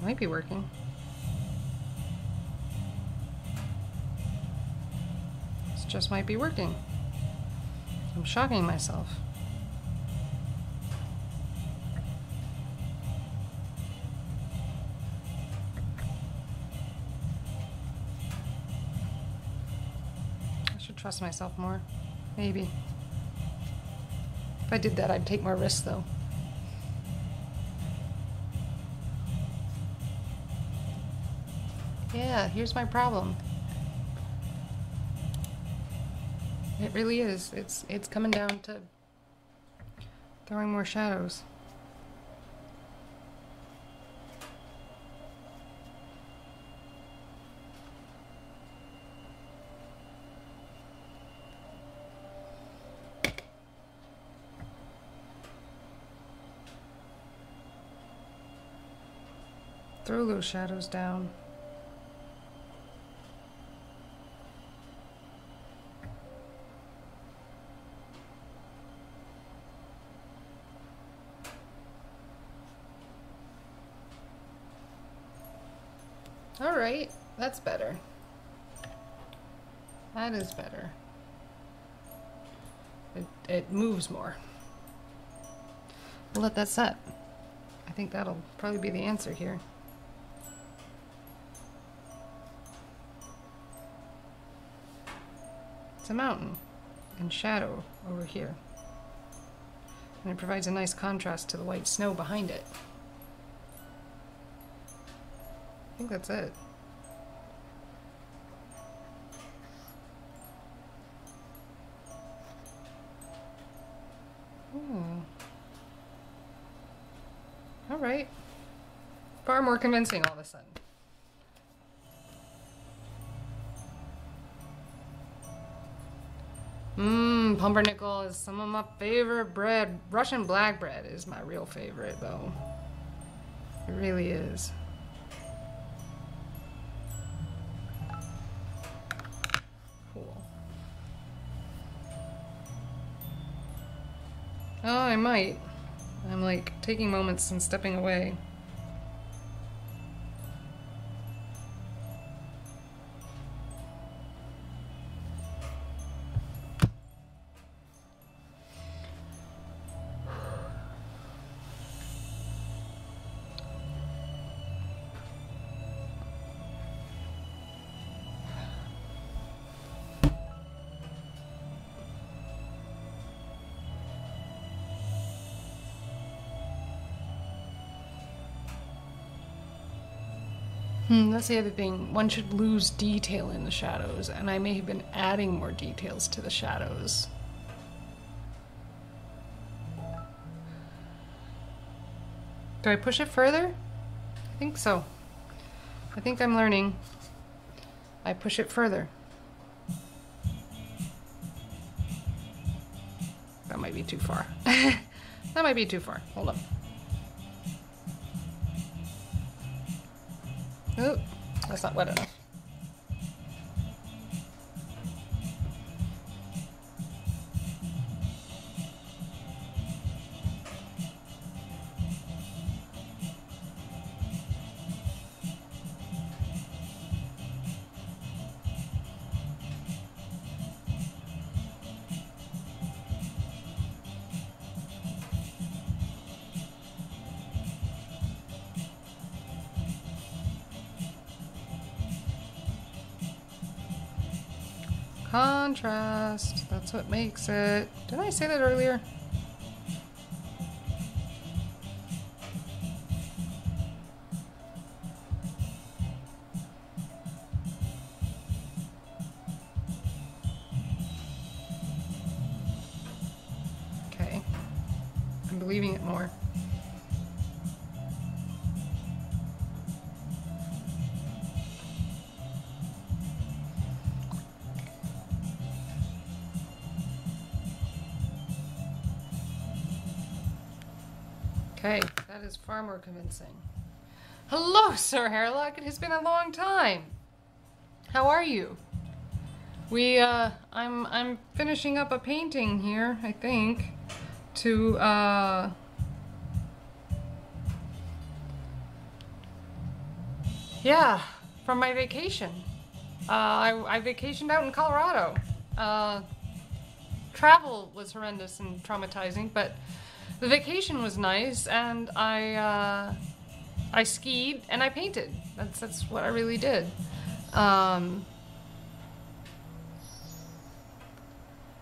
[SPEAKER 1] Might be working. This just might be working. I'm shocking myself. I should trust myself more. Maybe. If I did that, I'd take more risks though. Yeah, here's my problem. It really is. It's coming down to throwing more shadows. Throw those shadows down. All right, that's better. That is better. It moves more. We'll let that set. I think that'll probably be the answer here. It's a mountain and shadow over here. And it provides a nice contrast to the white snow behind it. I think that's it. All right. Far more convincing all of a sudden. Pumpernickel is some of my favorite bread. Russian black bread is my real favorite, though. It really is. Cool. Oh, I might. I'm like taking moments and stepping away. That's the other thing. One should lose detail in the shadows, and I may have been adding more details to the shadows. Do I push it further? I think so. I think I'm learning. I push it further. That might be too far. That might be too far. Hold on. Oh, that's not wet enough. Contrast, that's what makes it. Didn't I say that earlier? Okay, I'm believing it more. Okay, that is far more convincing. Hello, Sir Hairlock. It has been a long time. How are you? I'm finishing up a painting here, I think, to, yeah, from my vacation. I vacationed out in Colorado. Travel was horrendous and traumatizing, but the vacation was nice, and I skied and I painted. That's what I really did. And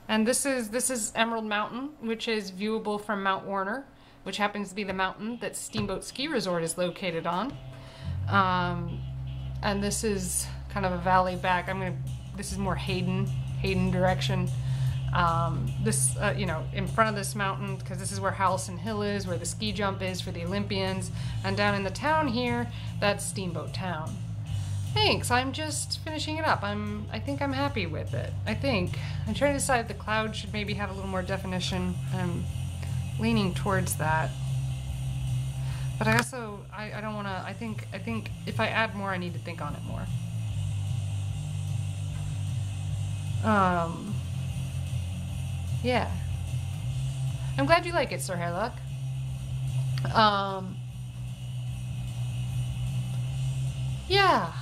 [SPEAKER 1] this is Emerald Mountain, which is viewable from Mount Warner, which happens to be the mountain that Steamboat Ski Resort is located on. And this is kind of a valley back. This is more Hayden direction. You know, in front of this mountain, because this is where Howelson Hill is, where the ski jump is for the Olympians, and down in the town here, that's Steamboat Town. Thanks, I'm just finishing it up. I think I'm happy with it. I'm trying to decide if the clouds should maybe have a little more definition. I'm leaning towards that. But I also, I don't want to, I think if I add more, I need to think on it more. Yeah. I'm glad you like it, Sir Hairlock. Yeah.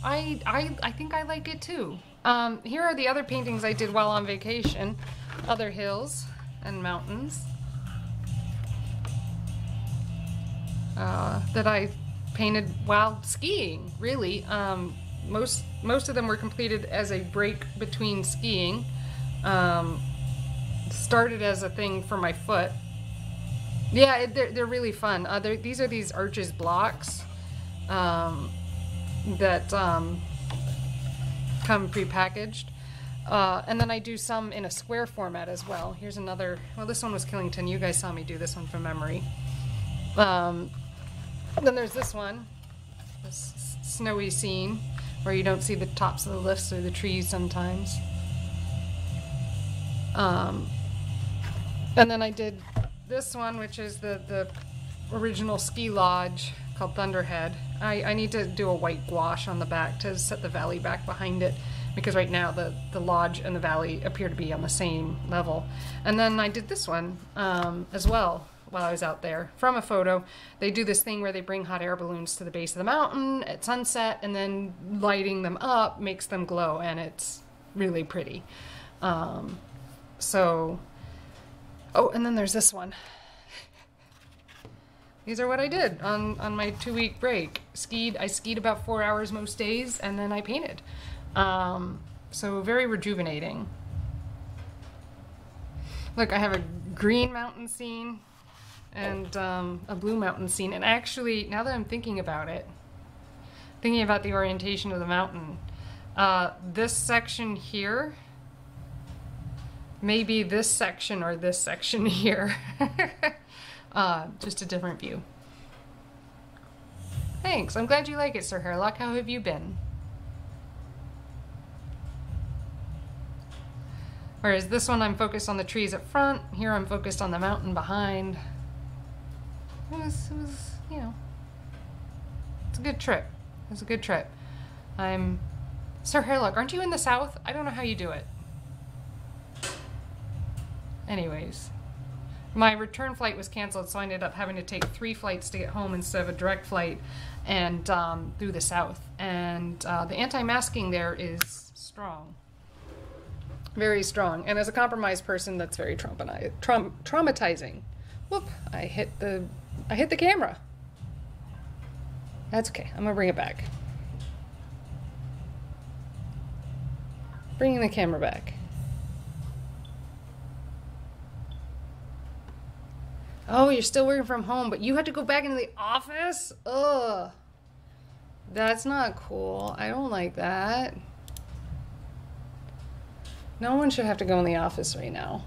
[SPEAKER 1] I think I like it too. Here are the other paintings I did while on vacation. Other hills and mountains that I painted while skiing, really. Most of them were completed as a break between skiing. Started as a thing for my foot. Yeah, they're really fun. These are these arches blocks that come pre-packaged. And then I do some in a square format as well. Here's another, well, this one was Killington. You guys saw me do this one from memory. Then there's this one, this snowy scene where you don't see the tops of the lifts or the trees sometimes. And then I did this one, which is the original ski lodge called Thunderhead. I need to do a white gouache on the back to set the valley back behind it, because right now the lodge and the valley appear to be on the same level. And then I did this one as well while I was out there from a photo. They do this thing where they bring hot air balloons to the base of the mountain at sunset, and then lighting them up makes them glow, and it's really pretty. Oh, and then there's this one. These are what I did on my 2-week break. I skied about 4 hours most days, and then I painted. So very rejuvenating. Look, I have a green mountain scene and a blue mountain scene. And actually, now that I'm thinking about it, thinking about the orientation of the mountain, this section here, maybe this section or this section here. Just a different view. Thanks. I'm glad you like it, Sir Hairlock. How have you been? Whereas this one, I'm focused on the trees up front. Here, I'm focused on the mountain behind. It was, you know, it's a good trip. It's a good trip. Sir Hairlock, aren't you in the south? I don't know how you do it. Anyways, my return flight was canceled, so I ended up having to take 3 flights to get home instead of a direct flight, and through the south. And the anti-masking there is strong. Very strong. And as a compromised person, that's very traumatizing. Whoop, I hit the camera. That's okay. I'm gonna bring it back. Bringing the camera back. Oh, you're still working from home, but you had to go back into the office? Ugh. That's not cool. I don't like that. No one should have to go in the office right now.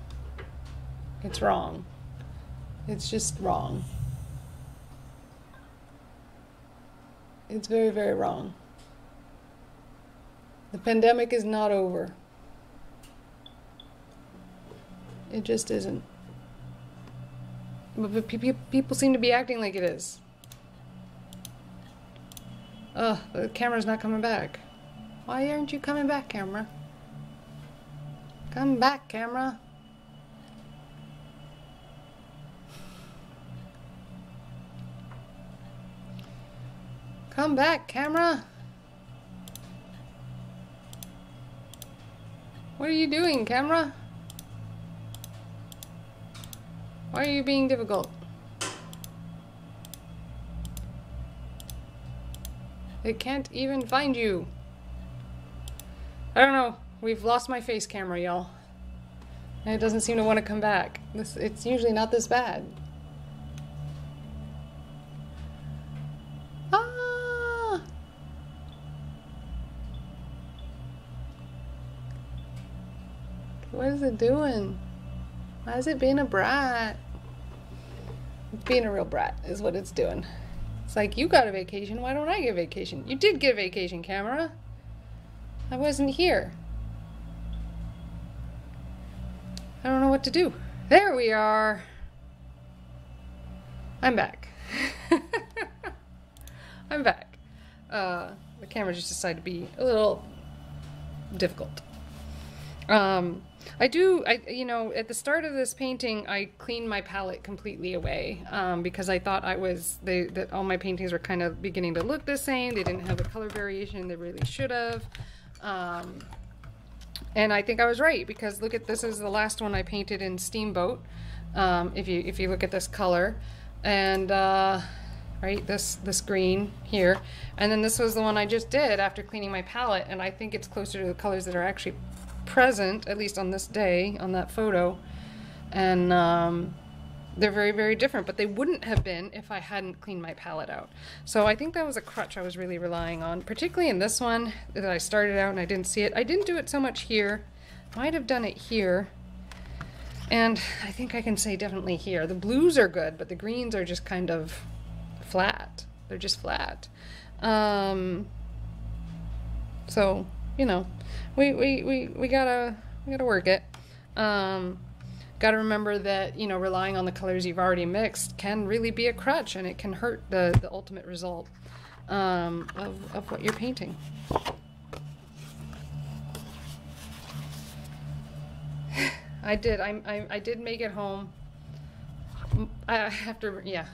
[SPEAKER 1] It's wrong. It's just wrong. It's very, very wrong. The pandemic is not over. It just isn't. But people seem to be acting like it is. Ugh, the camera's not coming back. Why aren't you coming back, camera? Come back, camera. Come back, camera. What are you doing, camera? Why are you being difficult? It can't even find you. I don't know. We've lost my face camera, y'all. And it doesn't seem to want to come back. It's usually not this bad. Ah! What is it doing? Why is it being a brat? It's being a real brat is what it's doing. It's like, you got a vacation, why don't I get a vacation? You did get a vacation, camera. I wasn't here. I don't know what to do. There we are. I'm back. I'm back. The camera just decided to be a little difficult. You know, at the start of this painting, I cleaned my palette completely away, because I thought that all my paintings were kind of beginning to look the same. They didn't have the color variation they really should have. And I think I was right, because look at this is the last one I painted in Steamboat. If you look at this color, and right, this green here, and then this was the one I just did after cleaning my palette, and I think it's closer to the colors that are actually present, at least on this day, on that photo. And they're very, very different, but they wouldn't have been if I hadn't cleaned my palette out. So I think that was a crutch I was really relying on, particularly in this one that I started out and I didn't see it. I didn't do it so much here. Might have done it here. And I think I can say definitely here. The blues are good, but the greens are just kind of flat. They're just flat. So, you know, we gotta work it. Gotta remember that, you know, relying on the colors you've already mixed can really be a crutch, and it can hurt the ultimate result of what you're painting. I did make it home. I have to, yeah.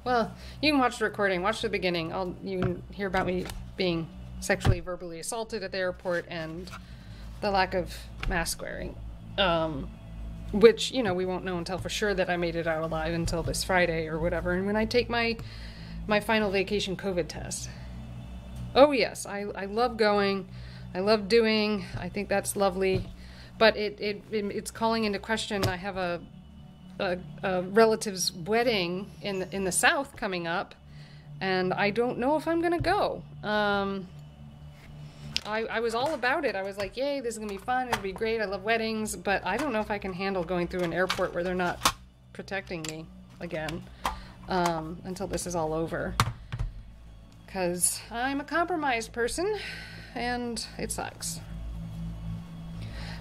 [SPEAKER 1] Well, you can watch the recording. Watch the beginning. You can hear about me being sexually, verbally assaulted at the airport and the lack of mask wearing. Which, you know, we won't know until for sure that I made it out alive until this Friday or whatever. And when I take my final vacation COVID test. Oh yes, I love going. I love doing. I think that's lovely. But it's calling into question. I have a relative's wedding in the South coming up, and I don't know if I'm gonna go. I was all about it. I was like, yay, this is gonna be fun, it'll be great, I love weddings, but I don't know if I can handle going through an airport where they're not protecting me again, until this is all over. Because I'm a compromised person, and it sucks.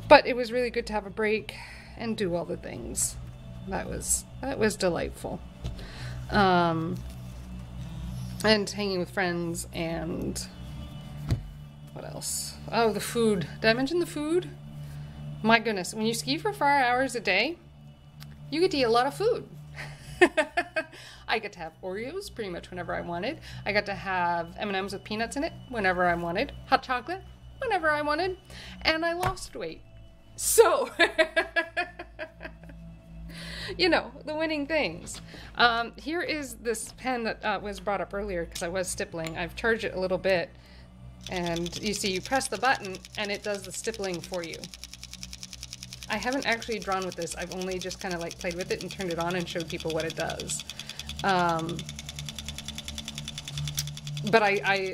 [SPEAKER 1] But it was really good to have a break and do all the things. That was delightful. And hanging with friends, and what else? Oh, the food. Did I mention the food? My goodness, when you ski for 4 hours a day, you get to eat a lot of food. I get to have Oreos pretty much whenever I wanted. I got to have M&Ms with peanuts in it whenever I wanted. Hot chocolate whenever I wanted. And I lost weight. So, you know, the winning things. Here is this pen that was brought up earlier because I was stippling. I've charged it a little bit, and you see you press the button and it does the stippling for you. I haven't actually drawn with this. I've only just kind of like played with it and turned it on and showed people what it does. But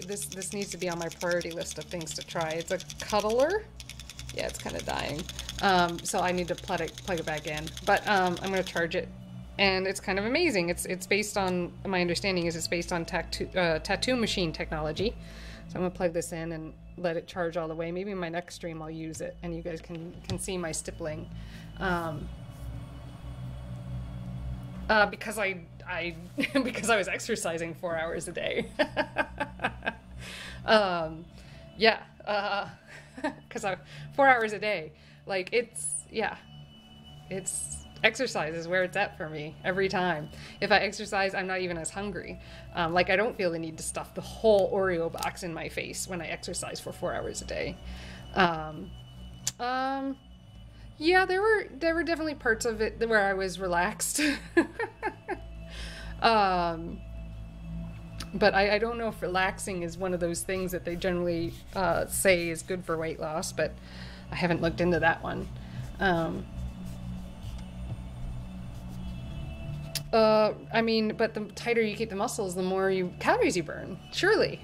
[SPEAKER 1] this needs to be on my priority list of things to try. It's a cuddler. Yeah, it's kind of dying. So I need to plug it back in. But I'm going to charge it. And it's kind of amazing. It's based on, my understanding is it's based on tattoo machine technology. So I'm going to plug this in and let it charge all the way. Maybe in my next stream I'll use it and you guys can see my stippling. Because I because I was exercising 4 hours a day. Yeah. Because 4 hours a day, like it's exercise is where it's at for me every time. If I exercise, I'm not even as hungry. Like I don't feel the need to stuff the whole Oreo box in my face when I exercise for 4 hours a day. Yeah, there were definitely parts of it where I was relaxed. But I don't know if relaxing is one of those things that they generally say is good for weight loss, but I haven't looked into that one. I mean, but the tighter you keep the muscles, the more calories you burn, surely.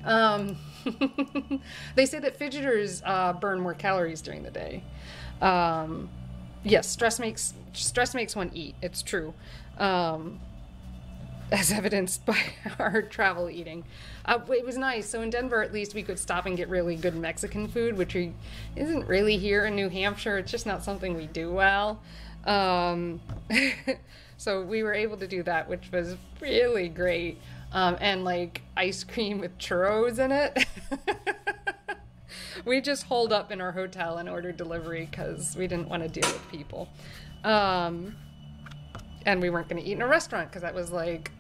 [SPEAKER 1] They say that fidgeters burn more calories during the day. Yes, stress makes one eat, it's true. As evidenced by our travel eating. It was nice. So in Denver, at least, we could stop and get really good Mexican food, which isn't really here in New Hampshire. It's just not something we do well. So we were able to do that, which was really great. And like ice cream with churros in it, We just holed up in our hotel and ordered delivery because we didn't want to deal with people. And we weren't going to eat in a restaurant because that was like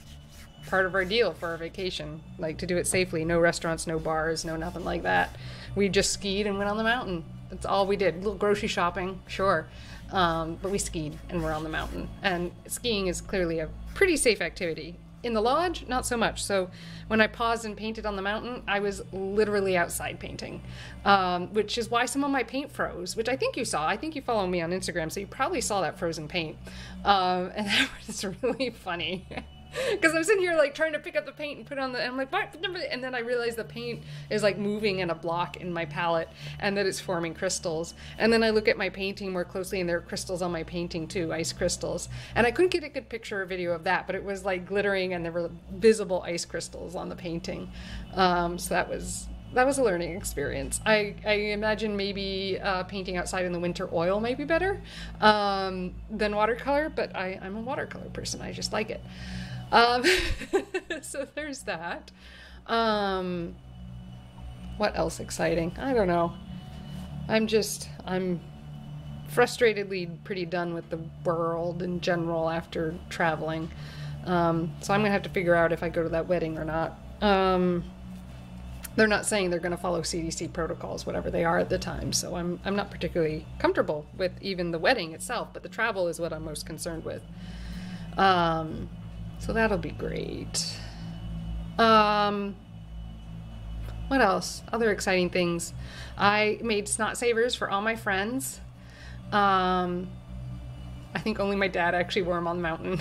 [SPEAKER 1] part of our deal for our vacation, like to do it safely. No restaurants, no bars, no nothing like that. We just skied and went on the mountain. That's all we did. A little grocery shopping, sure. But we skied and we're on the mountain. And skiing is clearly a pretty safe activity. In the lodge, not so much. So when I paused and painted on the mountain, I was literally outside painting, which is why some of my paint froze, which I think you saw. I think you follow me on Instagram, so you probably saw that frozen paint. And that was really funny. Because I'm sitting here like trying to pick up the paint and put it on the, and I'm like, what? And then I realize the paint is like moving in a block in my palette and that it's forming crystals. And then I look at my painting more closely and there are crystals on my painting too, ice crystals. And I couldn't get a good picture or video of that, but it was like glittering and there were visible ice crystals on the painting. So that was a learning experience. I imagine maybe painting outside in the winter oil might be better than watercolor, but I'm a watercolor person. I just like it. So there's that. What else exciting? I don't know. I'm frustratedly pretty done with the world in general after traveling. So I'm gonna have to figure out if I go to that wedding or not. They're not saying they're going to follow CDC protocols, whatever they are at the time. So I'm not particularly comfortable with even the wedding itself, but the travel is what I'm most concerned with. So that'll be great. What else? Other exciting things. I made snot savers for all my friends. I think only my dad actually wore them on the mountain.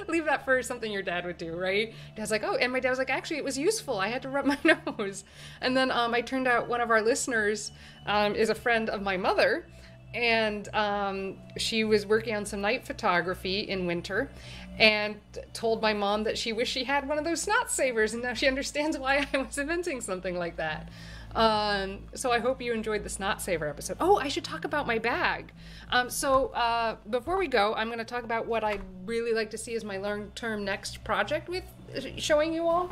[SPEAKER 1] Leave that for something your dad would do, right? Dad's like, oh, and my dad was like, actually, it was useful. I had to rub my nose. And then I turned out one of our listeners is a friend of my mother, and she was working on some night photography in winter and told my mom that she wished she had one of those snot savers, and now she understands why I was inventing something like that. So I hope you enjoyed the snot saver episode. Oh, I should talk about my bag. So before we go, I'm going to talk about what I'd really like to see as my long-term next project with showing you all.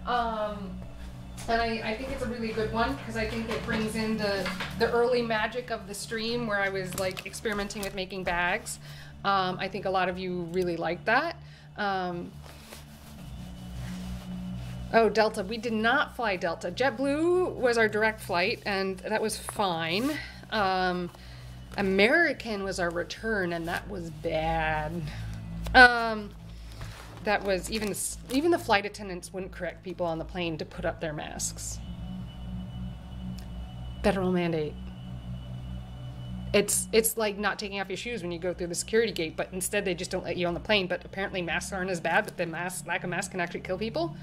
[SPEAKER 1] And I think it's a really good one because I think it brings in the early magic of the stream where I was like experimenting with making bags. I think a lot of you really like that. Oh, Delta. We did not fly Delta. JetBlue was our direct flight, and that was fine. American was our return, and that was bad. That was even the flight attendants wouldn't correct people on the plane to put up their masks. Federal mandate. It's like not taking off your shoes when you go through the security gate, but instead they just don't let you on the plane. But apparently masks aren't as bad, but the lack of masks can actually kill people.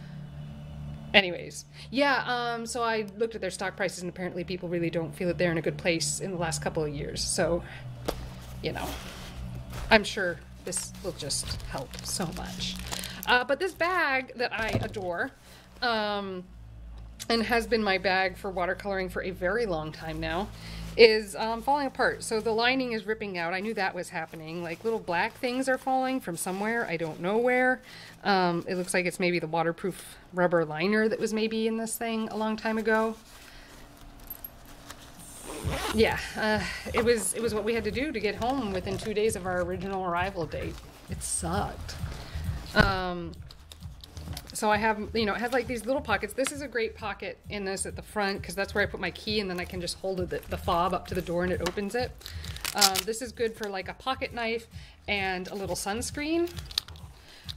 [SPEAKER 1] Anyways, yeah, so I looked at their stock prices, and apparently people really don't feel that they're in a good place in the last couple of years. So, you know, I'm sure this will just help so much. But this bag that I adore, and has been my bag for watercoloring for a very long time now, is falling apart. So the lining is ripping out. I knew that was happening. Like little black things are falling from somewhere. I don't know where. It looks like it's maybe the waterproof rubber liner that was maybe in this thing a long time ago. Yeah, it was what we had to do to get home within 2 days of our original arrival date. It sucked. So I have, you know, it has like these little pockets. This is a great pocket in this at the front because that's where I put my key, and then I can just hold the fob up to the door and it opens it. This is good for like a pocket knife and a little sunscreen.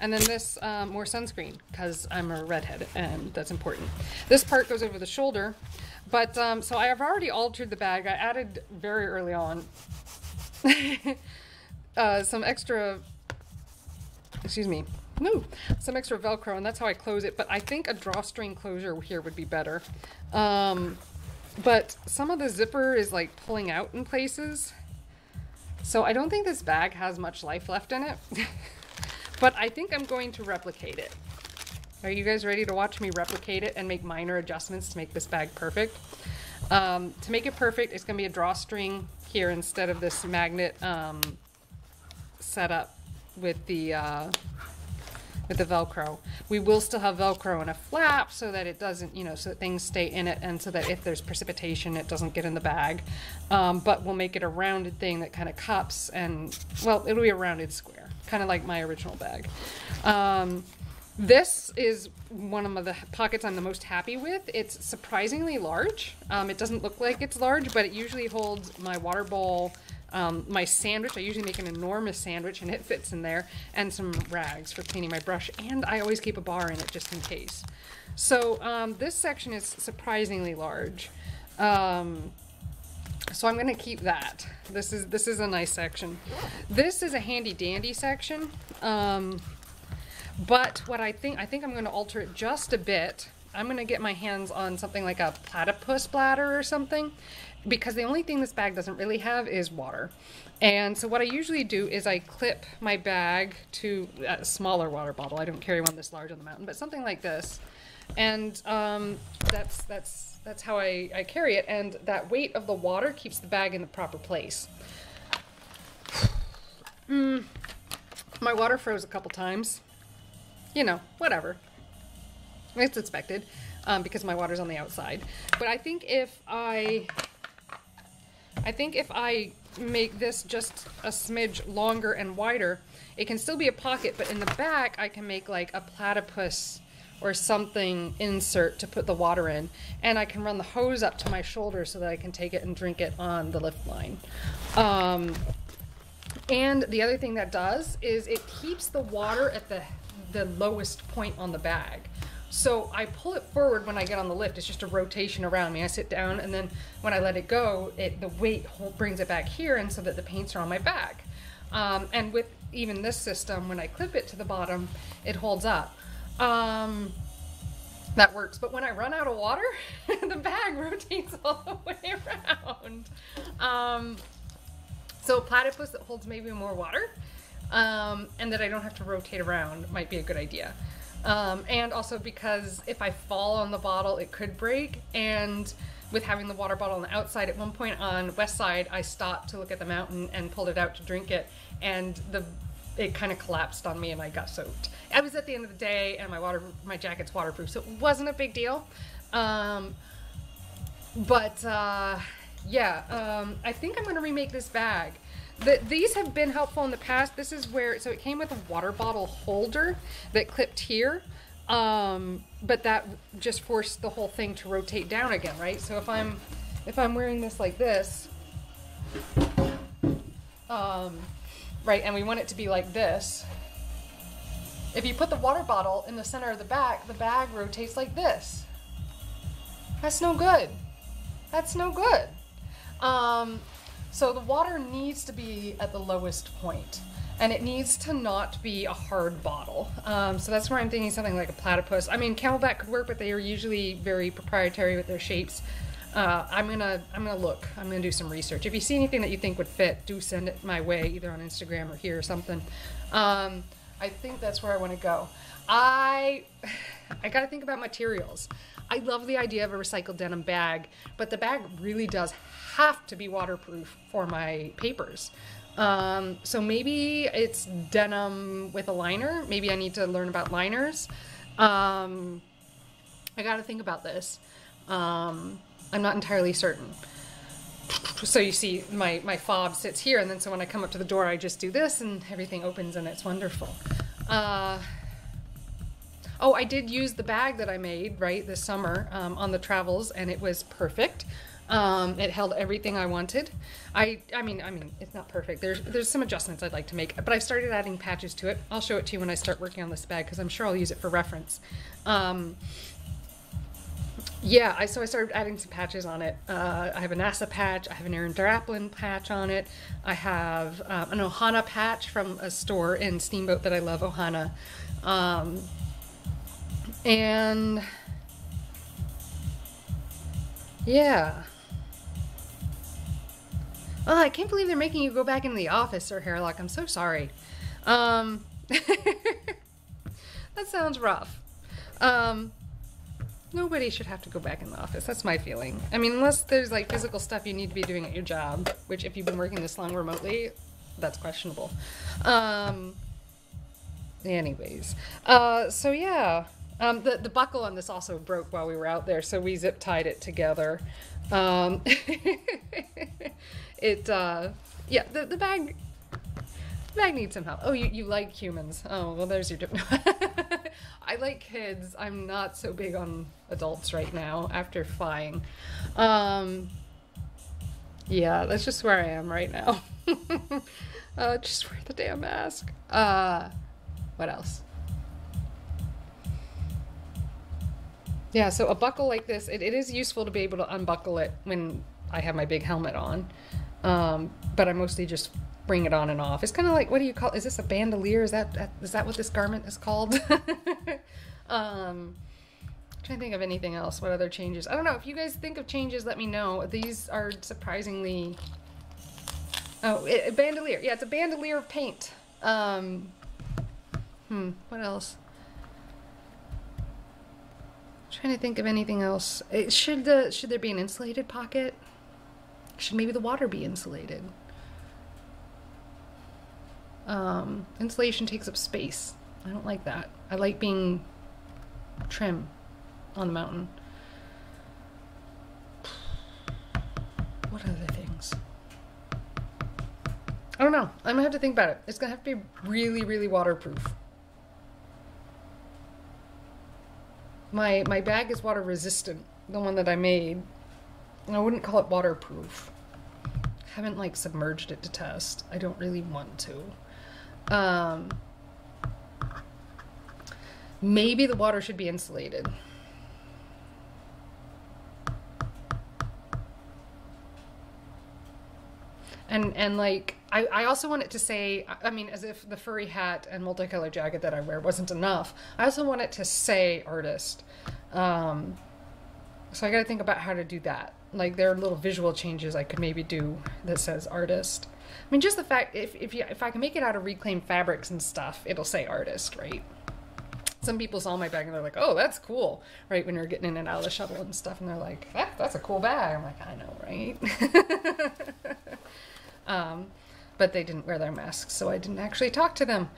[SPEAKER 1] And then this, more sunscreen because I'm a redhead and that's important. This part goes over the shoulder. But, so I have already altered the bag. I added very early on some extra Velcro, and that's how I close it. But I think a drawstring closure here would be better. But some of the zipper is like pulling out in places. So I don't think this bag has much life left in it. But I think I'm going to replicate it. Are you guys ready to watch me replicate it and make minor adjustments to make this bag perfect? To make it perfect, it's going to be a drawstring here instead of this magnet setup with the with the Velcro. We will still have Velcro and a flap so that it doesn't, you know, so that things stay in it, and so that if there's precipitation, it doesn't get in the bag. But we'll make it a rounded thing that kind of cups, and, well, it'll be a rounded square, kind of like my original bag. This is one of the pockets I'm the most happy with. It's surprisingly large. It doesn't look like it's large, but it usually holds my water bowl, my sandwich. I usually make an enormous sandwich and it fits in there, and some rags for cleaning my brush, and I always keep a bar in it just in case. So this section is surprisingly large. So I'm gonna keep that. This is a nice section. This is a handy dandy section. But what I think I'm going to alter it just a bit. I'm going to get my hands on something like a platypus bladder or something, because the only thing this bag doesn't really have is water. And so what I usually do is I clip my bag to a smaller water bottle. I don't carry one this large on the mountain, but something like this. And that's how I carry it. And that weight of the water keeps the bag in the proper place. My water froze a couple times. You know, whatever. It's expected, because my water's on the outside. But I think if I make this just a smidge longer and wider, it can still be a pocket, but in the back I can make like a platypus or something insert to put the water in, and I can run the hose up to my shoulder so that I can take it and drink it on the lift line. And the other thing that does is it keeps the water at the lowest point on the bag. So I pull it forward when I get on the lift. It's just a rotation around me. I sit down, and then when I let it go, the weight brings it back here, and so that the paints are on my back. And with even this system, when I clip it to the bottom, it holds up. That works. But when I run out of water, the bag rotates all the way around. So a platypus that holds maybe more water, and that I don't have to rotate around might be a good idea. And also because if I fall on the bottle, it could break. And with having the water bottle on the outside, at one point on West Side, I stopped to look at the mountain and pulled it out to drink it, and it kind of collapsed on me and I got soaked. I was at the end of the day, and my jacket's waterproof, so it wasn't a big deal. Yeah, I think I'm going to remake this bag. These have been helpful in the past. This is where, so it came with a water bottle holder that clipped here, but that just forced the whole thing to rotate down again, right? So if I'm wearing this like this, right, and we want it to be like this, if you put the water bottle in the center of the bag rotates like this. That's no good. That's no good. So the water needs to be at the lowest point, and it needs to not be a hard bottle. So that's where I'm thinking something like a platypus. I mean, Camelback could work, but they are usually very proprietary with their shapes. I'm gonna look. I'm gonna do some research. If you see anything that you think would fit, do send it my way, either on Instagram or here or something. I think that's where I want to go. I gotta think about materials. I love the idea of a recycled denim bag, but the bag really does have to be waterproof for my papers. So maybe it's denim with a liner. Maybe I need to learn about liners. I gotta think about this. I'm not entirely certain. So you see my fob sits here, and then so when I come up to the door I just do this and everything opens and it's wonderful. Oh, I did use the bag that I made, right, this summer on the travels, and it was perfect. It held everything I wanted. I mean, it's not perfect. There's some adjustments I'd like to make, but I've started adding patches to it. I'll show it to you when I start working on this bag, because I'm sure I'll use it for reference. Yeah, so I started adding some patches on it. I have a NASA patch, I have an Aaron Draplin patch on it, I have an Ohana patch from a store in Steamboat that I love, Ohana. And yeah. Oh, I can't believe they're making you go back into the office, Sir Hairlock. I'm so sorry. That sounds rough. Nobody should have to go back in the office. That's my feeling. I mean, unless there's like physical stuff you need to be doing at your job, which if you've been working this long remotely, that's questionable. Anyways, so yeah, the buckle on this also broke while we were out there, so we zip tied it together. Yeah, the bag needs some help. Oh, you like humans. Oh, well, there's your tip. I like kids. I'm not so big on adults right now after flying. Yeah, that's just where I am right now. Just wear the damn mask. What else? Yeah, so a buckle like this, it is useful to be able to unbuckle it when I have my big helmet on. But I mostly just bring it on and off. It's kind of like, what do you call, is this a bandolier? Is that what this garment is called? Trying to think of anything else. What other changes? I don't know. If you guys think of changes, let me know. These are surprisingly... Oh, a bandolier. Yeah, it's a bandolier of paint. What else? Trying to think of anything else. Should there be an insulated pocket? Should maybe the water be insulated? Insulation takes up space. I don't like that. I like being trim on the mountain. What other things? I don't know. I'm gonna have to think about it. It's gonna have to be really, really waterproof. My bag is water resistant, the one that I made. I wouldn't call it waterproof. I haven't like submerged it to test. I don't really want to. Maybe the water should be insulated. And like, I also want it to say, I mean, as if the furry hat and multicolored jacket that I wear wasn't enough, I also want it to say artist. So I gotta think about how to do that. Like, there are little visual changes I could maybe do that says artist. I mean, just the fact, if I can make it out of reclaimed fabrics and stuff, it'll say artist, right? Some people saw my bag and they're like, oh, that's cool, right? When you're getting in and out of the shuttle and stuff, and they're like, that's a cool bag. I'm like, I know, right? But they didn't wear their masks, so I didn't actually talk to them.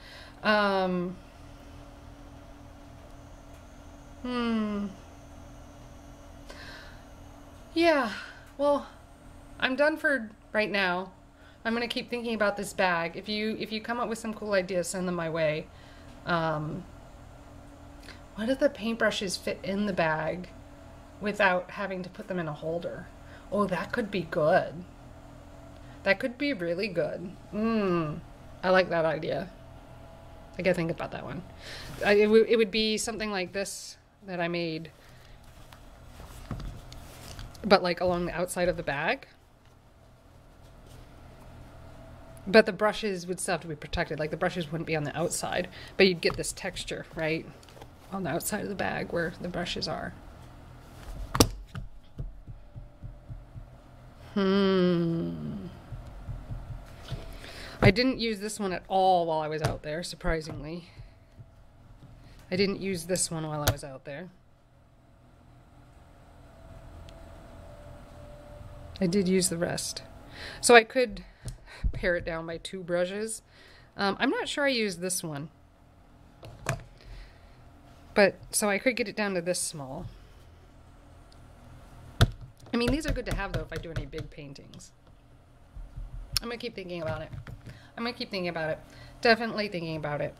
[SPEAKER 1] Yeah, well, I'm done for right now. I'm gonna keep thinking about this bag. If you come up with some cool ideas, send them my way. What if the paintbrushes fit in the bag without having to put them in a holder? Oh, that could be good. That could be really good. I like that idea. I gotta think about that one. It would be something like this that I made, but like along the outside of the bag. But the brushes would still have to be protected. Like, the brushes wouldn't be on the outside, but you'd get this texture, right? On the outside of the bag where the brushes are. I didn't use this one at all while I was out there, surprisingly. I didn't use this one while I was out there. I did use the rest. So I could pare it down by 2 brushes. I'm not sure I used this one. But, so I could get it down to this small. I mean, these are good to have, though, if I do any big paintings. I'm gonna keep thinking about it. Definitely thinking about it.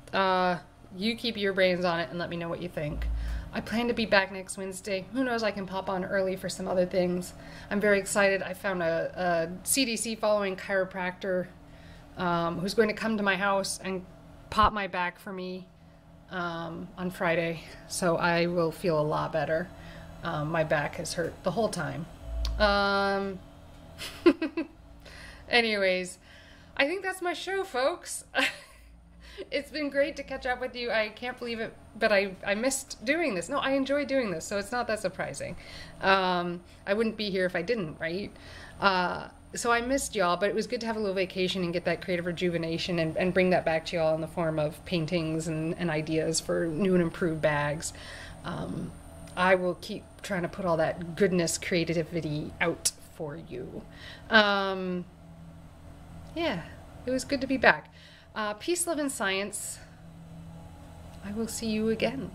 [SPEAKER 1] You keep your brains on it and let me know what you think. I plan to be back next Wednesday. Who knows, I can pop on early for some other things. I'm very excited. I found a CDC following chiropractor who's going to come to my house and pop my back for me on Friday. So I will feel a lot better. My back has hurt the whole time. Anyways, I think that's my show, folks. It's been great to catch up with you. I can't believe it, but I missed doing this. No, I enjoy doing this, so it's not that surprising. I wouldn't be here if I didn't, right? So I missed y'all, but it was good to have a little vacation and get that creative rejuvenation and bring that back to y'all in the form of paintings and ideas for new and improved bags. I will keep trying to put all that goodness, creativity out for you. Yeah, it was good to be back. Peace, love, and science. I will see you again.